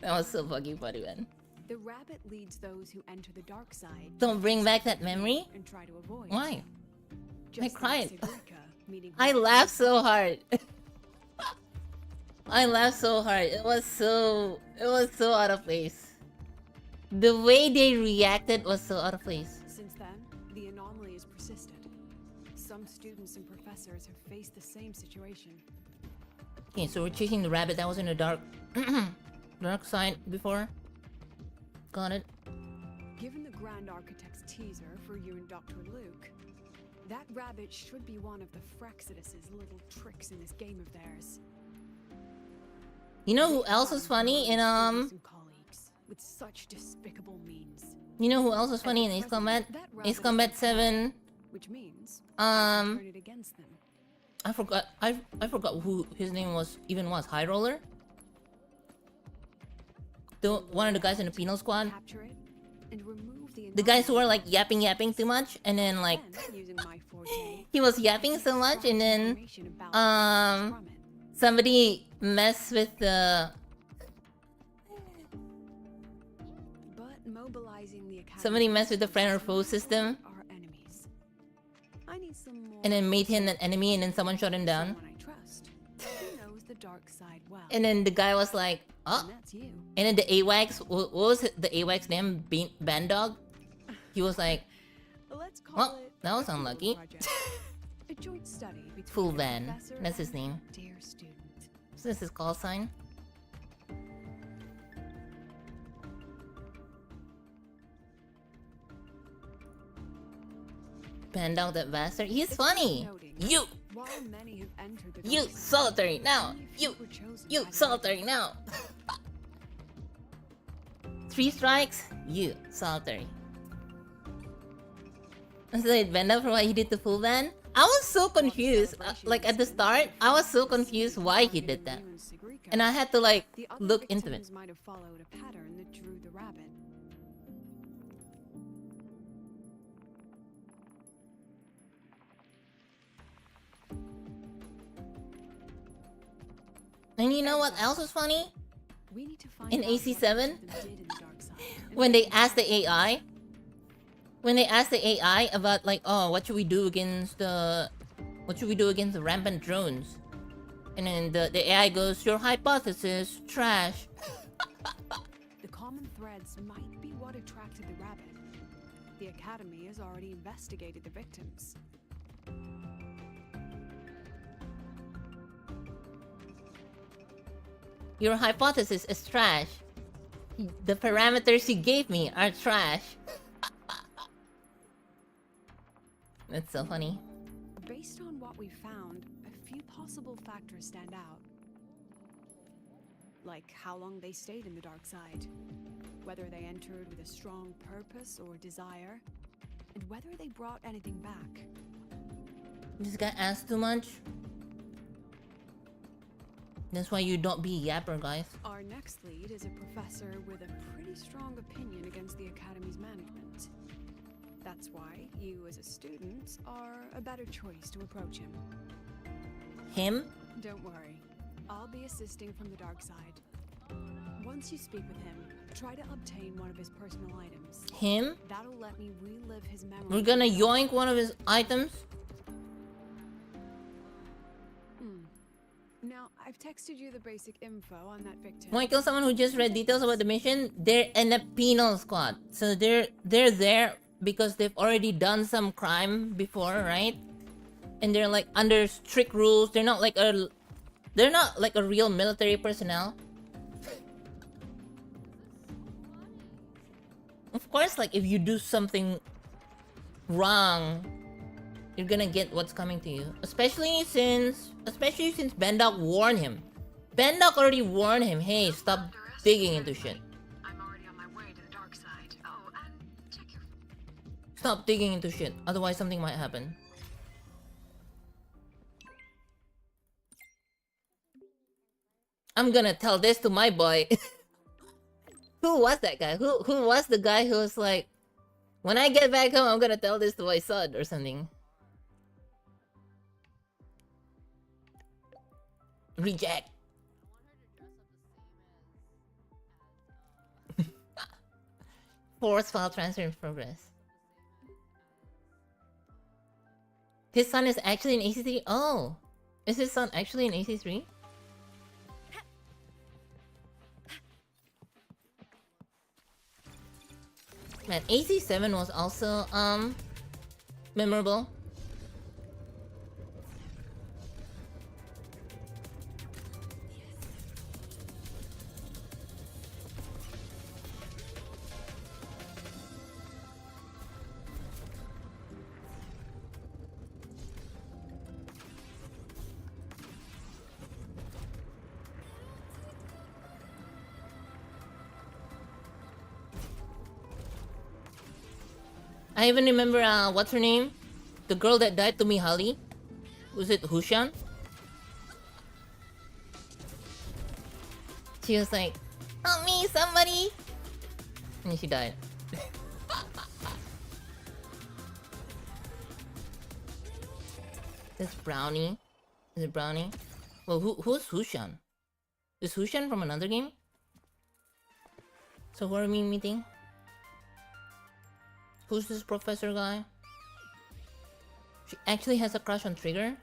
That was so fucking funny, man. The rabbit leads those who enter the dark side. Don't bring back that memory. And try to avoid. Why? Just I cried. like Sigurika meeting I her laughed so hard. I laughed so hard. It was so out of place. The way they reacted was so out of place. Since then, the anomaly has persisted. Some students and professors have faced the same situation. Okay, so we're chasing the rabbit that was in the dark side before. Got it. Given the Grand Architect's teaser for you and Dr. Luke, that rabbit should be one of the Frexidus's little tricks in this game of theirs. You know who else was funny in with such despicable means. You know who else was funny in Ace Combat? Ace Combat 7. Which means turn it against them. I forgot who his name was. High Roller? One of the guys in the penal squad. Capture it and remove The guys who were like yapping too much, and then like he was yapping so much, and then somebody messed with the friend or foe system, and then made him an enemy, and then someone shot him down. And then the guy was like, "Oh," and then the AWACS, what was the AWACS name? Bandog. He was like, "Well, that was unlucky." Full Van, that's his name. Is this his call sign? Bandog, that bastard. He's funny. You solitary now. You solitary now. 3 strikes. You solitary. So Bandog for what he did to Full Van. I was so confused. Like at the start, I was so confused why he did that, and I had to like look into it. Might have followed a pattern that drew the rabbit. And you know what else was funny? In AC7, when they asked the AI, about like, oh, what should we do against the rampant drones? And then the AI goes, "Your hypothesis, trash." The common threads might be what attracted the rabbit. The Academy has already investigated the victims. Your hypothesis is trash. The parameters you gave me are trash. That's so funny. Based on what we found, a few possible factors stand out. Like how long they stayed in the dark side, whether they entered with a strong purpose or desire, and whether they brought anything back. This guy asked too much. That's why you don't be yapper, guys. Our next lead is a professor with a pretty strong opinion against the Academy's management. That's why you, as a student, are a better choice to approach him. Him? Don't worry. I'll be assisting from the dark side. Once you speak with him, try to obtain one of his personal items. Him? That'll let me relive his memories. We're gonna yoink one of his items? Now, I've texted you the basic info on that victim. When I kill someone who just read details about the mission, they're in a penal squad. So they're there because they've already done some crime before, right? And they're like under strict rules. They're not like a real military personnel. Of course, like if you do something wrong, you're gonna get what's coming to you. Especially since Bendok warned him. Bendok already warned him, hey, stop digging into shit. I'm already on my way to the dark side. Oh, and check your Stop digging into shit, otherwise something might happen. I'm gonna tell this to my boy. Who was that guy? Who was the guy who was like, when I get back home, I'm gonna tell this to my son or something. Reject. Force file transfer in progress. His son is actually in AC3? Oh! Is his son actually in AC3? Man, AC7 was also, memorable. I even remember, what's her name? The girl that died to Mihaly? Was it Hushan? She was like, help me, somebody! And she died. That's Brownie. Is it Brownie? Well, who's Hushan? Is Hushan from another game? So who are we meeting? Who's this professor guy? She actually has a crush on Trigger?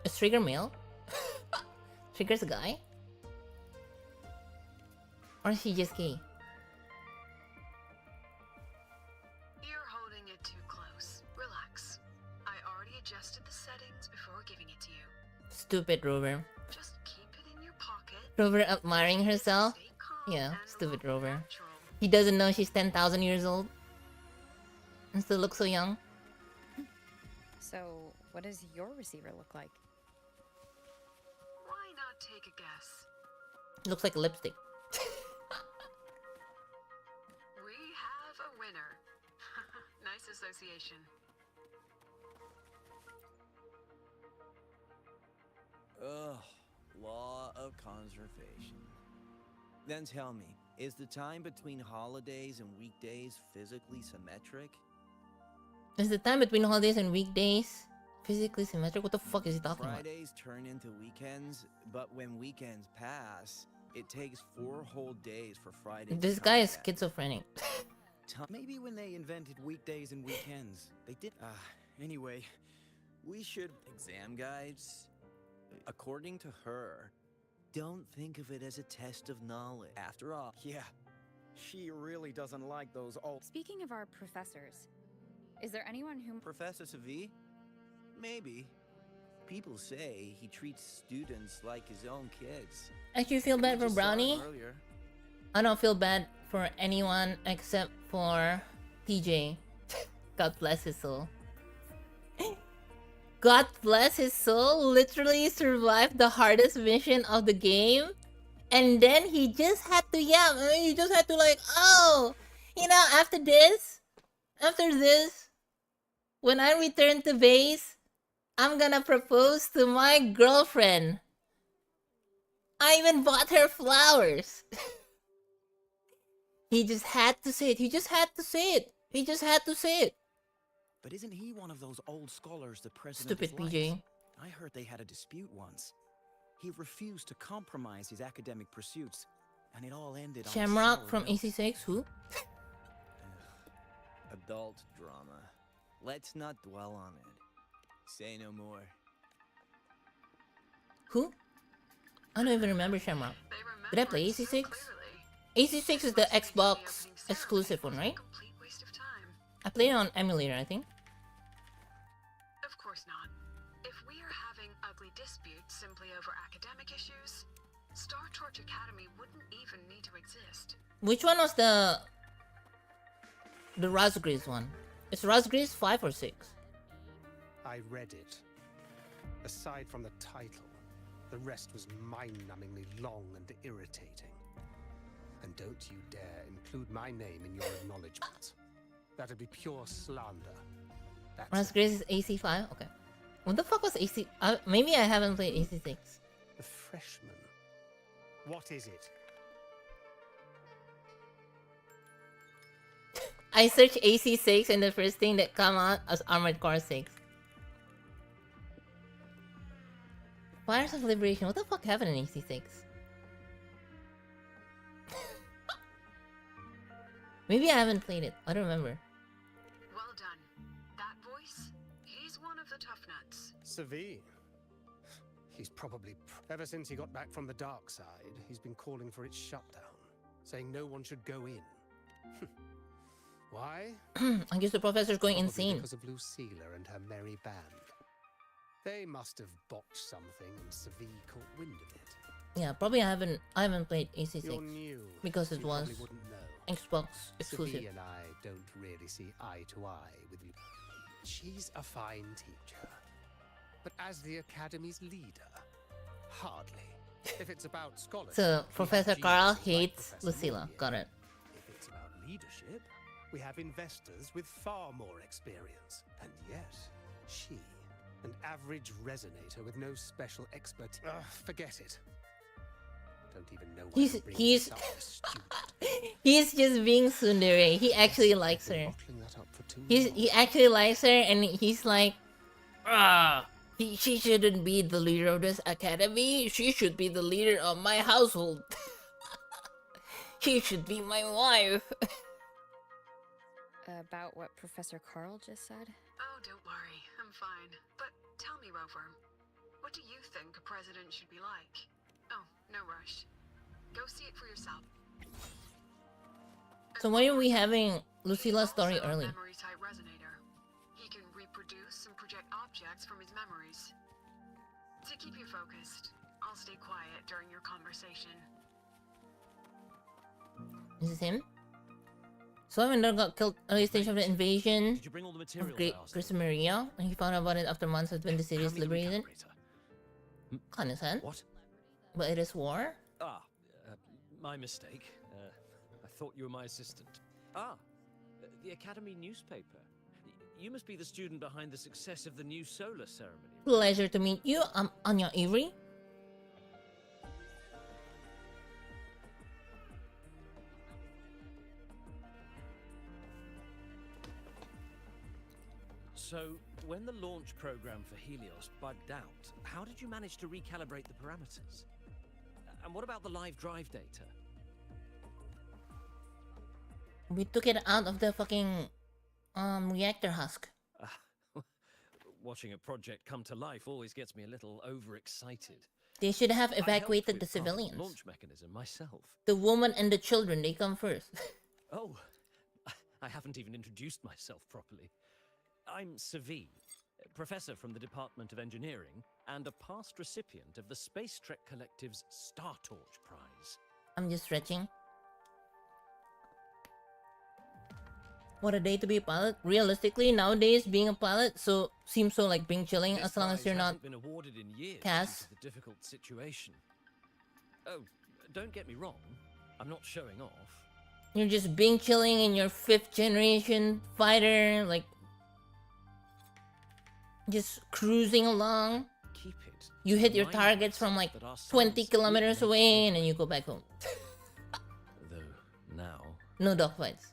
Is Trigger male? Trigger's a guy? Or is she just gay? You're holding it too close. Relax. I already adjusted the settings before giving it to you. Stupid Rover. Just keep it in your pocket. Rover admiring herself? Stay calm Yeah, and stupid look Rover. natural. He doesn't know she's 10,000 years old. And still looks so young. So, what does your receiver look like? Why not take a guess? Looks like lipstick. We have a winner. Nice association. Ugh, law of conservation. Then tell me, is the time between holidays and weekdays physically symmetric? Is the time between holidays and weekdays physically symmetric? What the fuck is he talking Fridays turn into weekends, but when weekends pass, it takes 4 whole days for Friday. about? This guy is schizophrenic. Maybe when they invented weekdays and weekends, they did. Anyway, we should. Exam guides? According to her, don't think of it as a test of knowledge. After all, Yeah, she really doesn't like those old. Speaking of our professors, is there anyone whom Professor Savi? Maybe. People say he treats students like his own kids. Actually feel bad We for just saw him Brownie. earlier. I don't feel bad for anyone except for TJ. God bless his soul. God bless his soul, literally survived the hardest mission of the game. And then he just had to, he just had to like, oh, you know, after this, when I return to base, I'm gonna propose to my girlfriend. I even bought her flowers. He just had to say it. He just had to say it. But isn't he one of those old scholars the president Stupid dislikes? PJ. I heard they had a dispute once. He refused to compromise his academic pursuits, and it all ended on a Shamrock sour from note. AC6, who? Adult drama. Let's not dwell on it. Say no more. Who? I don't even remember Shamrock. They Did I play remember it so AC6? clearly. AC6 is the Xbox exclusive one, right? Complete waste of time. I played it on emulator, I think. Of course not. If we are having ugly disputes simply over academic issues, Star Torch Academy wouldn't even need to exist. Which one was the Razgriz one? Is Rasgris 5 or 6? I read it. Aside from the title, the rest was mind-numbingly long and irritating. And don't you dare include my name in your acknowledgements. That'd be pure slander. That's Rasgris is AC5? Okay. What the fuck was AC? Maybe I haven't played AC6. the freshman. What is it? I searched AC6 and the first thing that come out was Armored Core 6. Fires of Liberation. What the fuck happened in AC6? Maybe I haven't played it. I don't remember. Well done. That voice, he's one of the tough nuts. Savi. He's probably... Ever since he got back from the dark side, he's been calling for its shutdown, saying no one should go in. Why? I guess the professor's going Probably insane. because of Lucilla and her merry band. They must have botched something and Savi caught wind of it. Yeah, probably I haven't played You're AC6 new, because so it you was probably wouldn't know. Xbox exclusive. Savi and I don't really see eye to eye with you. She's a fine teacher. But as the Academy's leader, hardly. If it's about scholarship... So we have Professor geniuses Carl like hates Professor Lucilla. Moore. Got it. If it's about leadership, we have investors with far more experience. And yet, she, an average resonator with no special expertise. Forget it. Don't even know why He's- I'm bringing he's- this up, stupid. He's just being tsundere. He actually likes I've been her. bottling that up for too He long. actually likes her, and he's like, she shouldn't be the leader of this academy. She should be the leader of my household. She should be my wife. About what Professor Carl just said? Oh, don't worry, I'm fine. But tell me, Rover, what do you think a president should be like? Oh, no rush. Go see it for yourself. So why are we having He's Lucilla's story also a early? memory-type resonator. He can reproduce and project objects from his memories. To keep you focused, I'll stay quiet during your conversation. Is this him? So Lavender got killed early stage of the invasion Did you bring all the of materials Great I asked Chris for? Maria, and he found out about it after months had been the city's Hand me the liberated. recalibrator. Kinda sad. What? But it is war? My mistake. I thought you were my assistant. The Academy newspaper. You must be the student behind the success of the new solar ceremony. Pleasure to meet you. I'm Anya Avery. So, when the launch program for Helios bugged out, how did you manage to recalibrate the parameters? And what about the live drive data? We took it out of the fucking reactor husk. Watching a project come to life always gets me a little overexcited. They should have I helped evacuated with the part of civilians. launch mechanism myself. The woman and the children, they come first. Oh, I haven't even introduced myself properly. I'm Savi, professor from the Department of Engineering and a past recipient of the Space Trek Collective's Star Torch Prize. I'm just stretching. What a day to be a pilot. Realistically, nowadays being a pilot seems so like being chilling This as long as prize you're not hasn't been awarded in years Cass. due to the difficult situation. Oh, don't get me wrong. I'm not showing off. you're just being chilling in your 5th generation fighter, like just cruising along. Keep it. You hit your Remind targets from yourself like that our 20 science kilometers makes away sense. and then you go back home. Though now. No dogfights.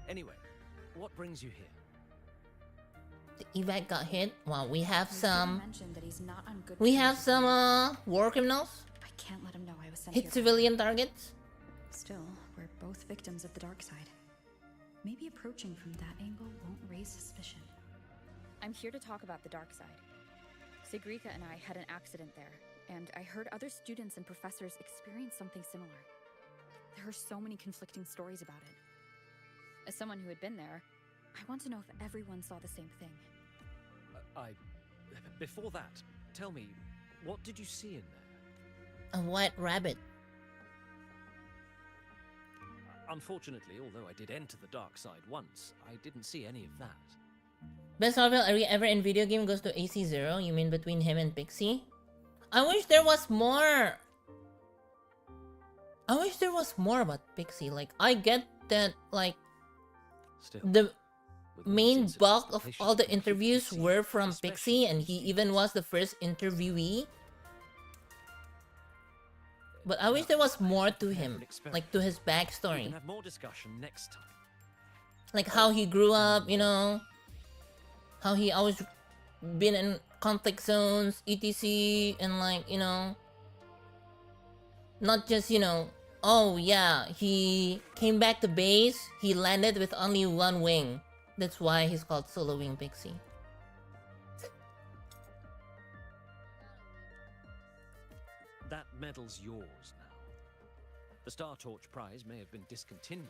Anyway, what brings you here? The evac got hit. Wow, we have He some mentioned that he's not on good we terms have with some me. war criminals. I can't let him know I was sent Hit here. civilian targets. Still, we're both victims of the dark side. Maybe approaching from that angle won't raise suspicion. I'm here to talk about the dark side. Sigrika and I had an accident there, and I heard other students and professors experience something similar. There are so many conflicting stories about it. As someone who had been there, I want to know if everyone saw the same thing. Before that, tell me, what did you see in there? A white rabbit. Unfortunately, although I did enter the dark side once, I didn't see any of that. Best novel ever in video game goes to AC0. You mean between him and Pixie? I wish there was more. I wish there was more about Pixie. Like, I get that, like, Still, the with all main its bulk of implications, all the I should interviews concede were that from especially Pixie, and he Pixie even was the first interviewee. But I wish there was more to him, like to his We backstory. can have more discussion next time. Like how he grew up, you know, how he always been in conflict zones, etc. And like, you know, not just, you know, oh yeah, he came back to base, he landed with only one wing. That's why he's called Solo Wing Pixie. That medal's yours now. The Star Torch Prize may have been discontinued,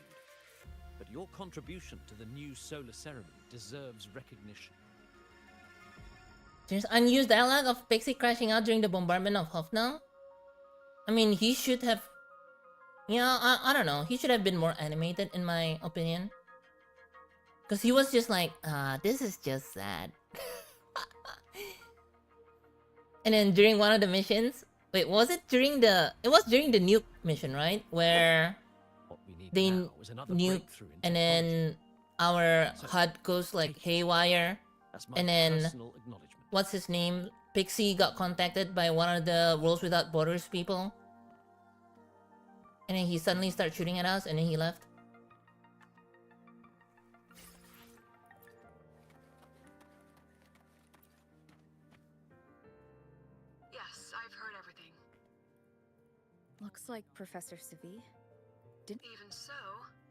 but your contribution to the new solar ceremony deserves recognition. There's unused dialogue of Pixie crashing out during the bombardment of Hofnau. I mean, he should have... Yeah, I don't know. He should have been more animated, in my opinion. Because he was just like, this is just sad. And then during one of the missions... Wait, was it during the... It was during the nuke mission, right? Where What we need they now is another nuke, breakthrough in and technology. then our HUD goes like haywire. That's my And then... personal acknowledgement. What's his name? Pixie got contacted by one of the Worlds Without Borders people. And then he suddenly started shooting at us, and then he left. Yes, I've heard everything. Looks like Professor Savi didn't. Even so,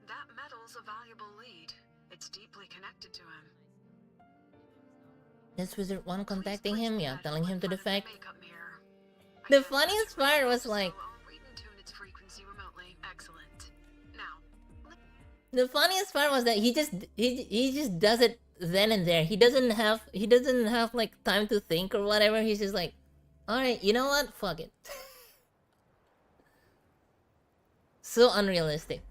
that medal's a valuable lead. It's deeply connected to him. This Wizard One contacting Please him, place yeah, the telling medal him to in front of the defect. makeup mirror. I The can't funniest test for part it, was so like... I'll read and tune its frequency remotely. Excellent. Now, The funniest part was that he just does it then and there. He doesn't have like time to think or whatever. He's just like, alright, you know what? Fuck it. So unrealistic.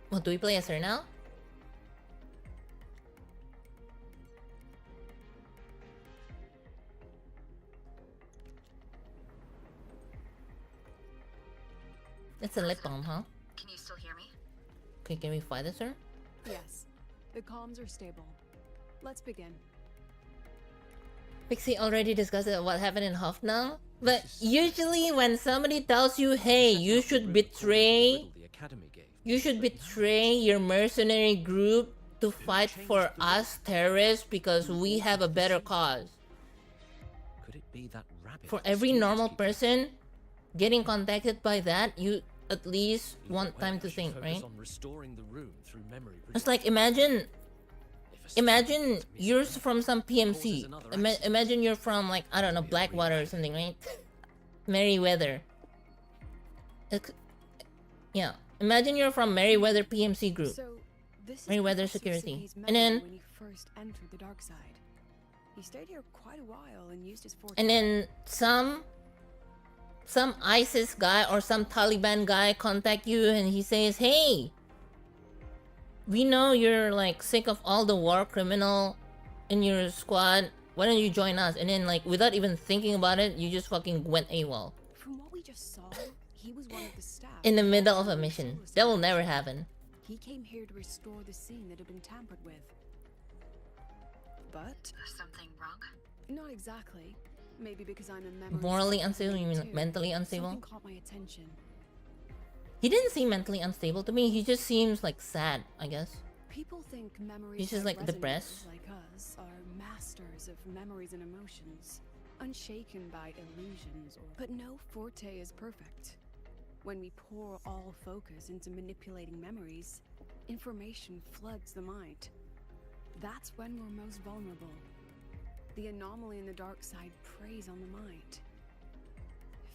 What, do we play as her now? It's a lip balm, huh? can you still hear me? Okay, can we fight this, sir? Yes. The comms are stable. Let's begin. Pixie already discussed what happened in Hofnau, but usually when somebody tells you, hey, you should betray your mercenary group to fight for us terrorists because we have a better cause. Could it be that rabbit? For every normal person getting contacted by that, you at least want time to think, right? On restoring the room through memory It's like, imagine you're from some PMC. Imagine you're from, like, I don't know, Blackwater or something, right? Merryweather. Yeah. Imagine you're from Merryweather PMC group. So, this is Merryweather Professor Security. Savi's And then... memory when he first entered the dark side. He stayed here quite a while and used his fortune. And then some ISIS guy or some Taliban guy contact you and he says, hey, we know you're like sick of all the war criminal in your squad. Why don't you join us? And then like without even thinking about it, you just fucking went AWOL. From what we just saw, he was one of the staff. In the middle of a mission. That will never happen. He came here to restore the scene that had been tampered with. But something wrong? Not exactly. Maybe because I'm a memory. Morally unstable? You mean like mentally unstable? Something caught my attention. He didn't seem mentally unstable to me. He just seems like sad, I guess. People think memories He's just that like depressed. resonators like us are masters of memories and emotions, unshaken by illusions but no forte is perfect. When we pour all focus into manipulating memories, information floods the mind. That's when we're most vulnerable. The anomaly in the dark side preys on the mind.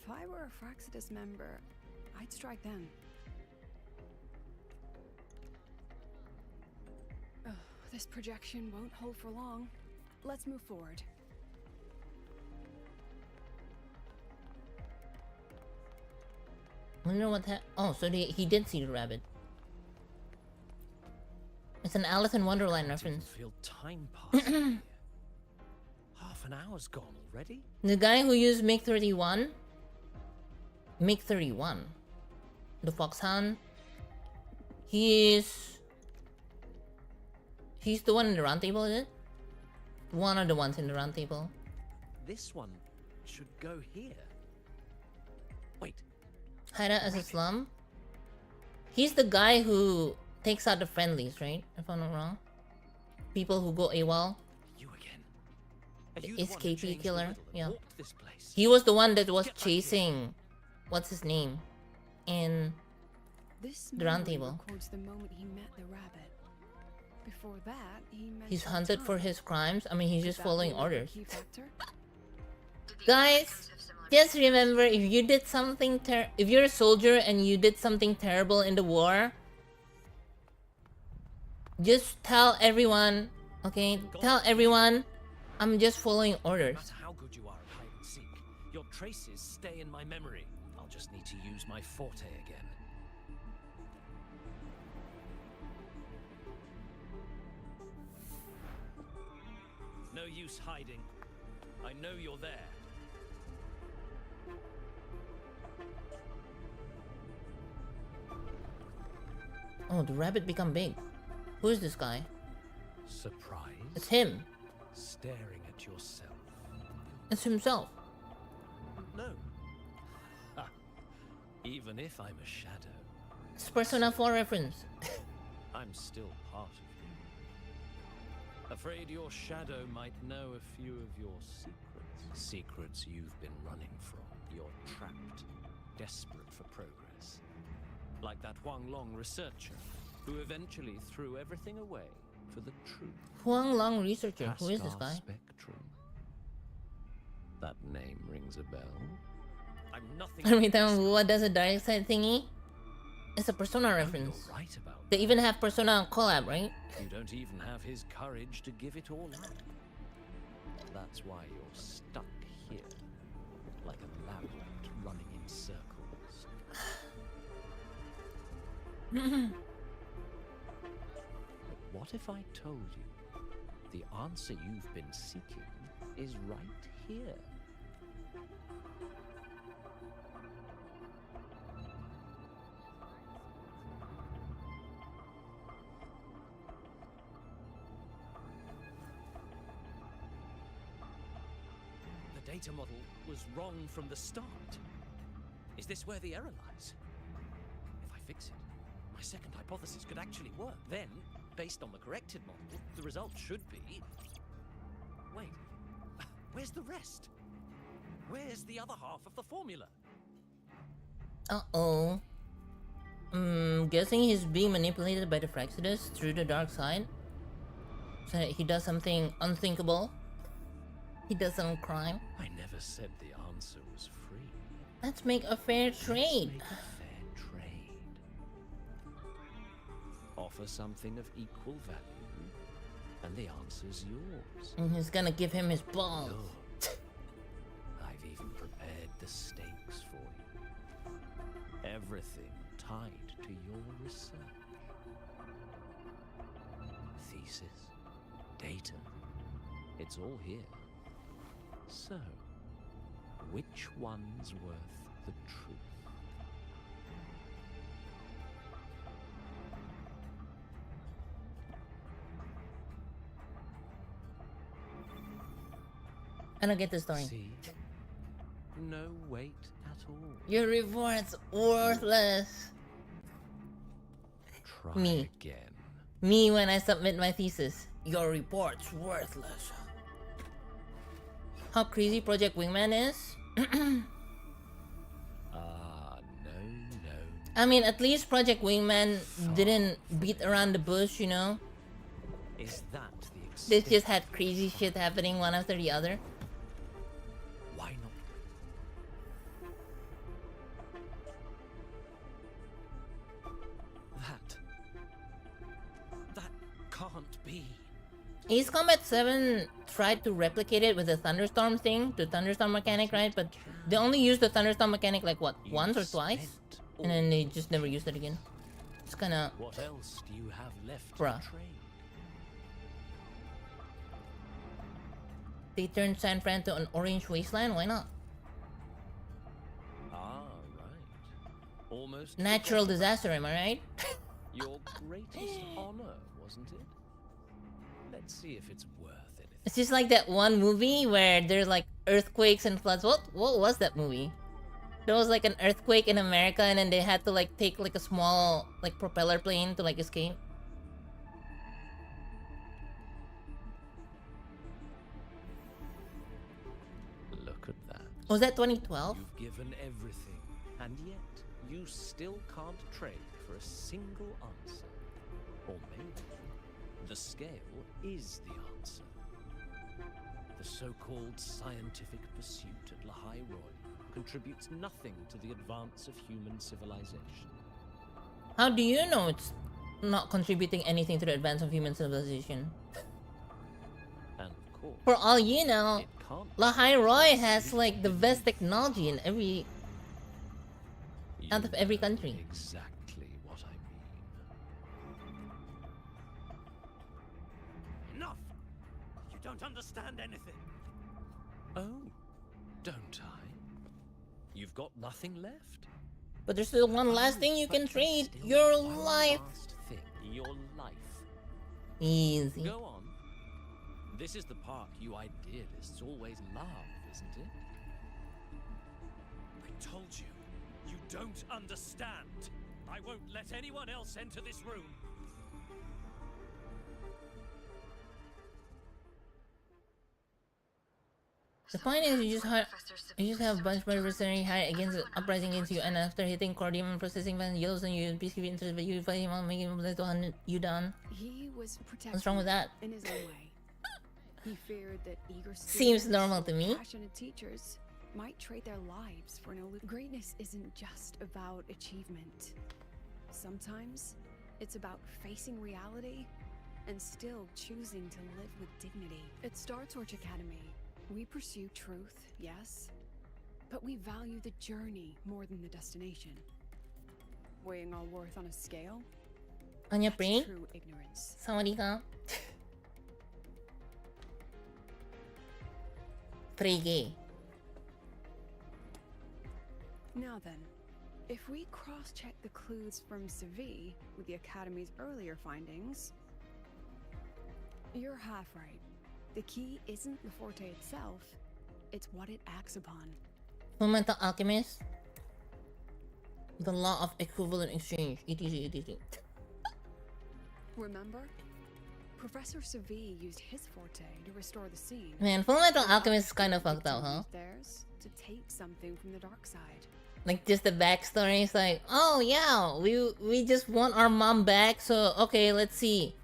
If I were a Fraxidus member, I'd strike then. Oh, this projection won't hold for long. Let's move forward. Wonder what that. Oh, so he did see the rabbit. It's an Alice in Wonderland I didn't reference. feel time passing. Half an hour's gone already. The guy who used MiG-31, the Foxhound, he's the one in the round table, is it? One of the ones in the round table. This one should go here. Wait, Haida as a slum. He's the guy who takes out the friendlies, right? If I'm not wrong. People who go AWOL. you again. Are The you the one who SKP changed the killer, riddle and yeah. walked this place? He was the one that was Get back here. chasing, what's his name, in This the round memory table. records the moment he met the rabbit. Before that, he He's mentioned hunted for time. his crimes. I mean, he's Could just that following be another orders. key factor? Guys, just remember, if you did something if you're a soldier and you did something terrible in the war, just tell everyone, okay? Tell everyone, I'm just following No orders. matter how good you are at hide and seek, your traces stay in my memory. I'll just need to use my forte again. No use hiding. I know you're there. Oh, the rabbit become big. Who is this guy? Surprise? It's him. Staring at yourself. It's himself. No. Ha. Even if I'm a shadow, It's Persona 4 reference. I'm still part of you. Afraid your shadow might know a few of your secrets. Secrets you've been running from. You're trapped, desperate for progress. Like that Huang Long researcher, who eventually threw everything away for the truth. Huang Long researcher. Who is this Pascal guy? Spectrum. That name rings a bell. I'm nothing. Every time Wuwa does a dark side thingy, it's a Persona You're reference. right about They that. even have Persona collab, right? You don't even have his courage to give it all up. That's why you're stuck here, like a labyrinth running in circles. But what if I told you the answer you've been seeking is right here? The data model was wrong from the start. Is this where the error lies? If I fix it, my second hypothesis could actually work. Then, based on the corrected model, the result should be... Wait, where's the rest? Where's the other half of the formula? Uh-oh. Guessing he's being manipulated by the Fraxidus through the dark side. So he does something unthinkable. He does some crime. I never said the answer was free. Let's make a fair Let's trade. make a fair trade. Offer something of equal value, and the answer's yours. And he's gonna give him his balls. Good. I've even prepared the stakes for you. Everything tied to your research. Thesis, data, it's all here. So, which one's worth the truth? I don't get the story. See? No weight at all. Your report's worthless. Try Me. again. Me when I submit my thesis. Your report's worthless. How crazy Project Wingman is? Ah, no. I mean, at least Project Wingman didn't beat around the bush, you know? Is that the They extent? just had crazy shit happening one after the other. Why not? That can't be. Ace Combat 7 tried to replicate it with the Thunderstorm thing, the Thunderstorm mechanic, right? But they only used the Thunderstorm mechanic like what, You once or twice? spent And then they just never used it again. It's kinda... What else do you have left Bruh. to trade? They turned San Fran to an orange wasteland? Why not? Ah, right. Almost Natural disaster, am I right? your greatest honor, wasn't it? Let's see if it's worth anything. It's just like that one movie where there's like earthquakes and floods. What was that movie? There was like an earthquake in America and then they had to like take like a small like propeller plane to like escape. Look at that. Was that 2012? You've given everything, and yet you still can't trade for a single answer. Or maybe the scale is the answer. The so-called scientific pursuit at Averyone contributes nothing to the advance of human civilization. How do you know it's not contributing anything to the advance of human civilization? And of course, For all you know, it can't Averyone has like the best technology in every out of every country. Exactly what I mean. Enough! You don't understand anything. Oh, don't I? You've got nothing left. But there's still one last thing you can trade. Your life. Last thing, your life. Easy. Go on. This is the part you idealists always love, isn't it? I told you, you don't understand. I won't let anyone else enter this room. The point is, you just have a bunch of adversary hired against uprising against you, and after hitting Cordium and processing van yellows and you peacekeeping interested, but you fight him out, making him let to hunt you down. He was protected. What's wrong with that? In his own way. He feared that eager Seems students normal to or me. passionate teachers might trade their lives for an illusion. Greatness isn't just about achievement. Sometimes it's about facing reality and still choosing to live with dignity. At Star Torch Academy, we pursue truth, yes, but we value the journey more than the destination. Weighing our worth on a scale? Anya That's Pring? true ignorance. Sawadika. Frege. Now then, if we cross-check the clues from Sevi with the Academy's earlier findings, you're half right. The key isn't the forte itself, it's what it acts upon. Fullmetal Alchemist. The law of equivalent exchange. etc. etc. Remember? Professor Sevi used his forte to restore the scene. Man, Fullmetal Alchemist is kind of fucked up, huh? Used theirs to take something from the dark side. Like just the backstory is like, oh yeah, we just want our mom back, so okay, let's see.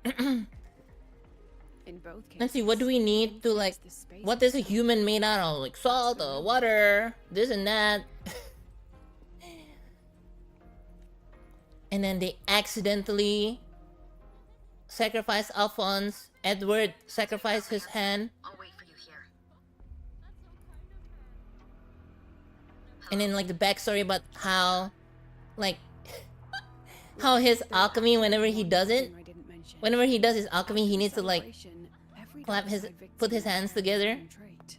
In both cases, Let's see, what do we need to like, the space what is a human made out of? Like salt or water, this and that. And then they accidentally sacrifice Alphonse. Edward sacrificed his hand. I'll wait for you here. And then like the backstory about how, like, how his alchemy, whenever he does it, I didn't mention. whenever he does his alchemy, he needs to like Celebration, every clap his, dark side put his victim hands had together. one trait.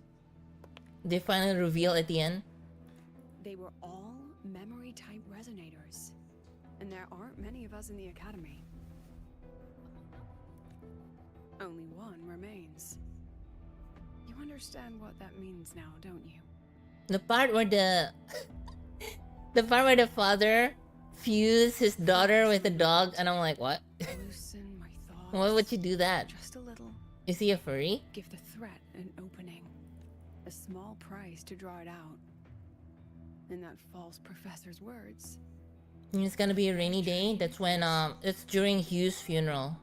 They finally reveal at the end. They were all memory type resonators. And there aren't many of us in the Academy. Only one remains. You understand what that means now, don't you? The part where the father fused his daughter with a dog, and I'm like, what? Loosen my thoughts. Why would you do that? Just a little. Is he a furry? Give the threat an opening. A small price to draw it out. In that false professor's words. And it's gonna be a rainy day. That's when it's during Hugh's funeral.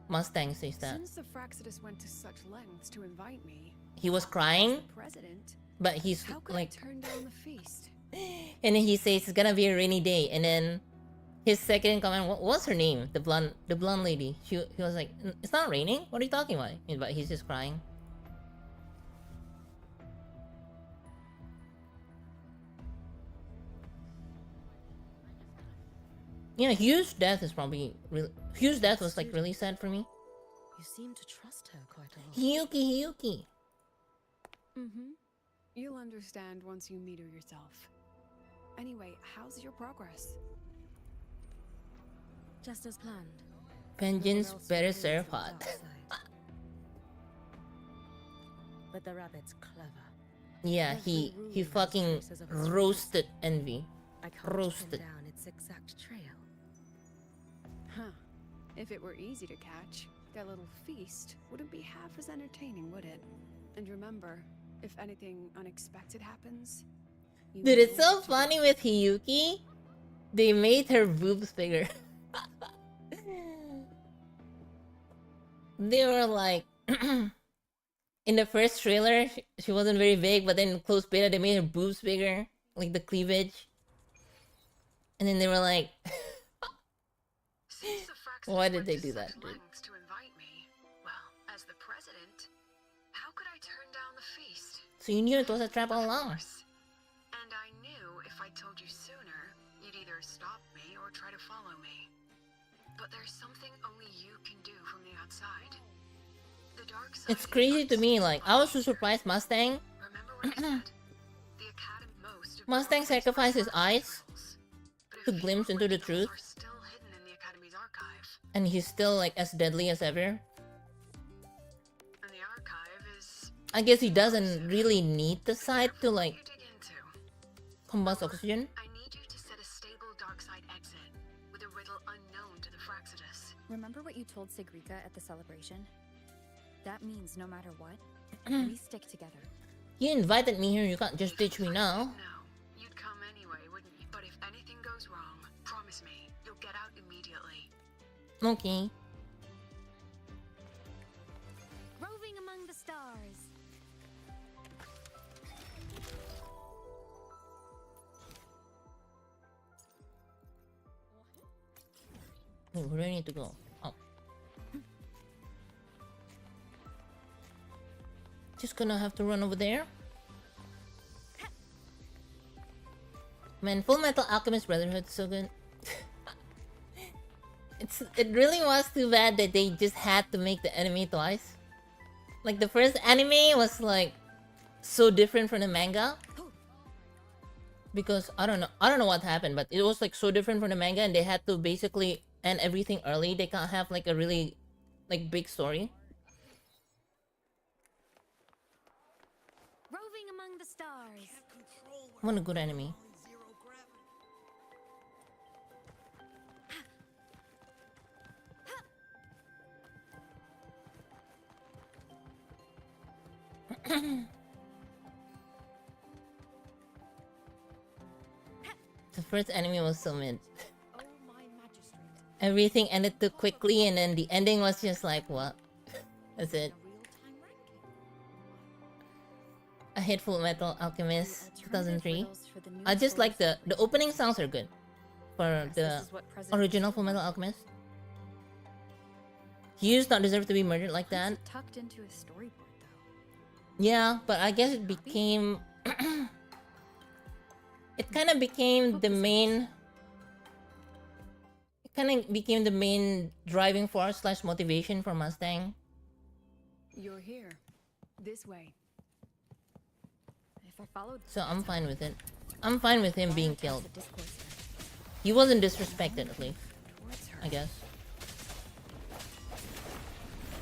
Mustang says that. Since the Fraxidus went to such lengths to invite me, He was crying, the president, but he's how could like, I turn down the feast? and then he says it's gonna be a rainy day, and then his second comment, what was her name? The blonde lady. He was like, it's not raining. What are you talking about? But he's just crying. Yeah, Hugh's death is probably really. Hugh's death was like really sad for me. You seem to trust her quite a lot. Hiyuki. Mm-hmm. You'll understand once you meet her yourself. Anyway, how's your progress? Just as planned. Vengeance Nothing else better reveals serve the hot. dark side. But the rabbit's clever. Yeah, he fucking roasted Envy. I can't Roasted. pin down its exact trail. Huh. If it were easy to catch, that little feast wouldn't be half as entertaining, would it? And remember, if anything unexpected happens, you Dude, it's know so what to do. funny with Hiyuki. They made her boobs bigger. They were like, in the first trailer, she wasn't very big, but then in close beta, they made her boobs bigger, like the cleavage. And then they were like, why did they do that, dude? To invite me, well, as the president, how could I turn down the feast? So you knew it was a trap all along. And I knew if I told you sooner, you'd either stop me or try to follow me. But there's something only you can do from the outside. The dark side. It's crazy to me, like, I was so surprised Mustang. Remember what I said? The Academy most of Mustang sacrificed his eyes to glimpse into the truth. are still hidden in the Academy's archive. And he's still like as deadly as ever. And the archive is I guess he doesn't really need the site to like you dig into. combust oxygen. I need you to set a stable dark side exit with a riddle unknown to the Fraxidus. Remember what you told Sigrika at the celebration? That means no matter what, we stick together. You invited me here, you can't just ditch me now. No, you'd come anyway, wouldn't you? But if anything goes wrong, promise me you'll get out immediately. Okay. Roving among the stars. Wait, where do I need to go? Oh. Just gonna have to run over there. Man, Full Metal Alchemist Brotherhood is so good. It really was too bad that they just had to make the anime twice. Like the first anime was like so different from the manga. Because I don't know what happened, but it was like so different from the manga and they had to basically end everything early. They can't have like a really like big story. Roving among the stars. I want a good anime. The first anime was so mid. Everything ended too quickly and then the ending was just like, what? That's it. I hate Full Metal Alchemist 2003. I just like the opening songs are good for the original Full Metal Alchemist. Hughes not deserve to be murdered like that. Tucked into his storyboard, though. Yeah, but I guess it became it kind of became the main driving force / motivation for Mustang. You're here. This way. If I followed, So I'm fine with it. I'm fine with him being killed. He wasn't disrespected at least, I guess.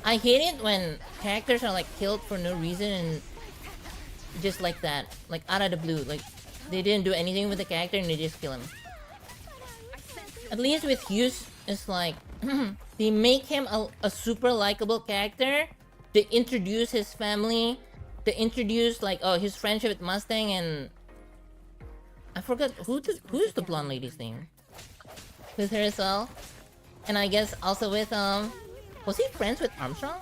I hate it when characters are like killed for no reason and just like that, like out of the blue, like they didn't do anything with the character and they just kill him. At least with Hughes, it's like they make him a super likable character. They introduce his family. They introduce like his friendship with Mustang and I forgot who's the blonde lady's name. With her as well, and I guess also with was he friends with Armstrong?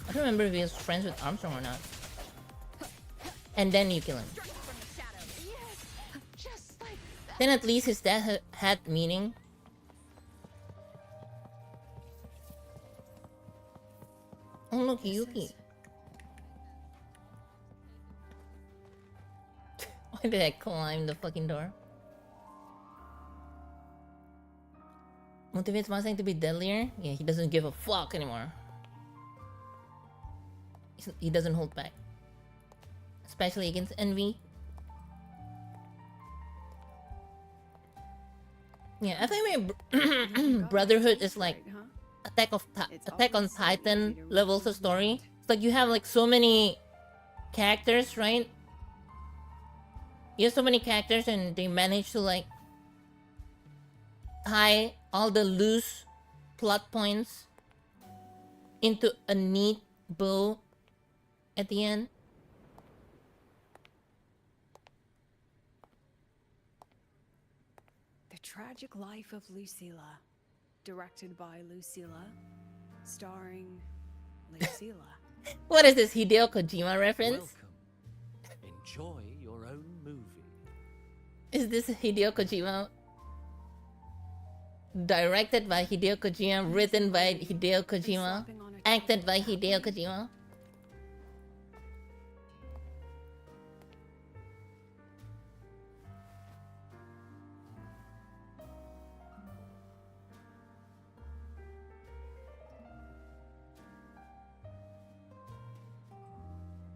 I don't remember if he was friends with Armstrong or not. And then you kill him. Then at least his death had meaning. Oh look, Yuki. Why did I climb the fucking door? Motivates Mustang to be deadlier? Yeah, he doesn't give a fuck anymore. He doesn't hold back. Especially against envy. Yeah, I think my Brotherhood is like Attack on Titan levels of story. It's like you have like so many characters, right? You have so many characters and they manage to like tie all the loose plot points into a neat bow at the end. The Tragic Life of Lucilla. Directed by Lucilla. Starring Lucilla. What is this, Hideo Kojima reference? Welcome. Enjoy your own movie. Is this Hideo Kojima? Directed by Hideo Kojima, written by Hideo Kojima, acted by Hideo Kojima.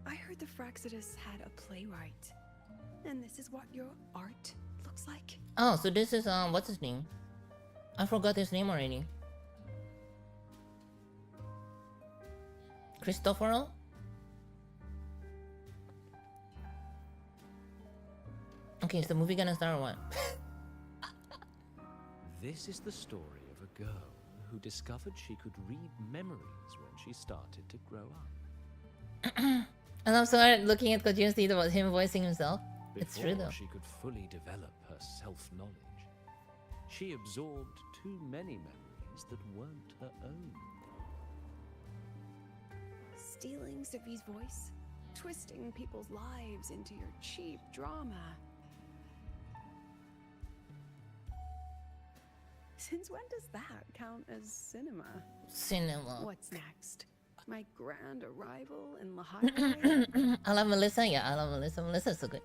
I heard the Fraxidus had a playwright. And this is what your art looks like? Oh, so this is what's his name? I forgot his name already. Cristoforo? Okay, is the movie gonna start or what? This is the story of a girl who discovered she could read memories when she started to grow up. And I'm sorry looking at Kojima's tweet about him voicing himself. It's true though. She could fully develop her self-knowledge. She absorbed too many memories that weren't her own. Stealing Sophie's voice? Twisting people's lives into your cheap drama. Since when does that count as cinema? Cinema. What's next? My grand arrival in La Havre? I love Melissa. Yeah, I love Melissa. Melissa's so good.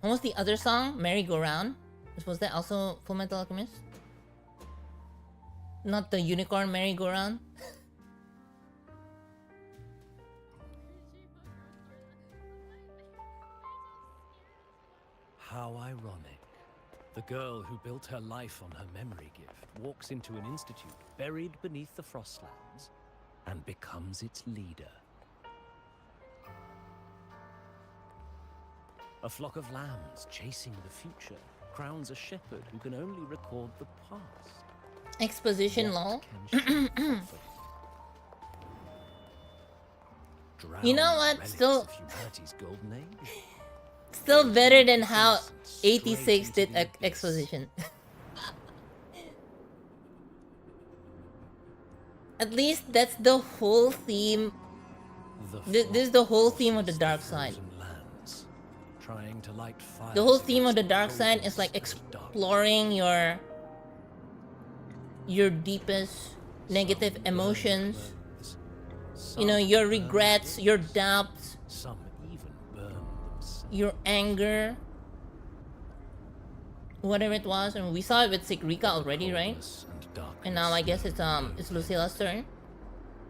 What was the other song? Merry Go Round? Was that also Full Metal Alchemist? Not the unicorn Merry Go Round? How ironic. The girl who built her life on her memory gift walks into an institute buried beneath the Frostlands and becomes its leader. A flock of lambs chasing the future crowns a shepherd who can only record the past. Exposition lol. You know what? Still better than how 86 did exposition. At least that's the whole theme. This is the whole theme of the dark side. The whole theme of the dark side is like exploring your deepest negative emotions. You know, your regrets, your doubts, your anger, whatever it was. And we saw it with Sigrika already, right? And now I guess it's Lucilla's turn.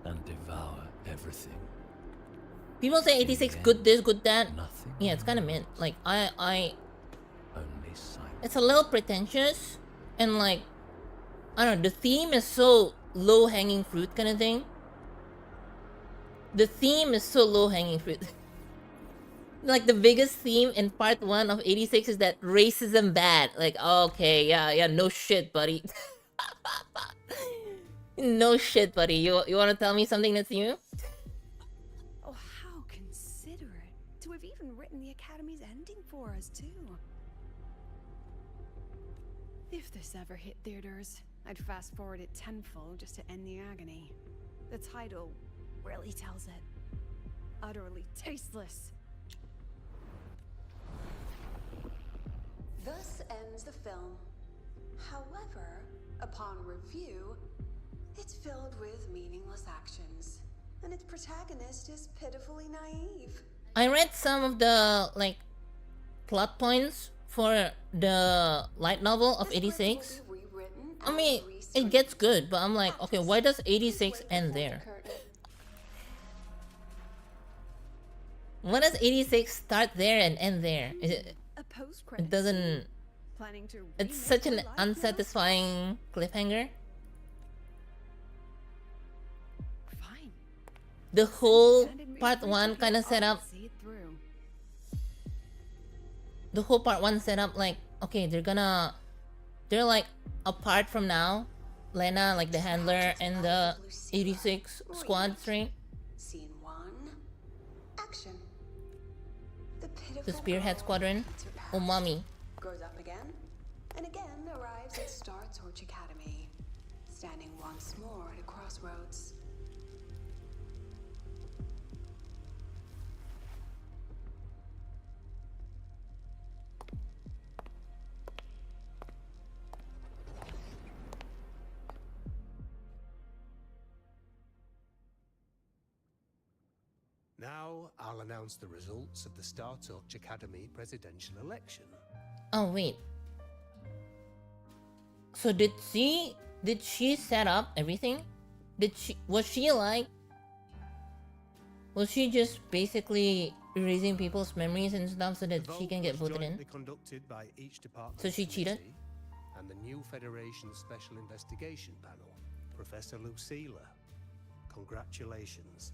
And devour everything. People say 86 good this, good that. Yeah, it's kind of mint. Like it's a little pretentious, and like I don't know. The theme is so low-hanging fruit kind of thing. The theme is so low-hanging fruit. Like the biggest theme in part 1 of 86 is that racism bad. Like, okay, yeah, no shit, buddy. No shit, buddy. You want to tell me something that's new? Oh, how considerate to have even written the Academy's ending for us too. If this ever hit theaters, I'd fast forward it tenfold just to end the agony. The title really tells it. Utterly tasteless. Thus ends the film. However, upon review, it's filled with meaningless actions, and its protagonist is pitifully naive. I read some of the like plot points for the light novel of 86, I mean, it gets good, but I'm like, okay, why does 86 end there? Why does 86 start there and end there? It doesn't... It's such an unsatisfying cliffhanger. The whole part 1 kind of set up... The whole part 1 set up like, okay, they're like, apart from now, Lena, like the handler, and the 86 squad, right? Scene 1. Action. The Spearhead Squadron. Umami. Grows up again, and again arrives at Star Torch Academy, standing once more at a crossroads. Now I'll announce the results of the Star Torch Academy presidential election. Oh wait. So did she set up everything? Was she just basically erasing people's memories and stuff so that she can get voted in? Conducted by each department So she cheated? And the new Federation Special Investigation Panel, Professor Lucilla. Congratulations.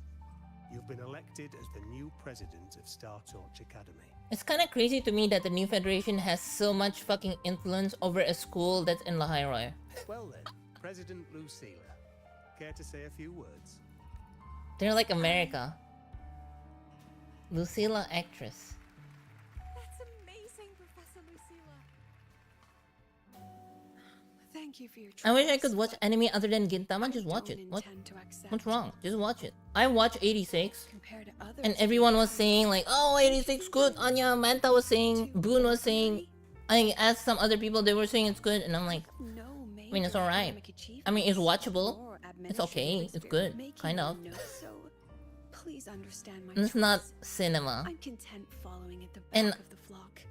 You've been elected as the new president of Star Torch Academy. It's kind of crazy to me that the new federation has so much fucking influence over a school that's in Lahairoi. Well then, President Lucilla, care to say a few words? They're like America. Lucilla actress. That's amazing, Professor Lucilla. Thank you for your I wish I could watch anime other than Gintama. Just watch it. What's wrong? Just watch it. I watch 86, and everyone was saying like, "Oh, 86 good." Anya, Manta was saying, Boone was saying. I asked some other people, they were saying it's good, and I'm like, I mean, it's alright. I mean, it's watchable. It's okay. It's good, kind of. Please understand my It's not cinema. I'm content following at the back And of the flock.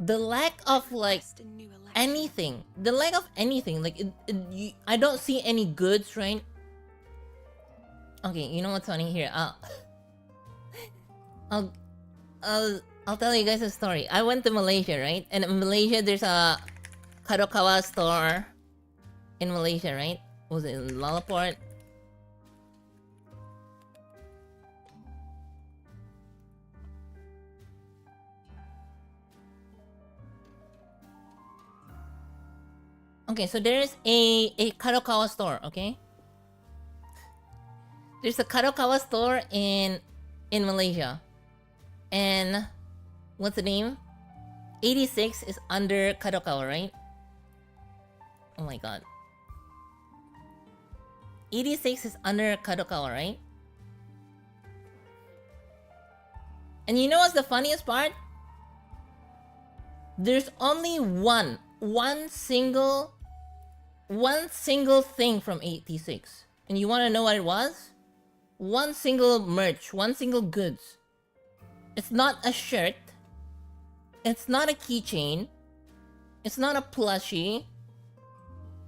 the lack of like anything, like I don't see any goods, right? Okay, you know what's funny here? I'll tell you guys a story. I went to Malaysia, right? And in Malaysia, there's a Kadokawa store in Malaysia, right? Was it in Lalaport? Okay, so there's a Kadokawa store, okay? There's a Kadokawa store in Malaysia. And what's the name? 86 is under Kadokawa, right? Oh my god. 86 is under Kadokawa, right? And you know what's the funniest part? There's only one single thing from 86. And you want to know what it was? One single merch, one single goods. It's not a shirt. It's not a keychain. It's not a plushie.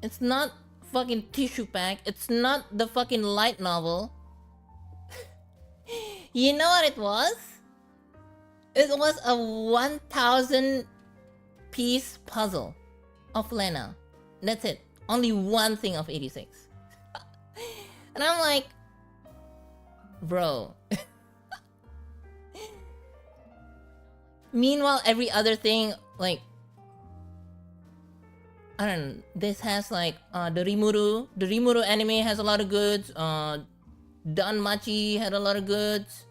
It's not fucking tissue pack. It's not the fucking light novel. You know what it was? It was a 1,000 piece puzzle of Lena. That's it. Only one thing of 86. And I'm like, bro. Meanwhile, every other thing, like, I don't know, this has like the Rimuru anime has a lot of goods. Danmachi had a lot of goods.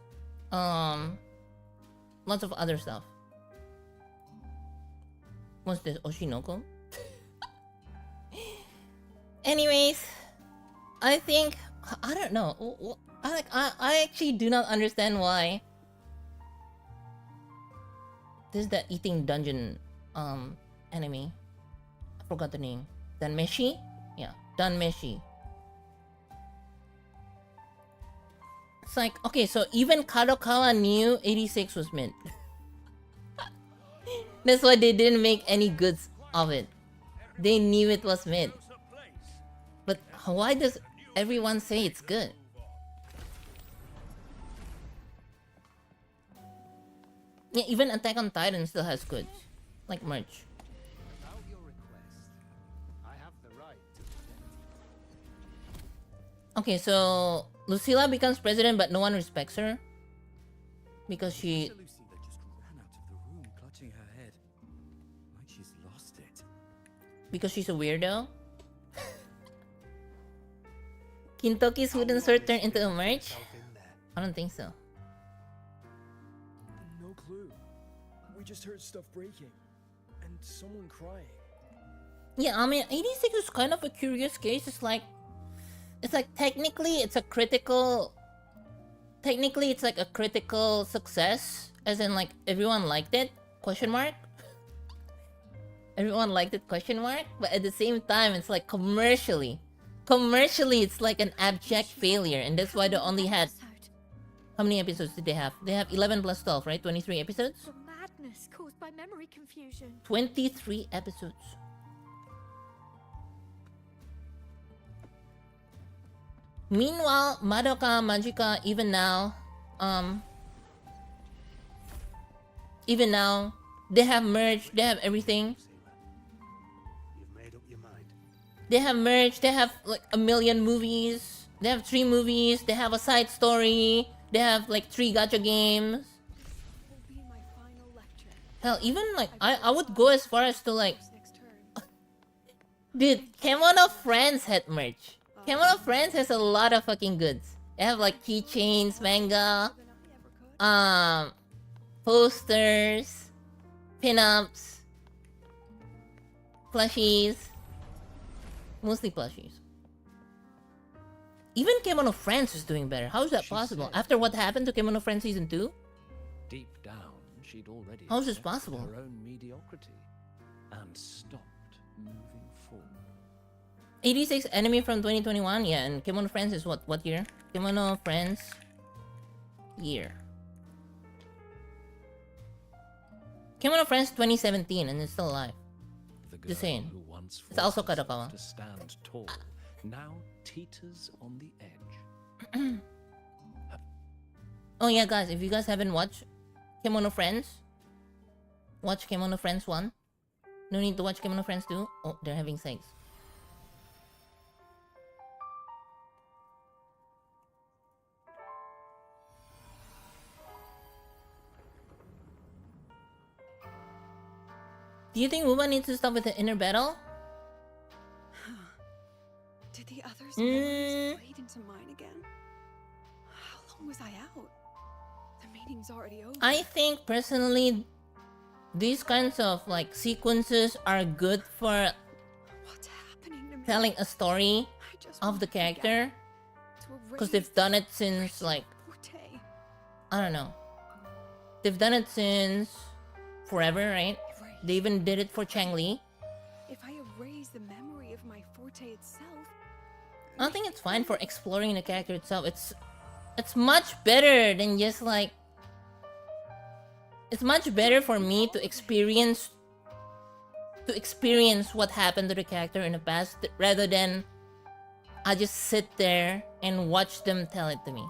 Lots of other stuff. What's this? Oshinoko? Anyways, I think, I don't know. I actually do not understand why. This is the eating dungeon anime. I forgot the name. Danmeshi? Yeah, Danmeshi. It's like, okay, so even Kadokawa knew 86 was mint. That's why they didn't make any goods of it. They knew it was mid. But why does everyone say it's good? Yeah, even Attack on Titan still has goods. Like merch. Without your request, I have the right to... Okay, so Lucilla becomes president but no one respects her. Because she... Lucilla just ran out of the room, clutching her head. Like she's lost it. Because she's a weirdo? Kintoki's wooden sword turned into a merch? I don't think so. No clue. We just heard stuff breaking. And someone crying. Yeah, I mean, 86 is kind of a curious case. It's like technically it's a critical... Technically it's like a critical success. As in like, everyone liked it? Question mark? Everyone liked it? Question mark? But at the same time, it's like commercially, it's like an abject failure. And that's why they only had... How many episodes did they have? They have 11 plus 12, right? 23 episodes? The madness caused by memory confusion. 23 episodes. Meanwhile, Madoka Magica, even now, they have merch, they have everything. You've made up your mind. They have merch, they have like a million movies, they have 3 movies, they have a side story, they have like 3 gacha games. Hell, even like, I would go as far as to like... Dude, Kemono Friends had merch. Kemono Friends has a lot of fucking goods. They have like keychains, manga, posters, pinups, plushies. Mostly plushies. Even Kemono Friends is doing better. How is that possible? After what happened to Kemono Friends Season 2? Deep down, she'd already How is this accepted possible? her own mediocrity and stopped moving forward. 86 anime from 2021, yeah, and Kemono Friends is what year? Kemono Friends year. Kemono Friends 2017 and it's still alive. Just saying. It's also Kadokawa. To stand tall, now teeters on the edge. Oh yeah, guys, if you guys haven't watched Kemono Friends, watch Kemono Friends 1. No need to watch Kemono Friends 2. Oh, they're having sex. Do you think Wuwa needs to stop with the inner battle? Did the others memories fade into mine again? How long was I out? The meeting's already over. I think personally, these kinds of like sequences are good for telling a story of the character, because they've done it since like, I don't know, they've done it since forever, right? They even did it for Chang-Li. If I erase the memory of my forte itself, I think it's fine for exploring the character itself. It's much better than just like... It's much better for me to experience what happened to the character in the past, rather than I just sit there and watch them tell it to me.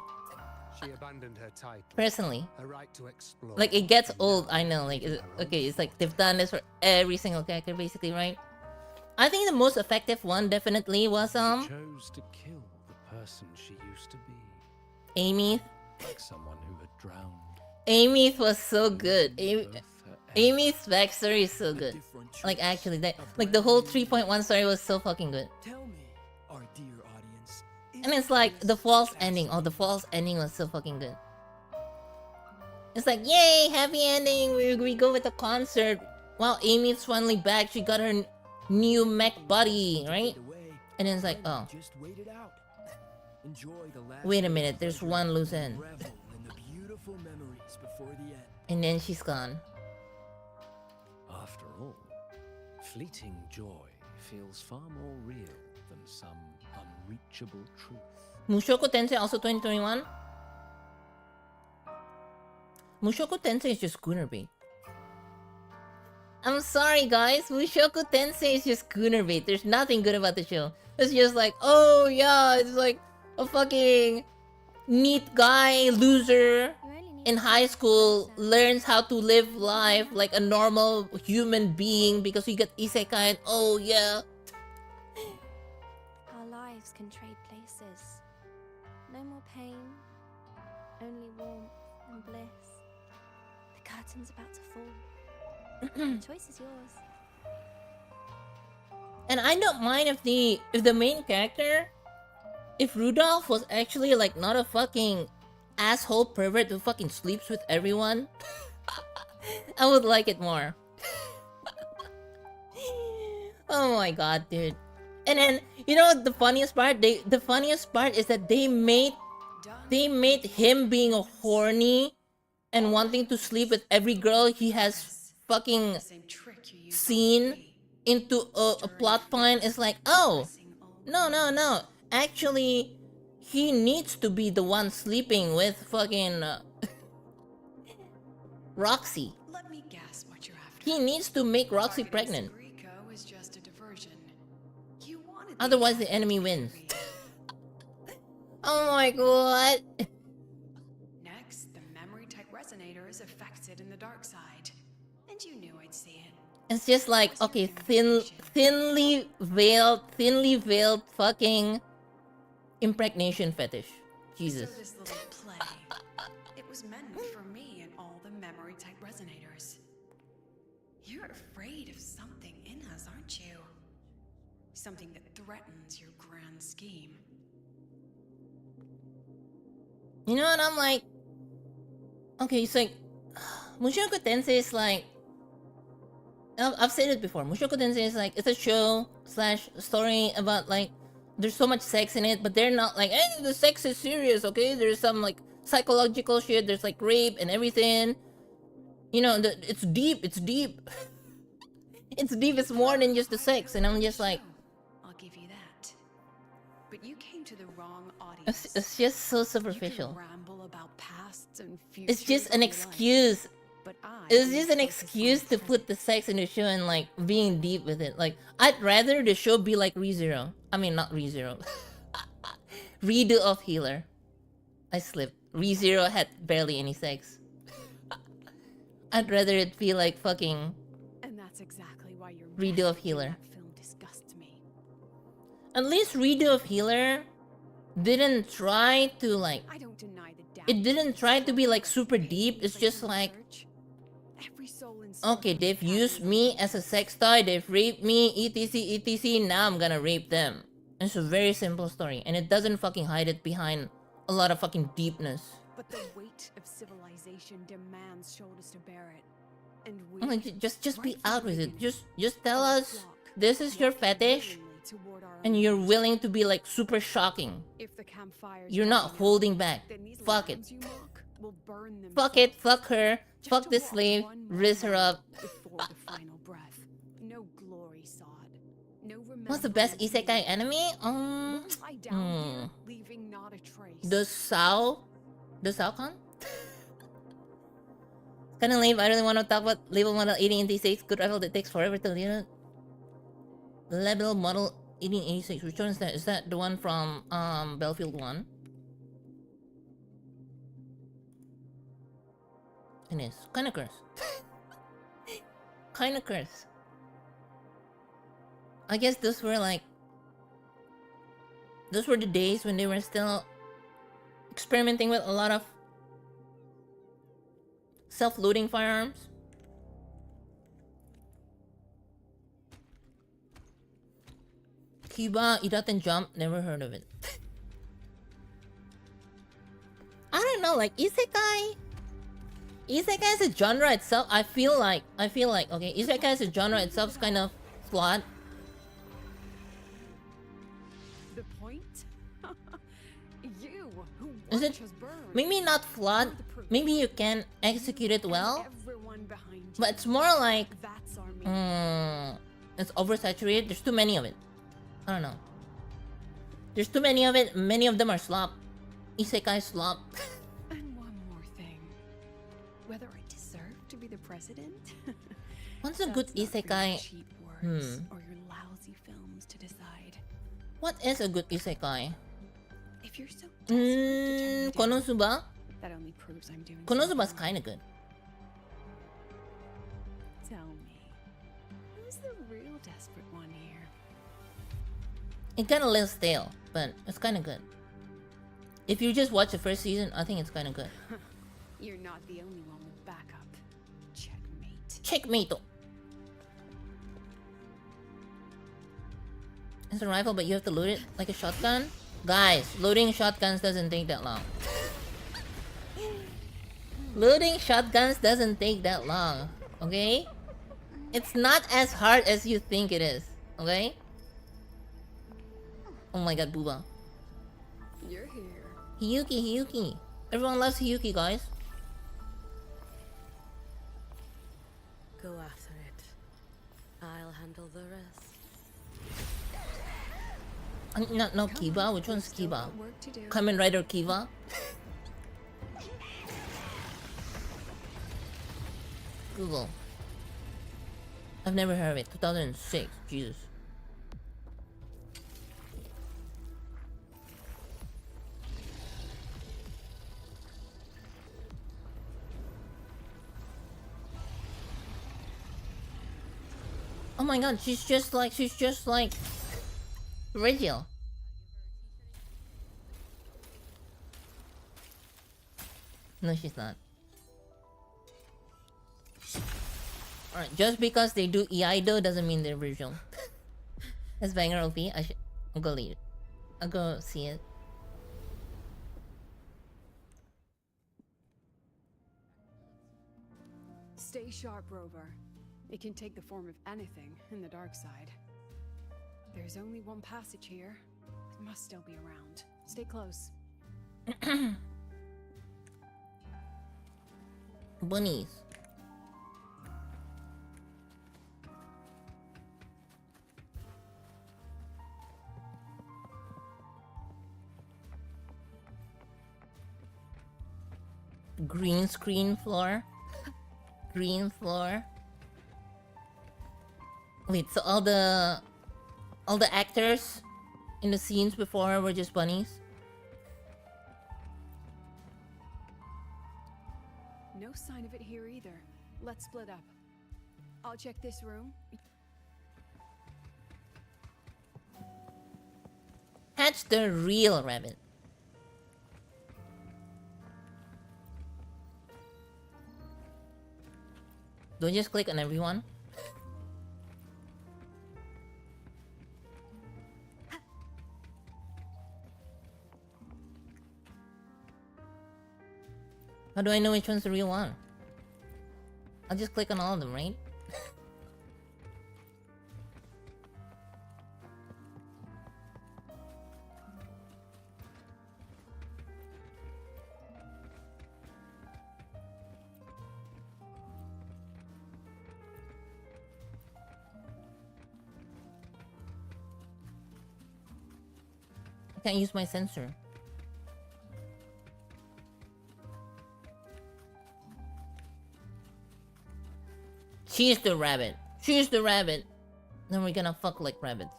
She abandoned her title. Personally. Her right to explore. Like, it gets old, I know. Like, okay, it's like they've done this for every single character, basically, right? I think the most effective one definitely was She chose to kill the person she used to be. Amy. Like someone who had drowned. Amy's was so good. Amy's backstory is so good. Like, actually, that like the whole 3.1 story was so fucking good. Tell me, our dear audience. And it's like the false ending. Oh, the false ending was so fucking good. It's like, yay, happy ending. We go with the concert. Wow, Amy's finally back. She got her new mech body, right? And then it's like, oh. Just wait it out. Enjoy the last Wait a minute, there's one loose end. revel in the beautiful memories before the end. And then she's gone. After all, fleeting joy feels far more real than some unreachable truth. Mushoku Tensei also 2021? Mushoku Tensei is just Gunner bait. I'm sorry, guys. Mushoku Tensei is just gooner bait. There's nothing good about the show. It's just like, oh yeah, it's like a fucking neat guy, loser in high school learns how to live life like a normal human being because he got isekai. Oh yeah. Our lives can trade places. No more pain, only warmth and bliss. The curtain's about to fall. The choice is yours. And I don't mind if the main character, if Rudolph was actually like not a fucking asshole pervert who fucking sleeps with everyone, I would like it more. Oh my god, dude. And then you know what the funniest part? The funniest part is that they made him being a horny and wanting to sleep with every girl he has fucking seen into a plot point. Is like, oh, no. Actually, he needs to be the one sleeping with fucking Roxy. Let me guess what you're after. He needs to make Roxy pregnant. Greco is just a diversion. You wanted Otherwise, the enemy wins. Oh my god. Next, the memory type resonator is affected in the dark side. And you knew I'd see it. It's just like, okay, thinly veiled fucking impregnation fetish. Jesus. So this little play, it was meant for me and all the memory type resonators. You're afraid of something in us, aren't you? Something that threatens your grand scheme. You know what? I'm like, okay, it's like Mushoku Tensei is like, I've said it before. Mushoku Tensei is like, it's a show / story about like, there's so much sex in it, but they're not like, hey, the sex is serious, okay? There's some like psychological shit. There's like rape and everything. You know, it's deep. It's deep. It's deep. It's more than just the sex. And I'm just like, I'll give you that. But you came to the wrong audience. it's just so superficial. You can ramble about pasts and It's futures just an all you excuse. like, but It's just an excuse to put the sex in the show and like being deep with it. Like, I'd rather the show be like ReZero. I mean, not ReZero. Redo of Healer. I slipped. ReZero had barely any sex. I'd rather it be like fucking And that's exactly why your Redo of message in Healer. that film disgusts me. At least Redo of Healer didn't try to like, I don't deny the doubt. it didn't try to be like super deep. It's just like, Every soul inside okay, they've used me as a sex toy, they've raped me, etc, now I'm gonna rape them. It's a very simple story, and it doesn't fucking hide it behind a lot of fucking deepness. But the weight of civilization demands shoulders to bear it. And we I'm like, just be out with it. Just tell us this is your fetish, and you're willing to be like super shocking. If the campfires You're not holding back. then these Fuck it. lambs you mock will burn them Fuck it, fuck her, fuck this slave, riz her up. before the final breath. No glory sod. No What's the best isekai anime? Lie down here, leaving not a trace. The Sao-kan? Kinda lame. I really want to talk about label model 1886. Good rival that takes forever to learn. Label model 1886. Which one is that? Is that the one from Battlefield 1? It is. Kinda curse. Kinda curse. I guess those were the days when they were still experimenting with a lot of self-loading firearms. Kiba, Iraten Jump, never heard of it. I don't know, like isekai as a genre itself, I feel like okay, isekai as a genre itself is kind of flawed. The point? You who Is it watch us burn. maybe not flawed? Maybe you can execute it well, Everyone behind you. but it's more like That's our meaning. it's oversaturated. There's too many of it. I don't know. There's too many of it. Many of them are slop. Isekai slop. And one more thing. Whether I deserve to be the president? What's a good That's not for your isekai? cheap words Hmm. or your lousy films to decide. What is a good isekai? If you're so desperate to turn me down, Konosuba? that only proves I'm doing Konosuba's something kind of good. wrong. Tell me, who's the real desperate one here? It got a little stale, but it's kind of good. If you just watch the first season, I think it's kind of good. You're not the only one with backup. Checkmate. Checkmate. It's a rifle, but you have to load it like a shotgun? Guys, loading shotguns doesn't take that long. Loading shotguns doesn't take that long, okay? It's not as hard as you think it is, okay? Oh my god, Booba. You're here. Hiyuki. Everyone loves Hiyuki, guys. Go after it. I'll handle the rest. No, Kiba. Which one's Kiba? Work to do. Kamen Rider Kiba? Google. I've never heard of it. 2006. Jesus. Oh my god, she's just like Rachel. No, she's not. Alright, just because they do Iaido doesn't mean they're original. That's banger OP. I'll go lead it. I'll go see it. Stay sharp, Rover. It can take the form of anything in the dark side. There's only one passage here. It must still be around. Stay close. Bunnies. Green screen floor. Green floor. Wait, so all the actors in the scenes before were just bunnies? No sign of it here either. Let's split up. I'll check this room. Hatch the real rabbit. Don't just click on everyone. How do I know which one's the real one? I'll just click on all of them, right? I can't use my sensor. She's the rabbit. She's the rabbit. Then we're gonna fuck like rabbits.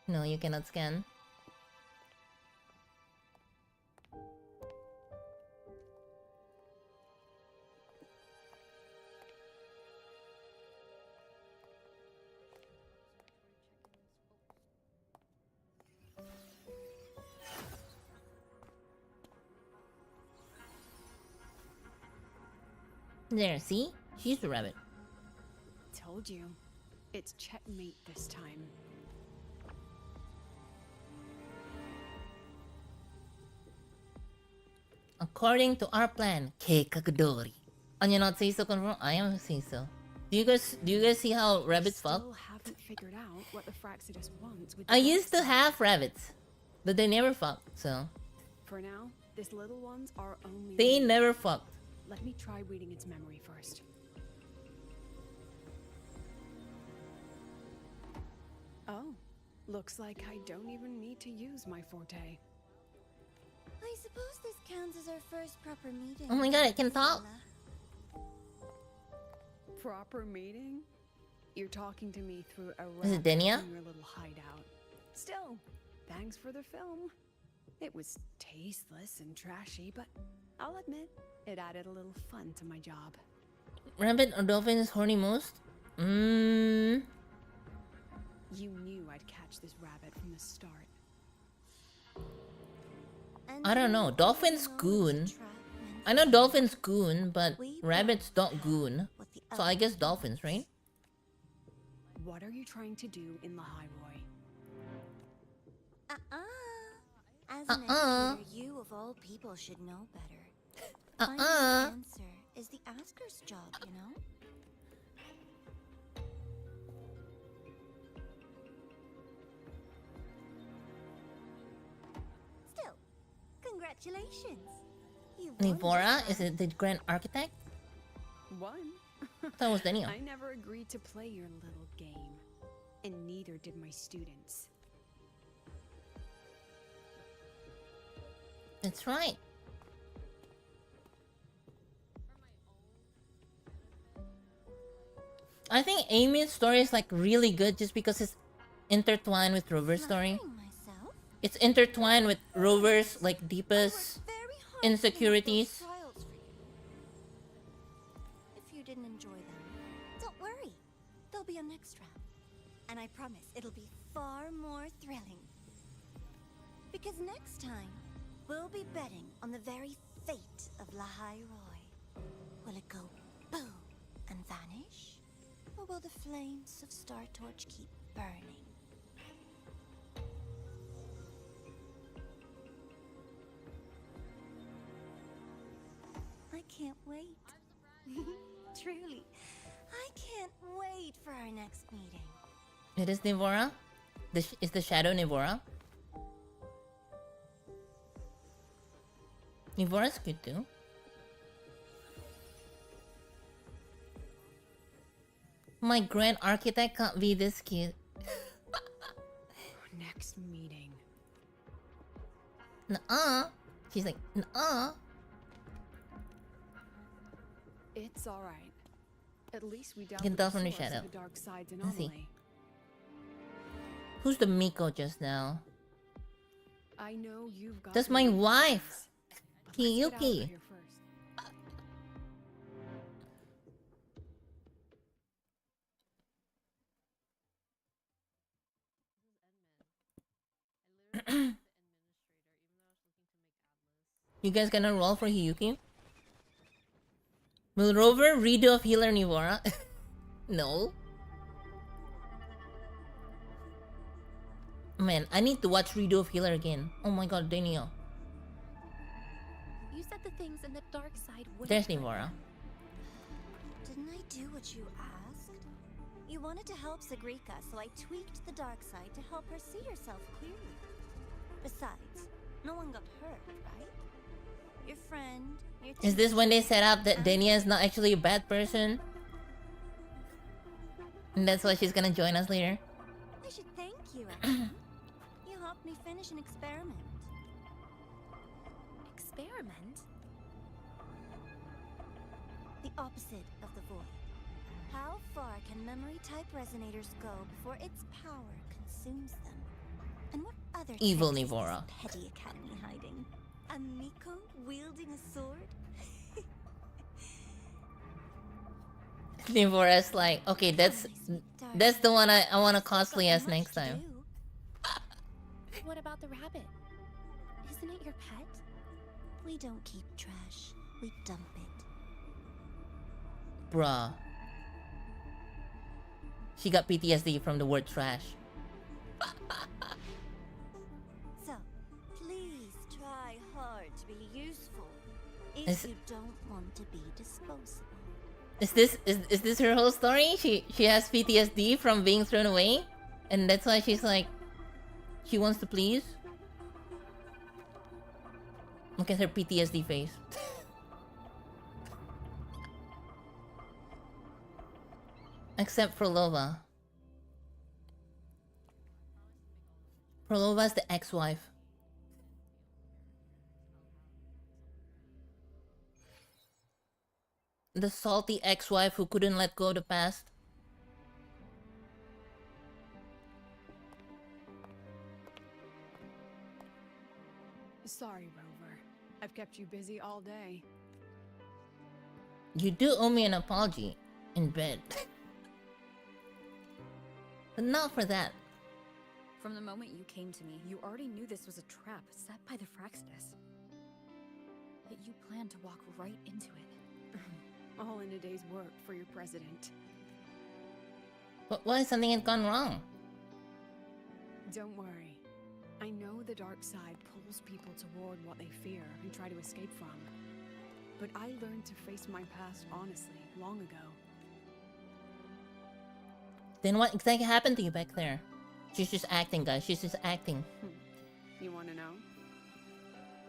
No, you cannot scan. There, see? She's the rabbit. Told you. It's checkmate this time. According to our plan, Keikagudori. And you're not say so confirm? I am say so. Do you guys see how rabbits fuck? Still haven't figured out what the Fraxidus wants with I the used to dark side. have rabbits, but they never fucked, so. For now, this little one's our only They lead. never fucked. Let me try reading its memory first. Oh, looks like I don't even need to use my forte. I suppose this counts as our first proper meeting. Oh my god, it can talk. proper meeting? You're talking to me through a Is it rabbit Denia? in your little hideout. Still, thanks for the film. It was tasteless and trashy, but I'll admit, it added a little fun to my job. Rabbit or dolphin is horny most? You knew I'd catch this rabbit from the start. I don't know. Dolphins goon. I know dolphins goon, but rabbits don't goon. So I guess dolphins, right? What are you trying to do in Lahairoi? As an educator, you of all people should know better. Finding the answer is the asker's job, you know? Still, congratulations. Nivora? Is it the Grand Architect? One. That was Daniel. I never agreed to play your little game, and neither did my students. That's right. I think Amy's story is like really good just because it's intertwined with Rover's story. It's intertwined with Rover's like deepest insecurities. If you didn't enjoy them, don't worry. There'll be a next round. And I promise it'll be far more thrilling. Because next time, we'll be betting on the very fate of Lahairoi. Will it go boom and vanish? Or will the flames of Star Torch keep burning? I can't wait. Truly, I can't wait for our next meeting. It is Nivora? Is the shadow Nivora? Nivora's good too. My Grand Architect can't be this cute. Next meeting. Nuh-uh. She's like, nuh-uh. It's all right. At least we You can tell from the source of shadow. the dark side's Let's see. anomaly. Who's the Miko just now? I know you've got. That's to my do wife, things, but let's get out of Kiyuki. here first. You guys gonna roll for Hiyuki? Will Rover redo of Healer Nivora? No. Man, I need to watch redo of Healer again. Oh my god, Daniel. You said the things in the dark side would. There's Nivora. Didn't I do what you asked? You wanted to help Segrika, so I tweaked the dark side to help her see herself clearly. Besides, no one got hurt, right? Your friend, your Is this when they set up that and- Dania is not actually a bad person? And that's why she's gonna join us later? I should thank you, actually. You helped me finish an experiment. Experiment? The opposite of the void. How far can memory-type resonators go before its power consumes them? And what other Evil tricks is this Nivora. petty academy hiding? A Miko wielding a sword? Nivora's like, okay, that's the one I wanna cosplay as next time. What about the rabbit? Isn't it your pet? We don't keep trash. We dump it. Bruh. She got PTSD from the word trash. So, please try hard to be useful. If Is- you don't want to be disposable. Is this her whole story? She has PTSD from being thrown away? And that's why she's like, she wants to please? Look at her PTSD face. Except for Lova. Prolova's the ex-wife. the salty ex-wife who couldn't let go of the past. Sorry, Rover. I've kept you busy all day. You do owe me an apology in bed. But not for that. From the moment you came to me, you already knew this was a trap set by the Fraxidus. Yet you planned to walk right into it. All in a day's work for your president. But what if something had gone wrong? Don't worry. I know the dark side pulls people toward what they fear and try to escape from. But I learned to face my past honestly long ago. Then what exactly happened to you back there? She's just acting, guys. She's just acting. You want to know?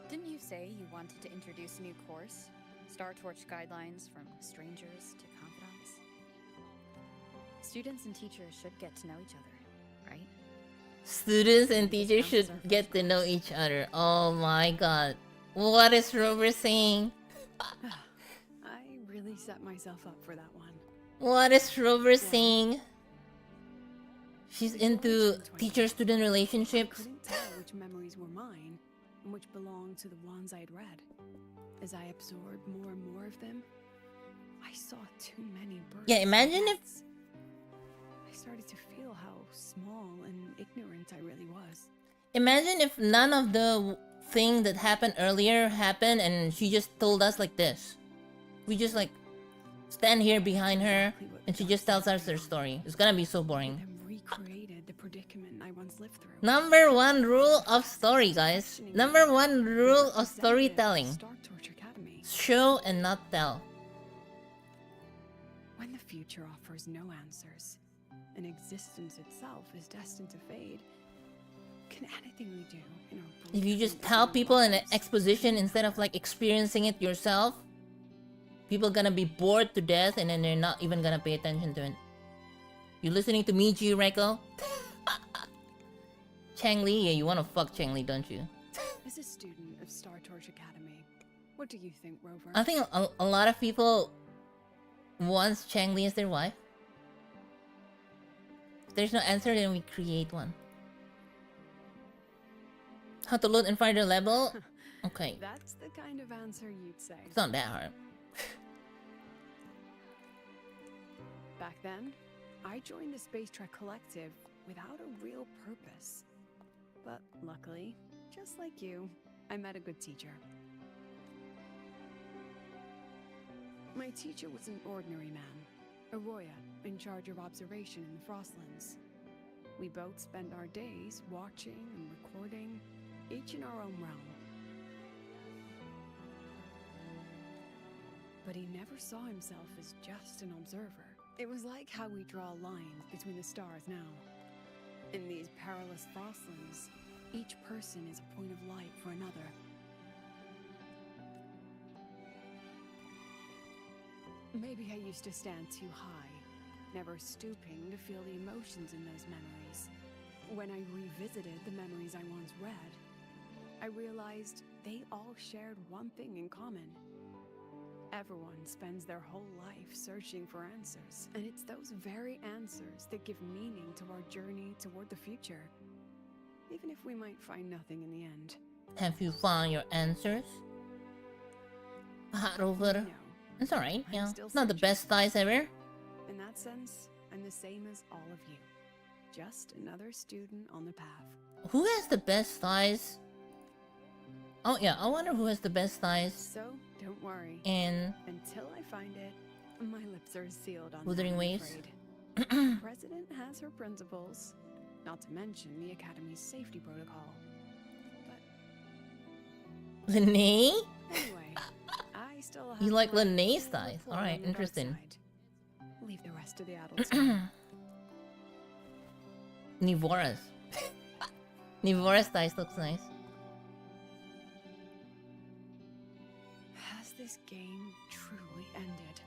Didn't you say you wanted to introduce a new course? Star Torch guidelines from strangers to confidants? Students and teachers should get to know each other, right? Students and teachers should get to know each other. Oh my god. What is Rover saying? I really set myself up for that one. What is Rover saying? She's into teacher-student relationships. I couldn't tell which memories were mine and which belonged to the ones I had read. As I absorbed more and more of them, I saw too many birds. Yeah, imagine if... I started to feel how small and ignorant I really was. Imagine if none of the thing that happened earlier happened and she just told us like this. We just like stand here behind her and she just tells us her story. It's gonna be so boring. Recreated the predicament I once lived through. Number one rule of story, guys. Number one rule of storytelling. Show and not tell. When the future offers no answers, and existence itself is destined to fade, can anything we do in our If you just tell people in an exposition instead of like experiencing it yourself, people gonna be bored to death and then they're not even gonna pay attention to it. You listening to me, G Reiko? Chang Li? Yeah, you wanna fuck Chang Li, don't you? As a student of Star Torch Academy, what do you think, Rover? I think a lot of people wants Chang Li as their wife. If there's no answer, then we create one. How to load and find the level? Okay. That's the kind of answer you'd say. It's not that hard. Back then, I joined the Space Trek Collective without a real purpose. But luckily, just like you, I met a good teacher. My teacher was an ordinary man, Averyone, in charge of observation in the Frostlands. We both spent our days watching and recording, each in our own realm. But he never saw himself as just an observer. It was like how we draw lines between the stars now. In these perilous Frostlands, each person is a point of light for another. Maybe I used to stand too high, never stooping to feel the emotions in those memories. When I revisited the memories I once read, I realized they all shared one thing in common. Everyone spends their whole life searching for answers, and it's those very answers that give meaning to our journey toward the future, even if we might find nothing in the end. Have you found your answers? Rover. No. It's alright, I'm yeah. still It's not the searching. best thighs ever. In that sense, I'm the same as all of you. Just another student on the path. Who has the best thighs? Oh yeah, I wonder who has the best thighs. So, don't worry. And until I find it, my lips are sealed on Wuthering that, I'm Waves? afraid. The President has her principles, not to mention the Academy's safety protocol. Lene? Anyway, I still have You like my Lene's full thighs? report Alright, on the dark interesting. side. Leave the rest to the adults. now. Nivora's. Nivora's thighs looks nice. Has this game truly ended?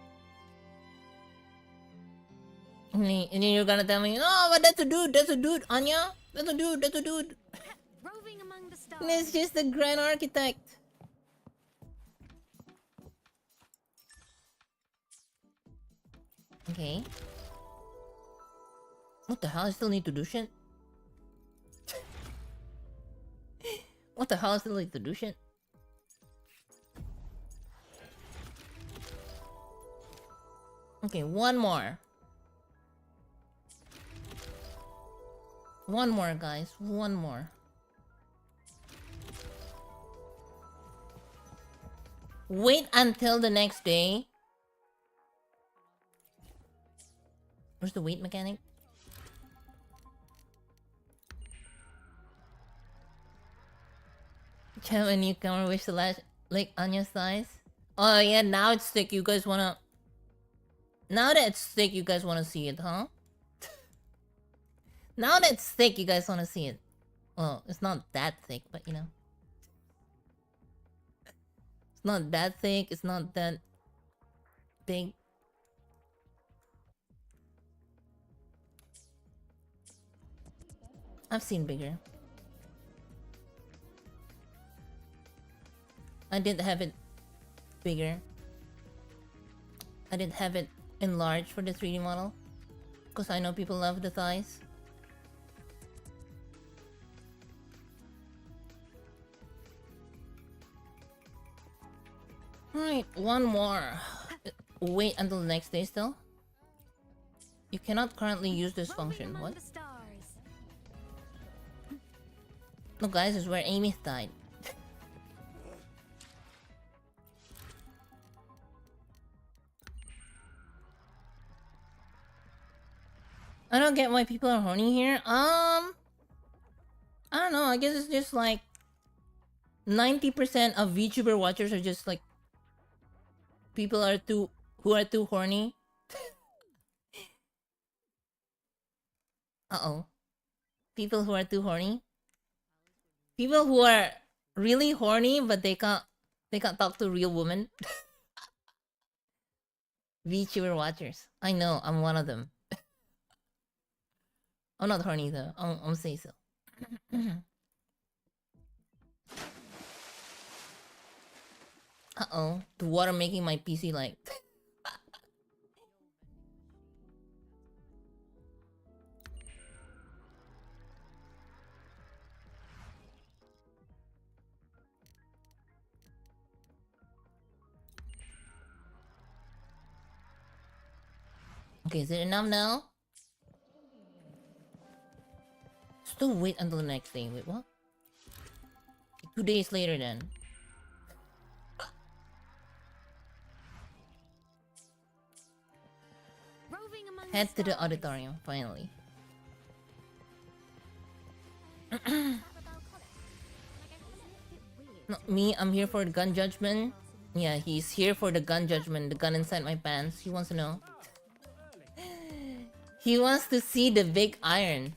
And then you're gonna tell me, oh, but that's a dude, Anya. That's a dude. Roving among the stars. And it's just the Grand Architect. Okay. What the hell? I still need to do shit? What the hell? I still need to do shit? Okay, one more. One more, guys. One more. Wait until the next day. Where's the wait mechanic? Have a newcomer wish to lash like Anya's thighs? Oh yeah, now it's thick. You guys wanna... Now that it's thick, you guys wanna see it, huh? Now that it's thick, you guys wanna see it. Well, it's not that thick, but you know. It's not that thick, it's not that big. I've seen bigger. I didn't have it bigger. I didn't have it enlarged for the 3D model. Because I know people love the thighs. Alright, one more. Wait until the next day still. You cannot currently use this function. What? No guys, it's where Amy died. I don't get why people are horny here. I don't know. I guess it's just like 90% of VTuber watchers are just like people who are too horny. Uh-oh. People who are too horny. People who are really horny but they can't talk to real women. VTuber watchers. I know, I'm one of them. I'm not horny though. I'm say so. Uh-oh. The water making my PC like... Okay, is it enough now? Still wait until the next day. Wait, what? 2 days later then. Head to the auditorium, finally. No, me, I'm here for the gun judgment. Yeah, he's here for the gun judgment. The gun inside my pants. He wants to know. He wants to see the big iron.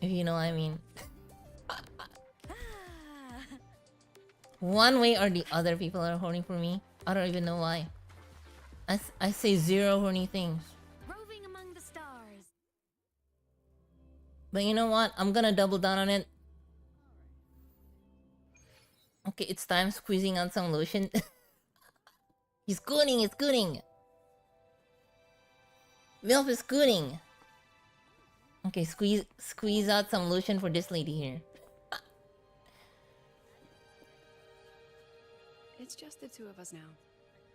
If you know what I mean. One way or the other, people are horny for me. I don't even know why. I say zero horny things. Roving among the stars. But you know what? I'm gonna double down on it. Okay, it's time squeezing out some lotion. He's gooning, it's gooning. Milf is gooning. Okay, squeeze out some lotion for this lady here. It's just the two of us now.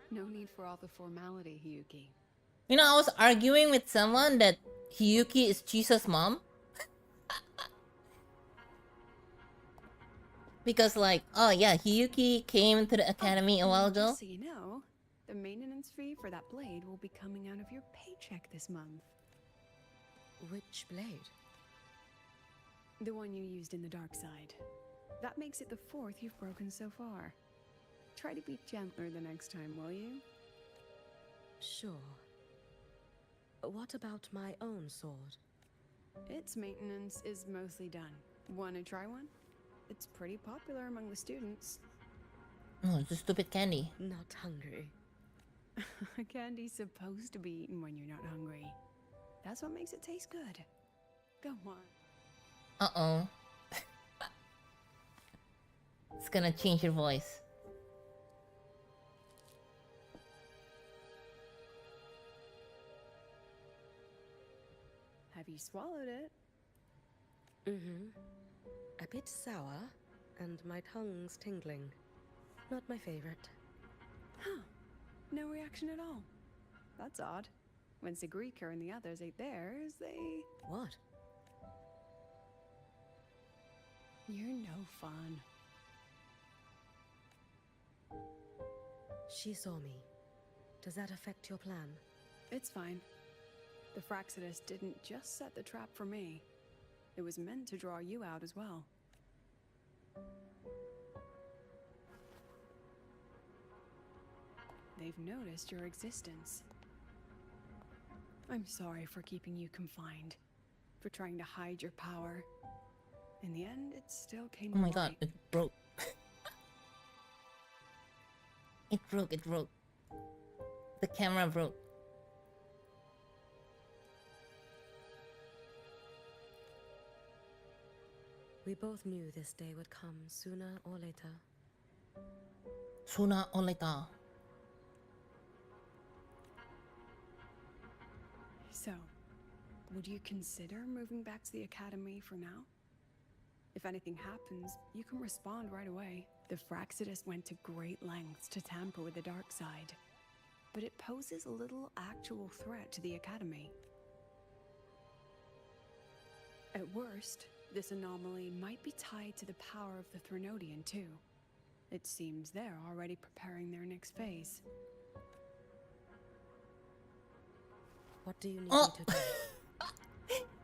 No need for all the formality, Hiyuki. You know, I was arguing with someone that Hiyuki is Chisa's mom. Because like, oh yeah, Hiyuki came to the academy a while ago. Just so you know, the maintenance fee for that blade will be coming out of your paycheck this month. Which blade? The one you used in the dark side. That makes it the 4th you've broken so far. Try to be gentler the next time, will you? Sure. What about my own sword? Its maintenance is mostly done. Wanna try one? It's pretty popular among the students. Oh, it's a stupid candy. Not hungry. Candy's supposed to be eaten when you're not hungry. That's what makes it taste good. Go on. Uh-oh. It's gonna change your voice. you swallowed it. A bit sour, and my tongue's tingling. Not my favorite. Huh. No reaction at all. That's odd. When Segrika and the others ate theirs, they... What? You're no fun. She saw me. Does that affect your plan? It's fine. The Fraxidus didn't just set the trap for me. It was meant to draw you out as well. They've noticed your existence. I'm sorry for keeping you confined, for trying to hide your power. In the end, it still came. Oh my god, it broke. It broke. The camera broke. We both knew this day would come sooner or later. Sooner or later. So, would you consider moving back to the academy for now? If anything happens, you can respond right away. The Fraxidus went to great lengths to tamper with the dark side, but it poses a little actual threat to the academy. At worst, this anomaly might be tied to the power of the Threnodian too. It seems they're already preparing their next phase. What do you need me to do?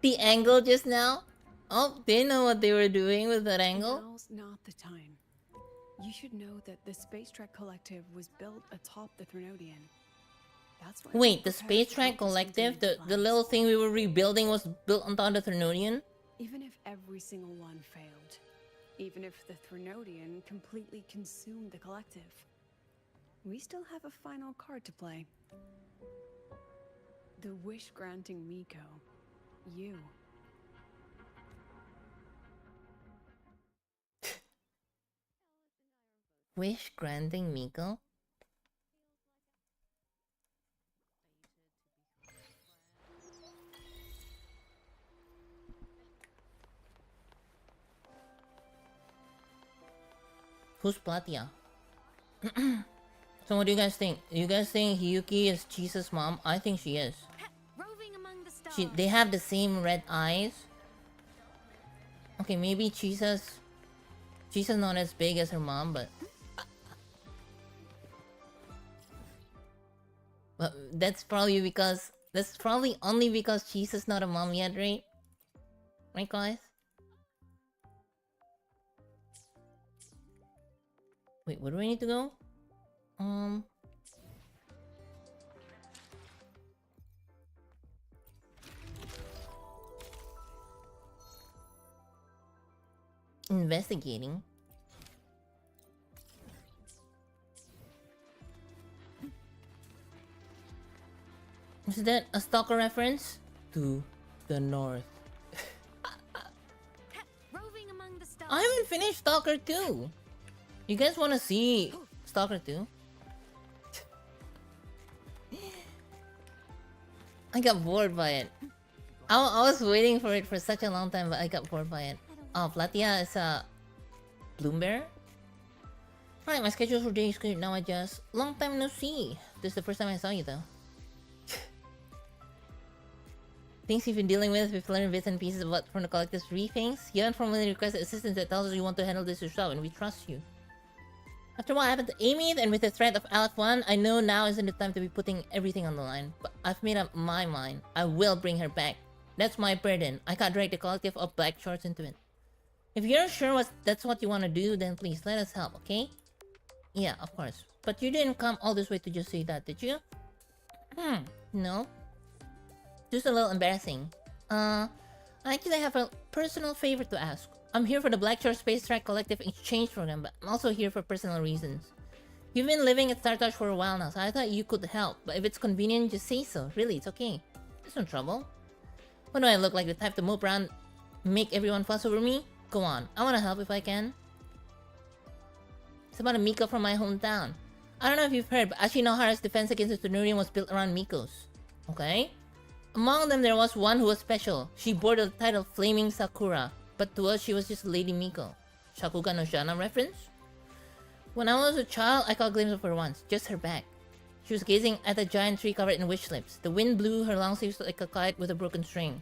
The angle just now? Oh, they know what they were doing with that angle? Now's not the time. You should know that the Space Trek Collective was built atop the Threnodian. That's why. Wait, the Space Trek Collective, the little thing we were rebuilding was built on top of the Threnodian? Even if every single one failed, even if the Threnodian completely consumed the Collective, we still have a final card to play. The wish-granting Miko. You. Wish-granting Miko? Who's Platia? So what do you guys think? You guys think Hiyuki is Chisa's mom? I think she is. They have the same red eyes. Okay, maybe Chisa's not as big as her mom, but that's probably only because Chisa's not a mom yet, right? Right, guys? Wait, where do I need to go? Investigating. Is that a stalker reference? To the north. I haven't finished Stalker 2. You guys want to see Stalker 2? I got bored by it. I was waiting for it for such a long time, but I got bored by it. Oh, Platia is a Bloom Bear? Alright, my schedule for day is clear. Now I just... Long time no see. This is the first time I saw you though. Things you've been dealing with, we've learned bits and pieces about from the collective's briefings. You haven't formally requested assistance that tells us you want to handle this yourself, and we trust you. After what happened to Amy, and with the threat of Alec 1, I know now isn't the time to be putting everything on the line. But I've made up my mind. I will bring her back. That's my burden. I can't drag the collective of black shorts into it. If you're sure that's what you want to do, then please let us help, okay? Yeah, of course. But you didn't come all this way to just say that, did you? No. Just a little embarrassing. I actually have a personal favor to ask. I'm here for the Blackshore Space Track Collective exchange program, but I'm also here for personal reasons. You've been living at Startouch for a while now, so I thought you could help. But if it's convenient, just say so. Really, it's okay. There's no trouble. What do I look like, the type to mope around, make everyone fuss over me? Go on, I want to help if I can. It's about a Miko from my hometown. I don't know if you've heard, but Ashinohara's defense against the Turnurian was built around Mikos. Okay? Among them, there was one who was special. She bore the title Flaming Sakura, but to us, she was just Lady Miko. Shakugan no Shana reference? When I was a child, I caught a glimpse of her once, just her back. She was gazing at a giant tree covered in wish lips. The wind blew her long sleeves like a kite with a broken string.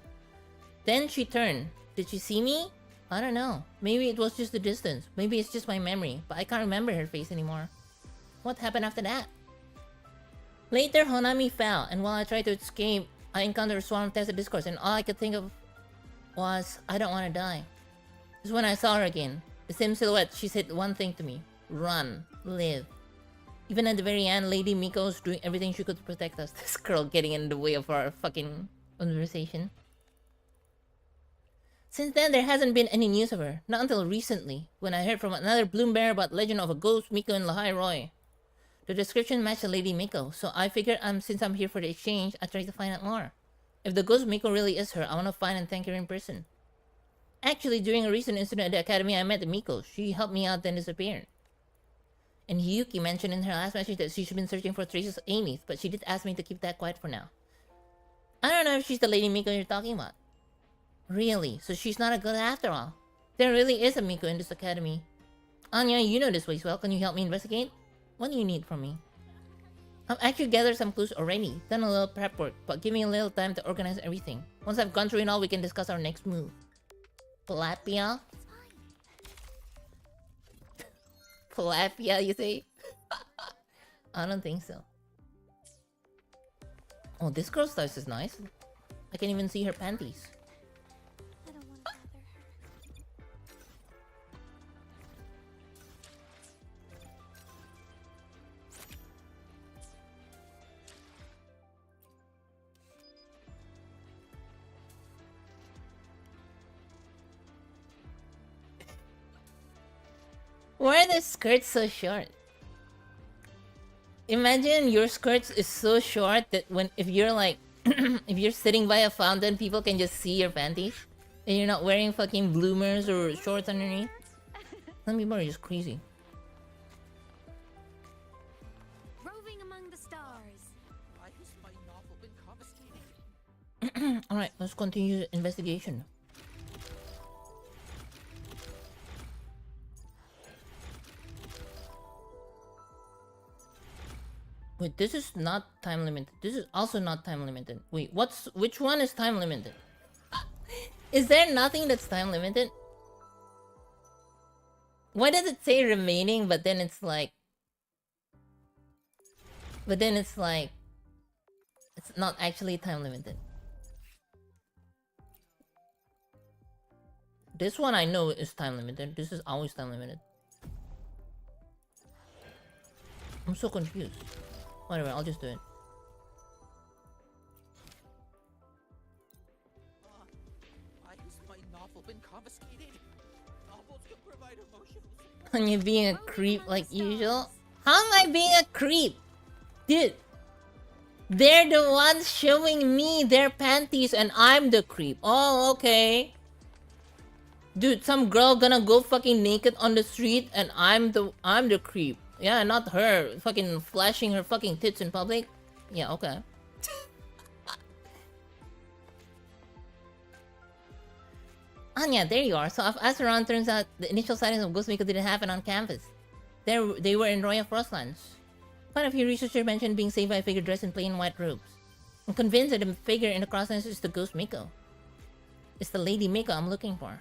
Then she turned. Did she see me? I don't know. Maybe it was just the distance. Maybe it's just my memory, but I can't remember her face anymore. What happened after that? Later, Honami fell, and while I tried to escape, I encountered a swarm of tested discourse, and all I could think of was, I don't want to die. This is when I saw her again. The same silhouette, she said one thing to me. Run. Live. Even at the very end, Lady Miko was doing everything she could to protect us. This girl getting in the way of our fucking conversation. Since then, there hasn't been any news of her. Not until recently, when I heard from another Bloomberg about legend of a ghost Miko in Lahai Roy. The description matched the Lady Miko, so I figured since I'm here for the exchange, I'd try to find out more. If the ghost Miko really is her, I want to find and thank her in person. Actually, during a recent incident at the academy, I met the Miko. She helped me out, then disappeared. And Yuki mentioned in her last message that she's been searching for traces of Amy's, but she did ask me to keep that quiet for now. I don't know if she's the Lady Miko you're talking about. Really? So she's not a good after all? There really is a Miko in this academy. Anya, you know this place well. Can you help me investigate? What do you need from me? I've actually gathered some clues already. Done a little prep work, but give me a little time to organize everything. Once I've gone through it all, we can discuss our next move. Tilapia? Tilapia, you say? I don't think so. Oh, this girl's size is nice. I can even see her panties. I don't want to bother her. Why are the skirts so short? Imagine your skirts is so short that if you're like if you're sitting by a fountain, people can just see your panties, and you're not wearing fucking bloomers or shorts underneath. Some people are just crazy. Roving among the stars. Why has my novel been confiscated? All right, let's continue the investigation. Wait, this is not time limited. This is also not time limited. Wait, which one is time limited? Is there nothing that's time limited? Why does it say remaining, but then it's like... it's not actually time limited. This one I know is time limited. This is always time limited. I'm so confused. Whatever, I'll just do it. Why has my novel been confiscated? Novels can provide emotional support. And you're being a creep like usual? How am I being a creep? Dude, they're the ones showing me their panties and I'm the creep. Oh, okay. Dude, some girl gonna go fucking naked on the street and I'm the creep. Yeah, not her fucking flashing her fucking tits in public. Yeah, okay. Anya, there you are. So if Asteron turns out the initial sightings of Ghost Miko didn't happen on campus. They were in Royal Frostlands. Quite a few researchers mentioned being saved by a figure dressed in plain white robes. I'm convinced that the figure in the Crosslands is the Ghost Miko. It's the Lady Miko I'm looking for.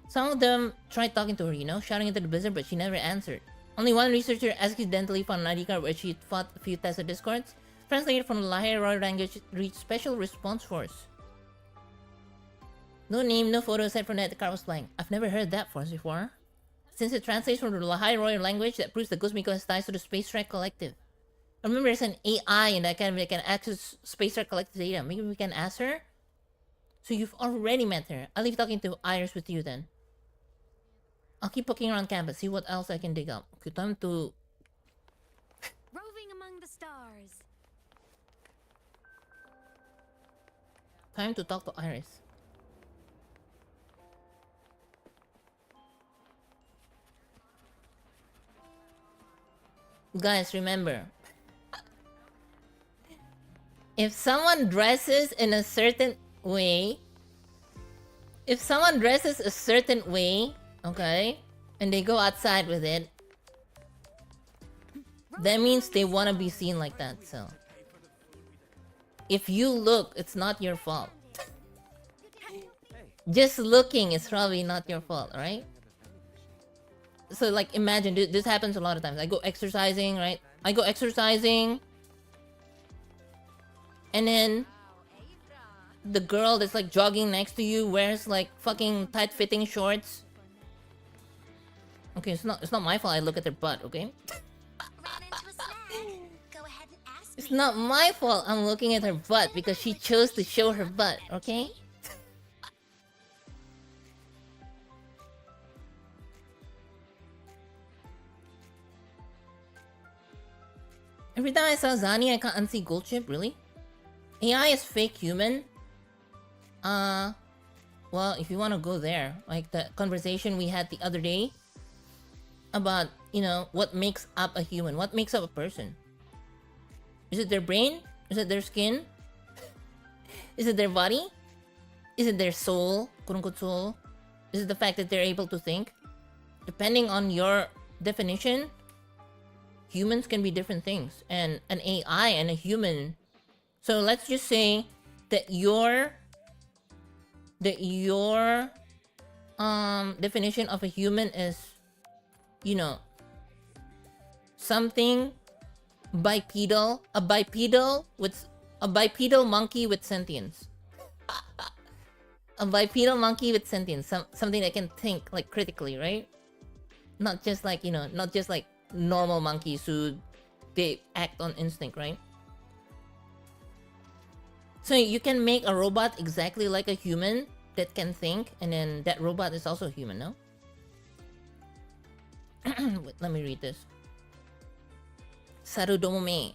Some of them tried talking to her, you know, shouting into the blizzard, but she never answered. Only one researcher accidentally found an ID card where she fought a few tested discords. Translated from the Lahai Royal language, reached Special Response Force. No name, no photo aside from that the card was blank. I've never heard that force before. Since it translates from the Lahai Royal language, that proves that Ghost Miko has ties to the Space Trek Collective. I remember there's an AI in the academy that can access Space Trek Collective data. Maybe we can ask her? So you've already met her. I'll leave talking to Iris with you then. I'll keep poking around campus, see what else I can dig up. Okay, time to... Roving among the stars. Time to talk to Iris. Guys, remember. if someone dresses in a certain way, okay, and they go outside with it, that means they want to be seen like that. So if you look, it's not your fault. Just looking is probably not your fault, right? So like imagine this happens a lot of times. I go exercising, right? And then the girl that's like jogging next to you wears like fucking tight fitting shorts. Okay, it's not my fault I look at their butt, okay? It's not my fault I'm looking at her butt because she chose to show her butt, okay? Every time I saw Zani, I can't unsee Gold Chip, really? AI is fake human? Well, if you want to go there, like the conversation we had the other day about, you know, what makes up a human, what makes up a person. Is it their brain? Is it their skin? Is it their body? Is it their soul, quote-unquote soul? Is it the fact that they're able to think? Depending on your definition, humans can be different things. And an AI and a human... So let's just say that your definition of a human is, you know, something bipedal, a bipedal monkey with sentience. A bipedal monkey with sentience, something that can think like critically, right? Not just like, you know, not just like normal monkeys who they act on instinct, right? So you can make a robot exactly like a human that can think, and then that robot is also human, no? Wait, let me read this. Sarudomome.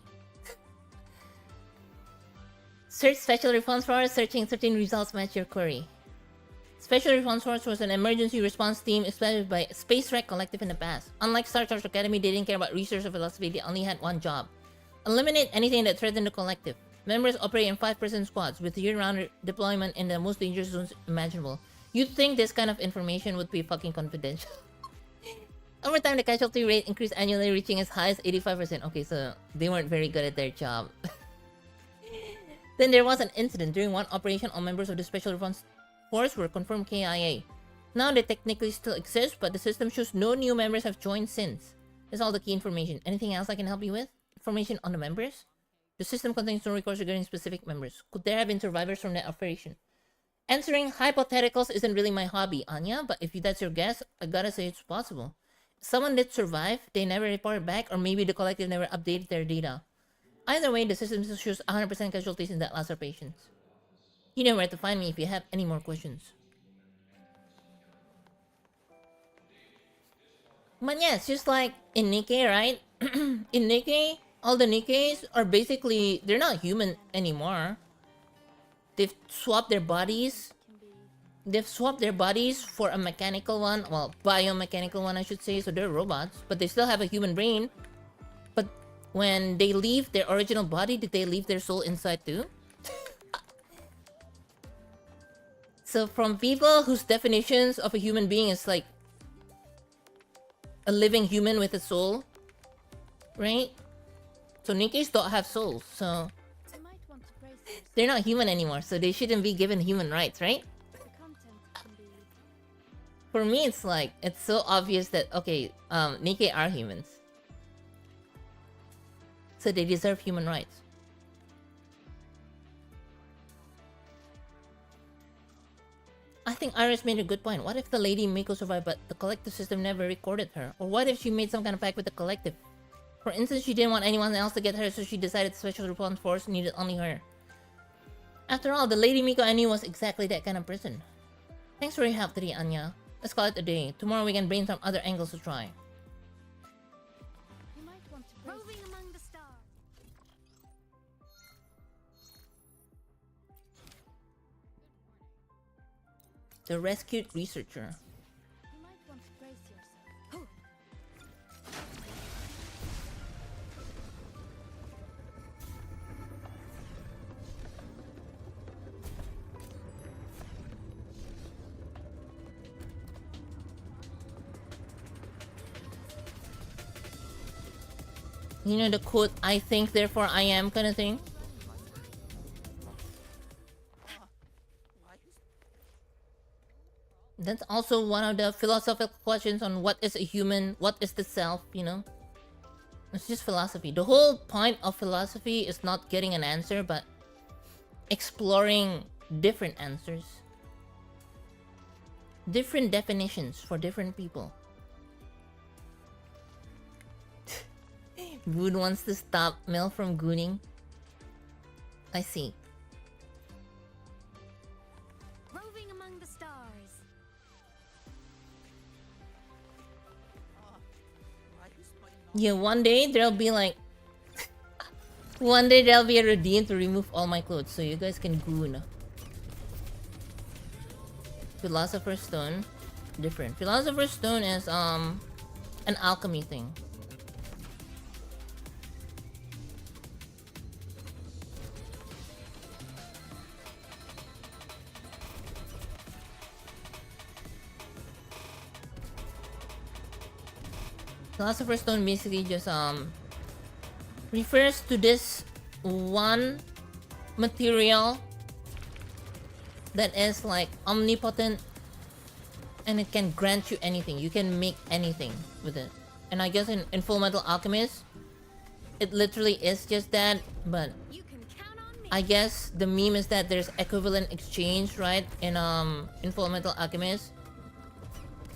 Search special response force. Searching certain results match your query. Special Response Force was an emergency response team established by Space Rec Collective in the past. Unlike Star Wars Academy, they didn't care about research or philosophy, they only had one job. Eliminate anything that threatened the collective. Members operate in 5-person squads with year-round deployment in the most dangerous zones imaginable. You'd think this kind of information would be fucking confidential. Over time, the casualty rate increased annually, reaching as high as 85%. Okay, so they weren't very good at their job. Then there was an incident. During one operation, all members of the Special Response Force were confirmed KIA. Now they technically still exist, but the system shows no new members have joined since. That's all the key information. Anything else I can help you with? Information on the members? The system contains no records regarding specific members. Could there have been survivors from that operation? Answering hypotheticals isn't really my hobby, Anya, but if that's your guess, I gotta say it's possible. Someone did survive, they never reported back, or maybe the collective never updated their data. Either way, the system still shows 100% casualties in that last operation. You know where to find me if you have any more questions. But yeah, it's just like in Nikkei, right? In Nikkei, all the Nikkeis are basically... They're not human anymore. They've swapped their bodies. They've swapped their bodies for a mechanical one. Well, biomechanical one, I should say. So they're robots. But they still have a human brain. But when they leave their original body, did they leave their soul inside too? So from people whose definitions of a human being is like a living human with a soul, right? So Nikkeis don't have souls, so they're not human anymore, so they shouldn't be given human rights, right? For me, it's like, it's so obvious that, okay, Nikkei are humans. So they deserve human rights. I think Iris made a good point. What if the lady Miko survived but the collective system never recorded her? Or what if she made some kind of pact with the collective? For instance, she didn't want anyone else to get her, so she decided the Special Response Force needed only her. After all, the lady Miko I knew was exactly that kind of person. Thanks for your help today, Anya. Let's call it a day. Tomorrow we can brainstorm other angles to try. You might want to roving among the stars. The rescued researcher. You might want to brace yourself. You know the quote, I think, therefore I am kind of thing? That's also one of the philosophical questions on what is a human, what is the self, you know? It's just philosophy. The whole point of philosophy is not getting an answer, but exploring different answers. Different definitions for different people. Wood wants to stop Mel from gooning. I see. Roving among the stars. Yeah, one day there'll be like... one day there'll be a redeem to remove all my clothes so you guys can goon. Philosopher's Stone. Different. Philosopher's Stone is an alchemy thing. Philosopher's Stone basically just refers to this one material that is like omnipotent and it can grant you anything. You can make anything with it. And I guess in Full Metal Alchemist it literally is just that, but I guess the meme is that there's equivalent exchange, right? In Full Metal Alchemist.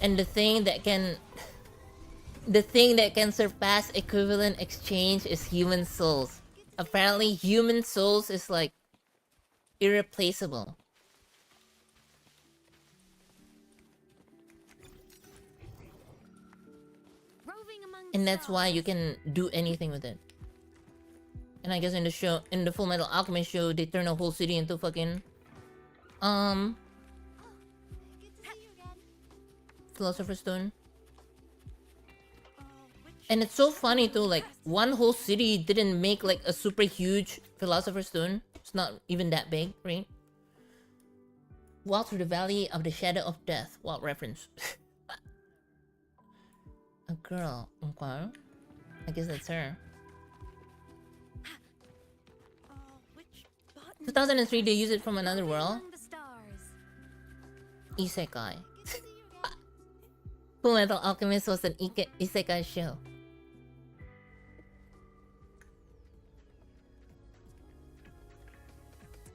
And the thing that can surpass equivalent exchange is human souls. Apparently human souls is like irreplaceable. And that's why you can do anything with it. And I guess in the Full Metal Alchemist show, they turn a whole city into fucking Philosopher's Stone. And it's so funny too, like one whole city didn't make like a super huge Philosopher's Stone. It's not even that big, right? Walk through the valley of the shadow of death. What reference? A girl. Okay. I guess that's her. 2003, they use it from another world. Isekai. Full Metal Alchemist was an isekai show.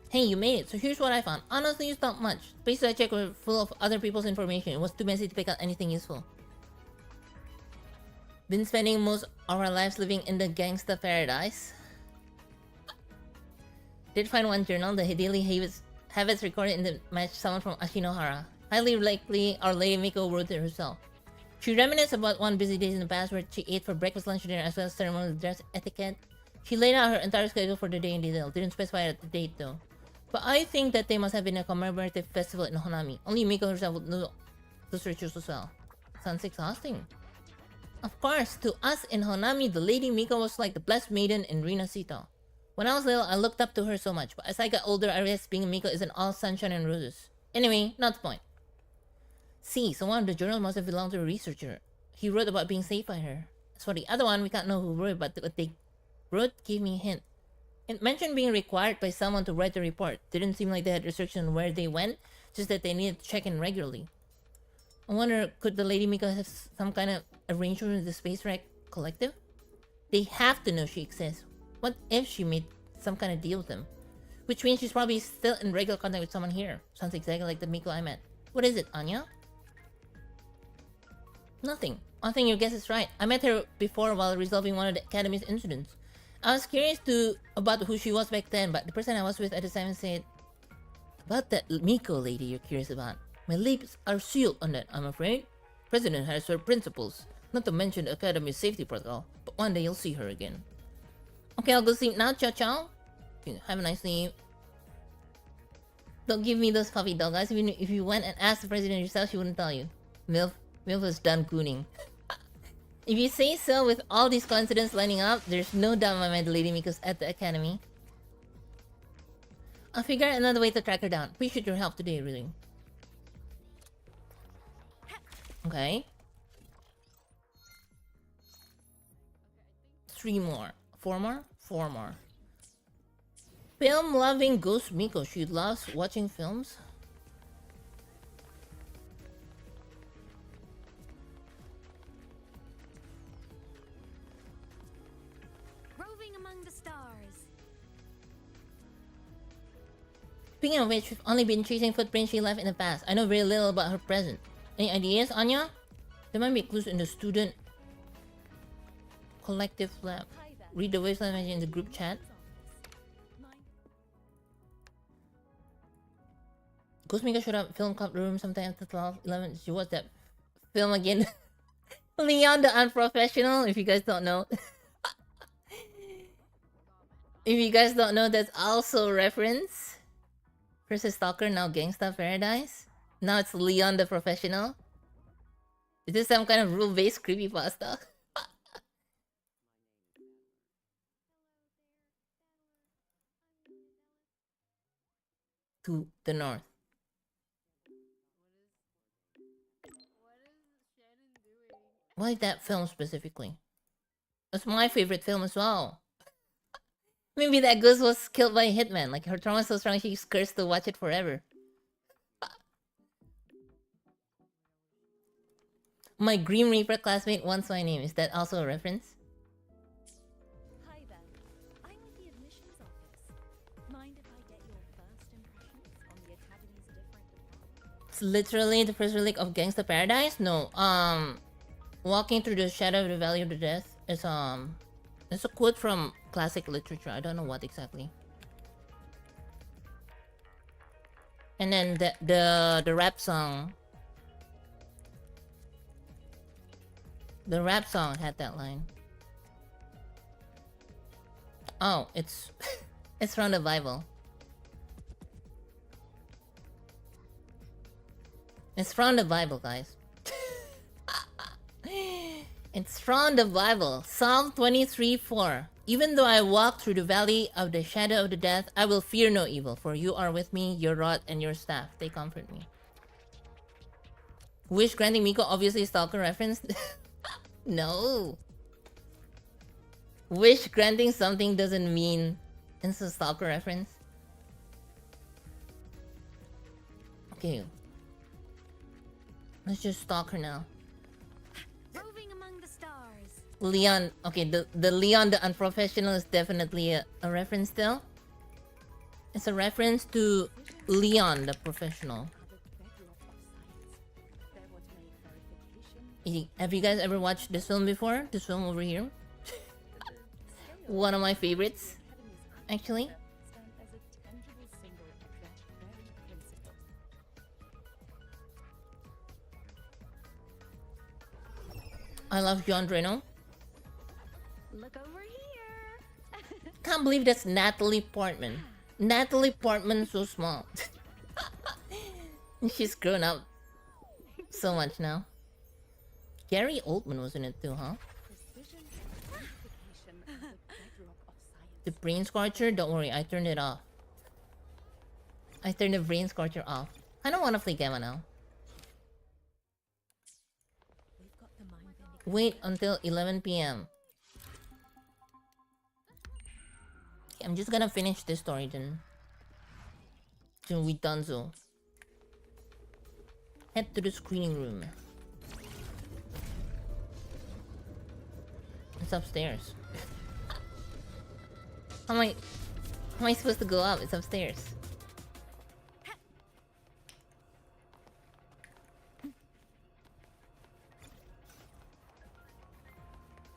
Hey, you made it. So here's what I found. Honestly, it's not much. Places I checked were full of other people's information. It was too messy to pick out anything useful. Been spending most of our lives living in the gangsta paradise. Did find one journal, the daily habits recorded in the match someone from Ashinohara. Highly likely Our Lady Miko wrote it herself. She reminisced about one busy day in the past where she ate for breakfast, lunch, dinner, as well as ceremonial dress etiquette. She laid out her entire schedule for the day in detail. Didn't specify at the date though. But I think that they must have been a commemorative festival in Honami. Only Miko herself would know those rituals as well. Sounds exhausting. Of course, to us in Honami, the Lady Miko was like the blessed maiden in Rina Sito. When I was little, I looked up to her so much, but as I got older, I realized being a Miko isn't all sunshine and roses. Anyway, not the point. See, so one of the journals must have belonged to a researcher. He wrote about being saved by her. As for the other one, we can't know who wrote, but what they wrote gave me a hint. It mentioned being required by someone to write the report. Didn't seem like they had restrictions on where they went, just that they needed to check in regularly. I wonder, could the Lady Miko have some kind of arrangement with the Space Wreck Collective? They have to know she exists. What if she made some kind of deal with them? Which means she's probably still in regular contact with someone here. Sounds exactly like the Miko I met. What is it, Anya? Nothing. One thing your guess is right. I met her before while resolving one of the Academy's incidents. I was curious about who she was back then, but the person I was with at the time said, about that Miko lady you're curious about. My lips are sealed on that, I'm afraid. President has her principles, not to mention the Academy's safety protocol, but one day you'll see her again. Okay, I'll go sleep now, ciao ciao. Have a nice sleep. Don't give me those puppy dog eyes. Even if you went and asked the president yourself, she wouldn't tell you. Milf is done gooning. If you say so, with all these coincidences lining up, there's no doubt in my mind the Lady Miko's at the Academy. I'll figure out another way to track her down. Appreciate your help today, really. Okay. 3 more. 4 more? 4 more. Film loving Ghost Miko. She loves watching films. Roving among the stars. Speaking of which, we've only been chasing footprints she left in the past. I know very little about her present. Any ideas, Anya? There might be clues in the student collective lab. Read the voice message in the group chat. Ghost Mika showed up film club room sometime after 12, 11. She watched that film again. Leon the Unprofessional, if you guys don't know. If you guys don't know, that's also a reference. First is Stalker, now Gangsta Paradise. Now it's Leon the Professional. Is this some kind of rule-based creepypasta? To the north. Why that film specifically? That's my favorite film as well. Maybe that ghost was killed by a hitman. Like her trauma is so strong she's cursed to watch it forever. My Grim Reaper classmate wants my name. Is that also a reference? Hi there. I'm with the admissions office. Mind if I get your first impressions on the Academy's different departments? It's literally the first relic of Gangsta Paradise? No. Walking through the shadow of the Valley of the Death is it's a quote from classic literature. I don't know what exactly. And then the rap song. The rap song had that line. Oh, it's it's from the Bible. It's from the Bible, guys. It's from the Bible. Psalm 23:4. Even though I walk through the valley of the shadow of the death, I will fear no evil, for you are with me, your rod and your staff, they comfort me. Wish granting Miko obviously Stalker reference? No. Wish granting something doesn't mean it's a Stalker reference. Okay. Let's just stalk her now. Roving among the stars. Leon, okay, the Leon the Unprofessional is definitely a reference still. It's a reference to Leon the Professional. Have you guys ever watched this film before? This film over here? One of my favorites, actually. I love John Reno. Look over here. Can't believe that's Natalie Portman. Natalie Portman so small. She's grown up so much now. Gary Oldman was in it too, huh? The brain scorcher? Don't worry, I turned it off. I turned the brain scorcher off. I don't want to play Gamma now. Wait until 11 PM. I'm just gonna finish this story then. Till we donezo. Head to the screening room. It's upstairs. How am I supposed to go up? It's upstairs.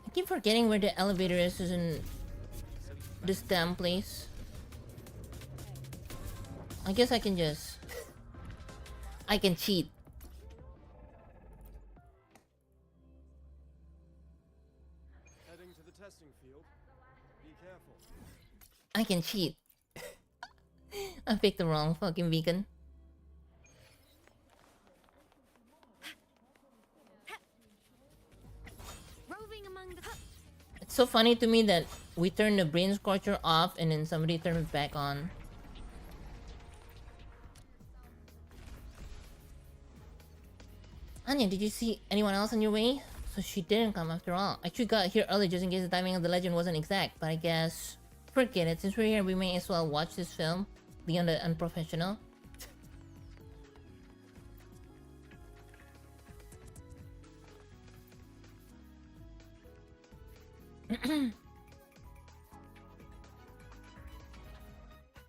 I keep forgetting where the elevator is in this damn place. I guess I can just... I can cheat. Heading to the testing field. Be careful. I can cheat. I picked the wrong fucking beacon. It's so funny to me that we turned the brain scorcher off and then somebody turned it back on. Anya, did you see anyone else on your way? So she didn't come after all. I actually got here early just in case the timing of the legend wasn't exact, but I guess forget it. Since we're here, we may as well watch this film. Leon the Unprofessional.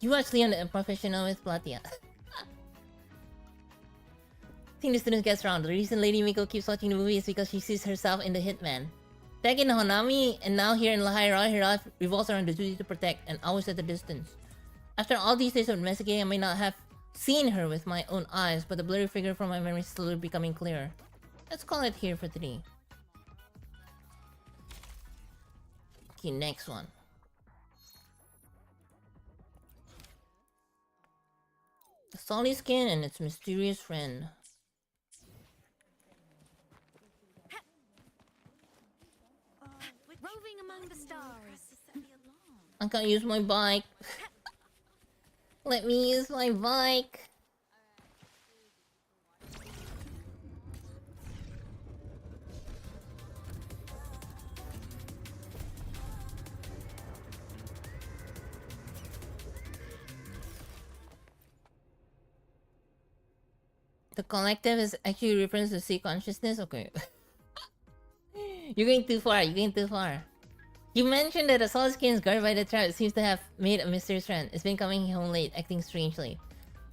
You watched Leon the Unprofessional with Platia. I think the students guessed wrong. The reason Lady Miko keeps watching the movie is because she sees herself in the hitman. Back in Honami and now here in Lahaira, her life revolves around the duty to protect and always at a distance. After all these days of investigating, I may not have seen her with my own eyes, but the blurry figure from my memory is slowly becoming clearer. Let's call it here for today. Okay, next one. The Solid Skin and its mysterious friend. Roving among the stars. I can't use my bike. Let me use my bike. The collective is actually reference to sea consciousness? Okay. You're going too far, you're going too far. You mentioned that a Solid Skin is guarded by the tribe. It seems to have made a mysterious friend. It's been coming home late, acting strangely.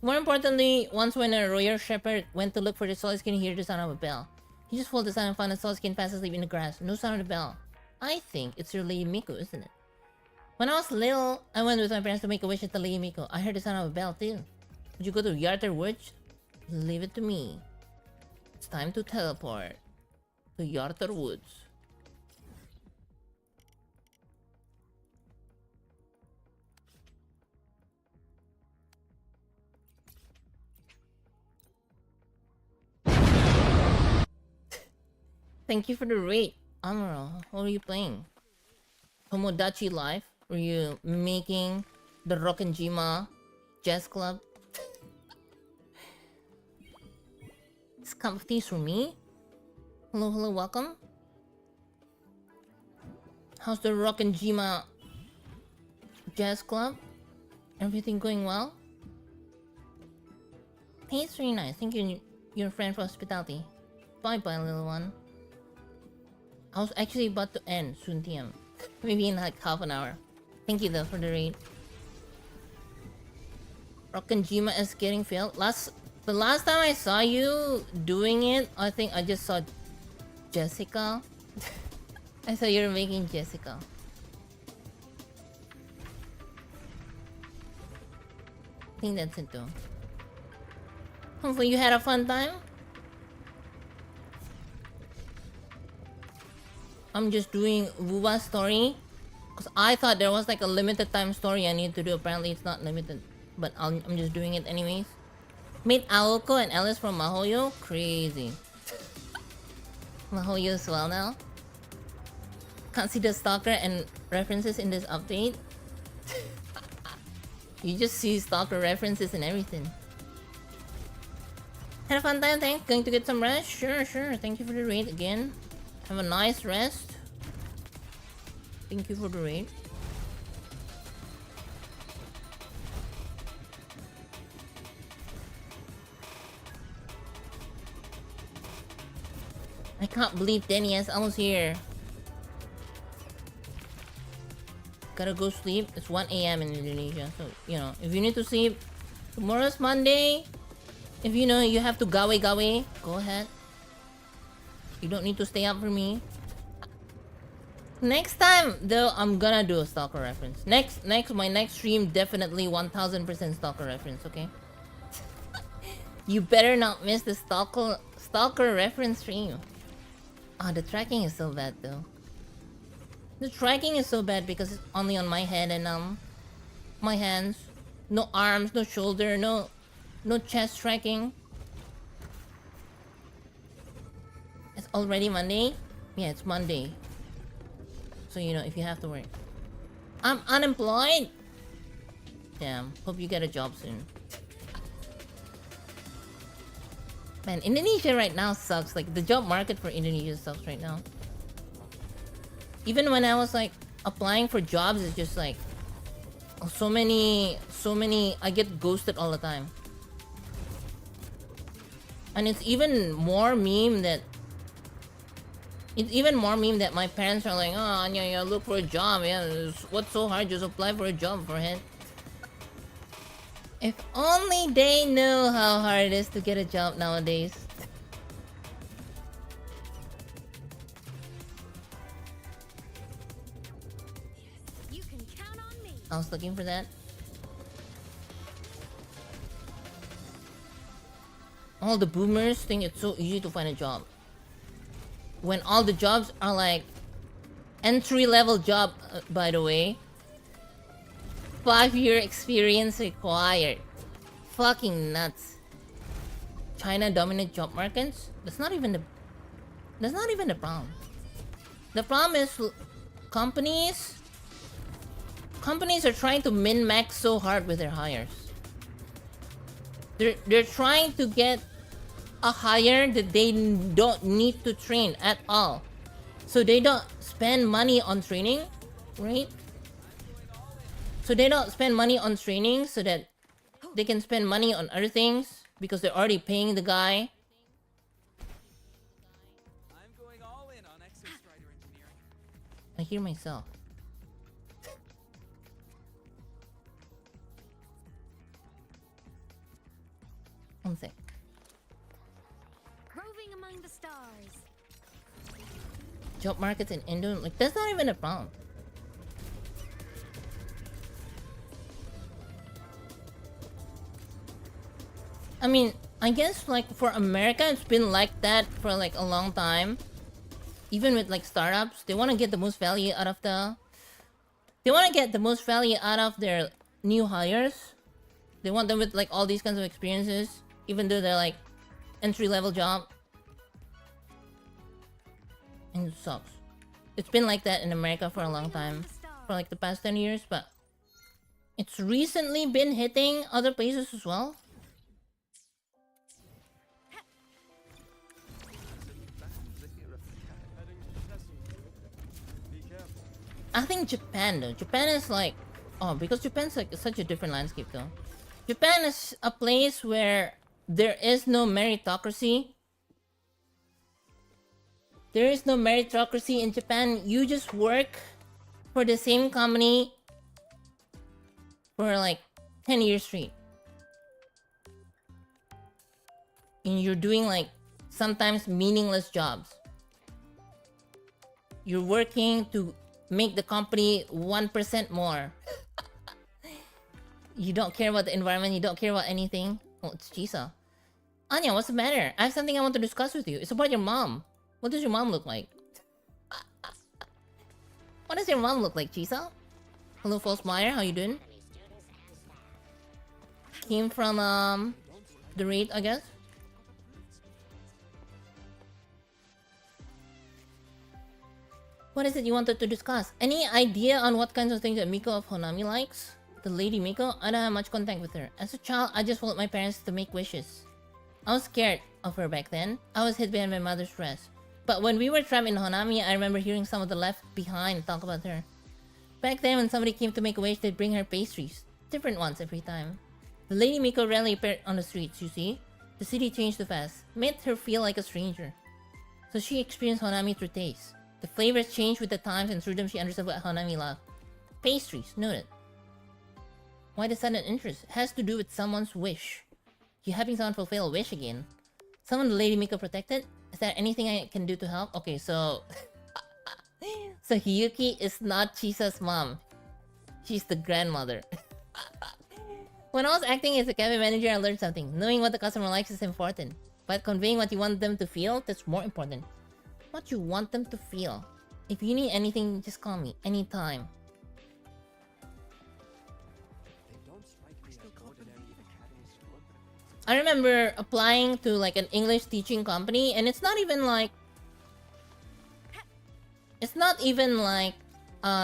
More importantly, once when a royal shepherd went to look for the Solid Skin, he heard the sound of a bell. He just followed the sound and found a Solid Skin fast asleep in the grass. No sound of the bell. I think it's your Lady Miko, isn't it? When I was little, I went with my parents to make a wish at the Lady Miko. I heard the sound of a bell too. Would you go to Yarter Woods? Leave it to me. It's time to teleport to Yarter Woods. Thank you for the raid, Amaro. What are you playing? Tomodachi Life? Were you making the Rokkenjima Jazz Club? This cup of tea is for me? Hello, hello, welcome. How's the Rokkenjima Jazz Club? Everything going well? Hey, it's really nice. Thank you, your friend for hospitality. Bye-bye, little one. I was actually about to end soon, TM. Maybe in like half an hour. Thank you though for the raid. Rokkenjima is getting failed. The last time I saw you doing it, I think I just saw Jessica. I saw you were making Jessica. I think that's it though. Hopefully you had a fun time. I'm just doing Wuwa story because I thought there was like a limited time story I need to do. Apparently it's not limited, but I'm just doing it anyways. Meet Aoko and Alice from Mahoyo. Crazy. Mahoyo as well now. Can't see the stalker and references in this update. You just see stalker references and everything. Had a fun time, thanks. Going to get some rest? Sure. Thank you for the raid again. Have a nice rest. Thank you for the raid. I can't believe Denny is almost here. Gotta go sleep. It's 1 AM in Indonesia. So, you know, if you need to sleep, tomorrow's Monday. If you know you have to gawe, go ahead. You don't need to stay up for me. Next time, though, I'm gonna do a stalker reference. My next stream, definitely 1000% stalker reference, okay? You better not miss the stalker reference stream. Ah, the tracking is so bad, though. The tracking is so bad because it's only on my head and my hands. No arms, no shoulder, no chest tracking. It's already Monday? Yeah, it's Monday. So, you know, if you have to work. I'm unemployed! Damn, hope you get a job soon. Man, Indonesia right now sucks. Like, the job market for Indonesia sucks right now. Even when I was like applying for jobs, it's just like so many. I get ghosted all the time. And it's even more meme that my parents are like, oh, yeah, look for a job. Yeah, what's so hard? Just apply for a job, forehead. If only they know how hard it is to get a job nowadays. You can count on me. I was looking for that. All the boomers think it's so easy to find a job, when all the jobs are like entry-level job, by the way. 5-year experience required. Fucking nuts. China dominant job markets? That's not even the problem. The problem is companies are trying to min-max so hard with their hires. They're trying to get a hire that they don't need to train at all. So they don't spend money on training, right? So they don't spend money on training so that they can spend money on other things because they're already paying the guy. I hear myself. One sec. Roving among the stars. Job markets in Indo, like, that's not even a problem. I mean, I guess like for America, it's been like that for like a long time. Even with like startups, they want to get the most value out of their new hires. They want them with like all these kinds of experiences, even though they're like entry-level job. And it sucks. It's been like that in America for a long time, for like the past 10 years, but it's recently been hitting other places as well. I think Japan though. Japan is like, oh, because Japan's like such a different landscape though. Japan is a place where there is no meritocracy. There is no meritocracy in Japan. You just work for the same company for like 10 years straight. And you're doing like sometimes meaningless jobs. You're working to make the company 1% more. You don't care about the environment, you don't care about anything. Oh, it's Chisa. Anya, what's the matter? I have something I want to discuss with you. It's about your mom. What does your mom look like? What does your mom look like, Chisa? Hello, False Meyer, how you doing? Came from the raid, I guess. What is it you wanted to discuss? Any idea on what kinds of things that Miko of Honami likes? The lady Miko? I don't have much contact with her. As a child, I just followed my parents to make wishes. I was scared of her back then. I was hid behind my mother's dress. But when we were trapped in Honami, I remember hearing some of the left behind talk about her. Back then, when somebody came to make a wish, they'd bring her pastries. Different ones every time. The lady Miko rarely appeared on the streets, you see. The city changed too fast. Made her feel like a stranger. So she experienced Honami through taste. The flavors changed with the times, and through them she understood what Honami loved. Pastries, noted. Why the sudden interest? It has to do with someone's wish. You helping someone fulfill a wish again. Someone the lady Miko protected? Is there anything I can do to help? Okay, so... so Hiyuki is not Chisa's mom. She's the grandmother. When I was acting as a cafe manager, I learned something. Knowing what the customer likes is important. But conveying what you want them to feel, that's more important. What you want them to feel. If you need anything, just call me. Anytime. I remember applying to like an English teaching company, and it's not even like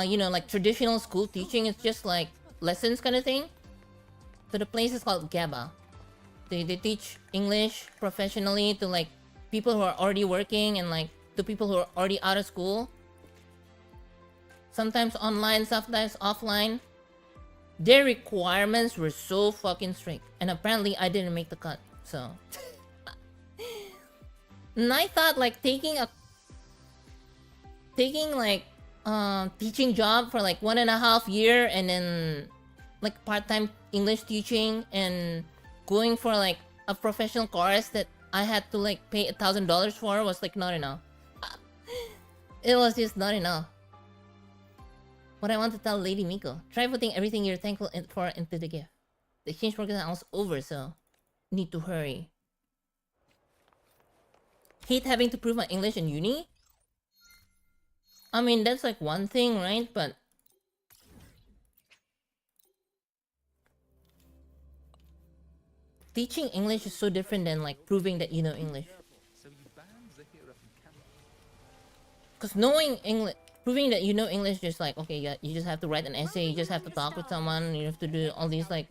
you know, like traditional school teaching. It's just like lessons kind of thing. So the place is called GABA. They teach English professionally to like people who are already working and like to people who are already out of school. Sometimes online, sometimes offline. Their requirements were so fucking strict, and apparently I didn't make the cut. So, and I thought like taking like teaching job for like 1.5 years and then like part-time English teaching and going for like a professional course that I had to like pay $1,000 for was like not enough. It was just not enough. What I want to tell Lady Miko: try putting everything you're thankful for into the gift. The exchange program is almost over, so need to hurry. Hate having to prove my English in uni. I mean, that's like one thing, right? But teaching English is so different than like proving that you know English. Because knowing English, proving that you know English, just like, okay, yeah, you just have to write an essay, you just have to talk with someone, you have to do all these like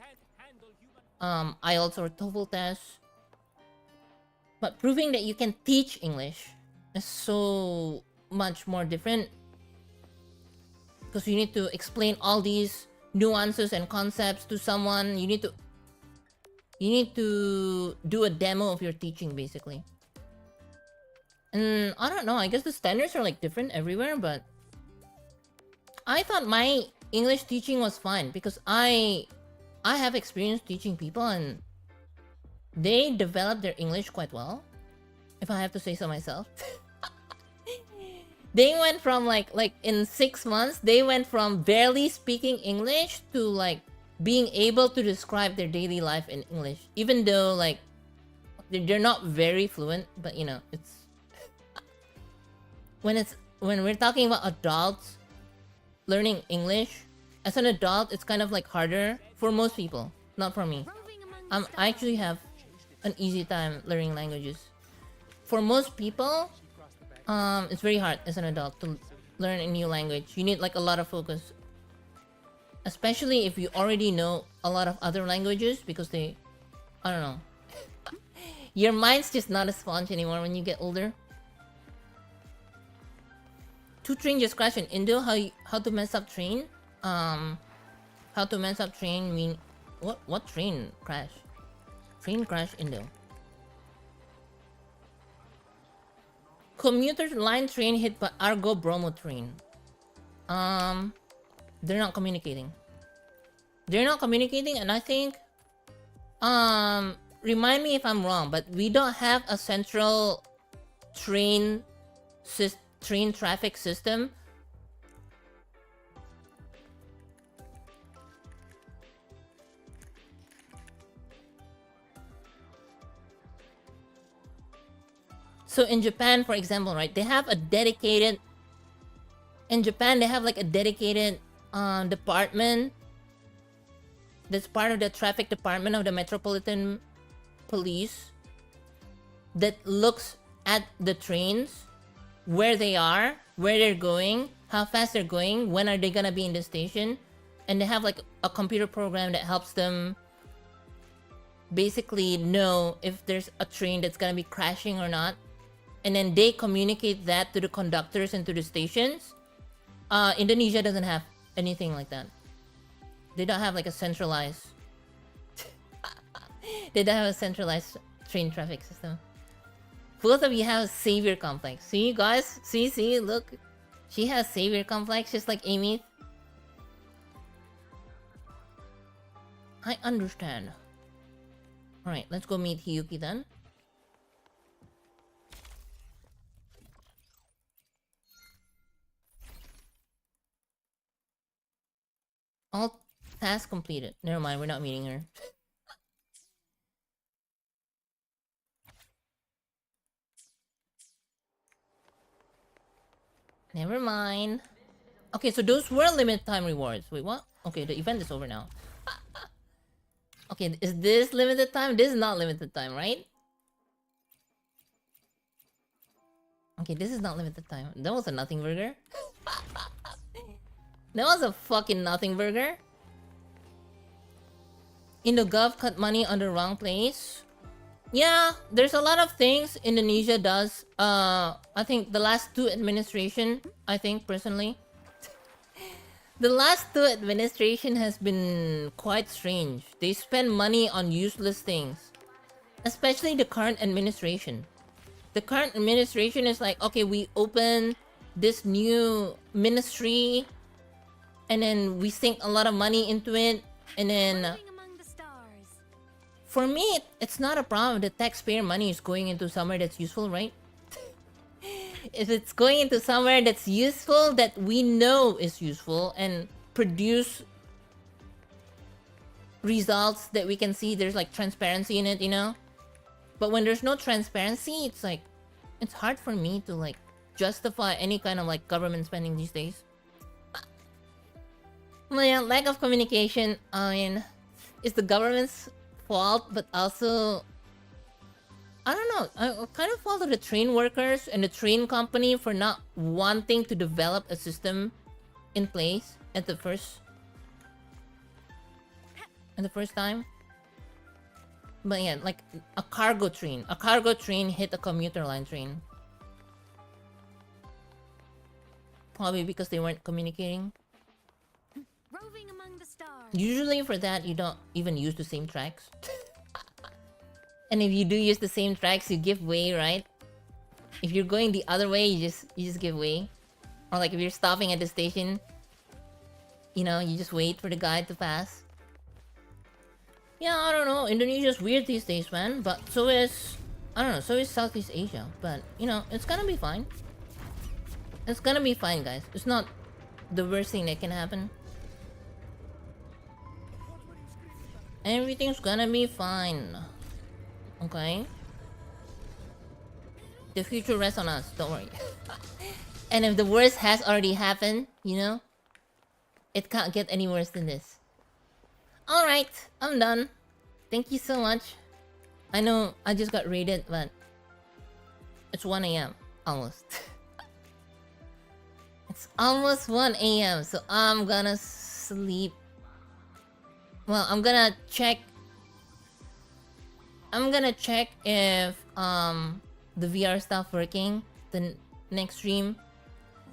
IELTS or TOEFL tests. But proving that you can teach English is so much more different. Because you need to explain all these nuances and concepts to someone. You need to do a demo of your teaching, basically. And I don't know, I guess the standards are like different everywhere, but I thought my English teaching was fine because I have experience teaching people and they developed their English quite well, if I have to say so myself. They went from like in 6 months, they went from barely speaking English to like being able to describe their daily life in English, even though like they're not very fluent, but you know, it's when we're talking about adults learning English as an adult, it's kind of like harder for most people, not for me. I actually have an easy time learning languages. For most people, it's very hard as an adult to learn a new language. You need like a lot of focus, especially if you already know a lot of other languages, because I don't know, your mind's just not a sponge anymore when you get older. To train discretion, Indo, how to mess up train? How to mess up train mean what train crash? Train crash, Indo. Commuter line train hit by Argo Bromo train. They're not communicating. They're not communicating, and I think remind me if I'm wrong, but we don't have a central train traffic system. So in Japan, for example, right, they have a dedicated, in Japan they have like a dedicated department that's part of the traffic department of the Metropolitan Police that looks at the trains, where they are, where they're going, how fast they're going, when are they gonna be in the station, and they have like a computer program that helps them basically know if there's a train that's gonna be crashing or not, and then they communicate that to the conductors and to the stations. Indonesia doesn't have anything like that. They don't have like a centralized they don't have a centralized train traffic system. Both of you have savior complex. See, guys? See, look. She has savior complex just like Amy. I understand. Alright, let's go meet Hiyuki then. All tasks completed. Never mind, we're not meeting her. Never mind. Okay, so those were limited time rewards. Wait, what? Okay, the event is over now. Okay, is this limited time? This is not limited time, right? Okay, this is not limited time. That was a nothing burger. That was a fucking nothing burger. In the gov, cut money on the wrong place. Yeah, there's a lot of things Indonesia does. I think the last two administration, I think personally, the last two administration has been quite strange. They spend money on useless things, especially the current administration. The current administration is like, okay, we open this new ministry, and then we sink a lot of money into it, and then for me, it's not a problem. The taxpayer money is going into somewhere that's useful, right? If it's going into somewhere that's useful, that we know is useful, and produce results that we can see, there's like transparency in it, you know? But when there's no transparency, it's like, it's hard for me to like justify any kind of like government spending these days. Well, yeah, lack of communication, I mean, is the government's fault, but also, I don't know, I kind of fault of the train workers and the train company for not wanting to develop a system in place at the first time. But yeah, like a cargo train hit a commuter line train. Probably because they weren't communicating. Usually for that, you don't even use the same tracks. And if you do use the same tracks, you give way, right? If you're going the other way, you just give way. Or like if you're stopping at the station, you know, you just wait for the guy to pass. Yeah, I don't know. Indonesia's weird these days, man. But so is, I don't know, so is Southeast Asia. But, you know, it's gonna be fine. It's gonna be fine, guys. It's not the worst thing that can happen. Everything's gonna be fine. Okay? The future rests on us, don't worry. And if the worst has already happened, you know, it can't get any worse than this. Alright, I'm done. Thank you so much. I know I just got raided, but it's 1 AM. Almost. It's almost 1 AM, so I'm gonna sleep. Well, I'm gonna check if the VR stuff working the next stream.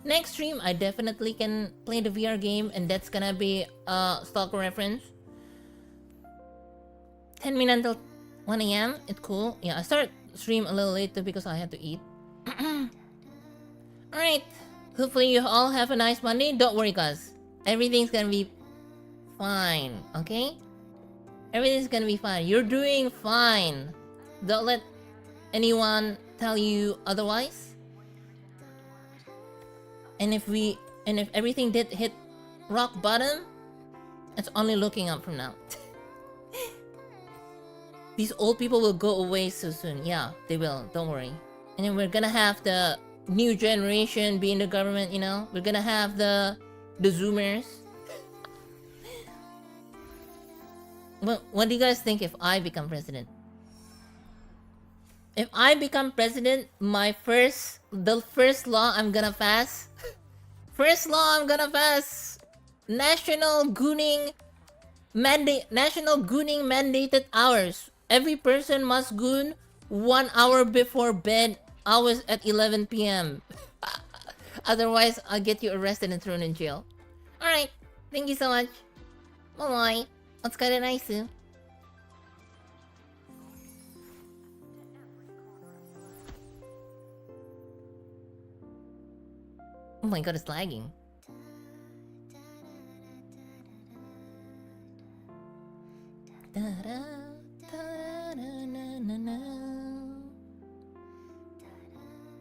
Next stream I definitely can play the VR game, and that's gonna be Stalker reference. 10 minutes until 1 AM. It's cool. Yeah, I started stream a little later because I had to eat. Alright. Hopefully you all have a nice Monday. Don't worry, guys. Everything's gonna be fine, okay? Everything's gonna be fine. You're doing fine. Don't let anyone tell you otherwise. And if everything did hit rock bottom, it's only looking up from now. These old people will go away so soon. Yeah, they will. Don't worry. And then we're gonna have the new generation be in the government, you know? We're gonna have the Zoomers. What do you guys think if I become president? If I become president, the first law I'm gonna pass, national gooning mandated hours. Every person must goon 1 hour before bed, hours at 11 PM. Otherwise, I'll get you arrested and thrown in jail. Alright, thank you so much. Bye-bye. お疲れナイス。Oh my god, it's lagging.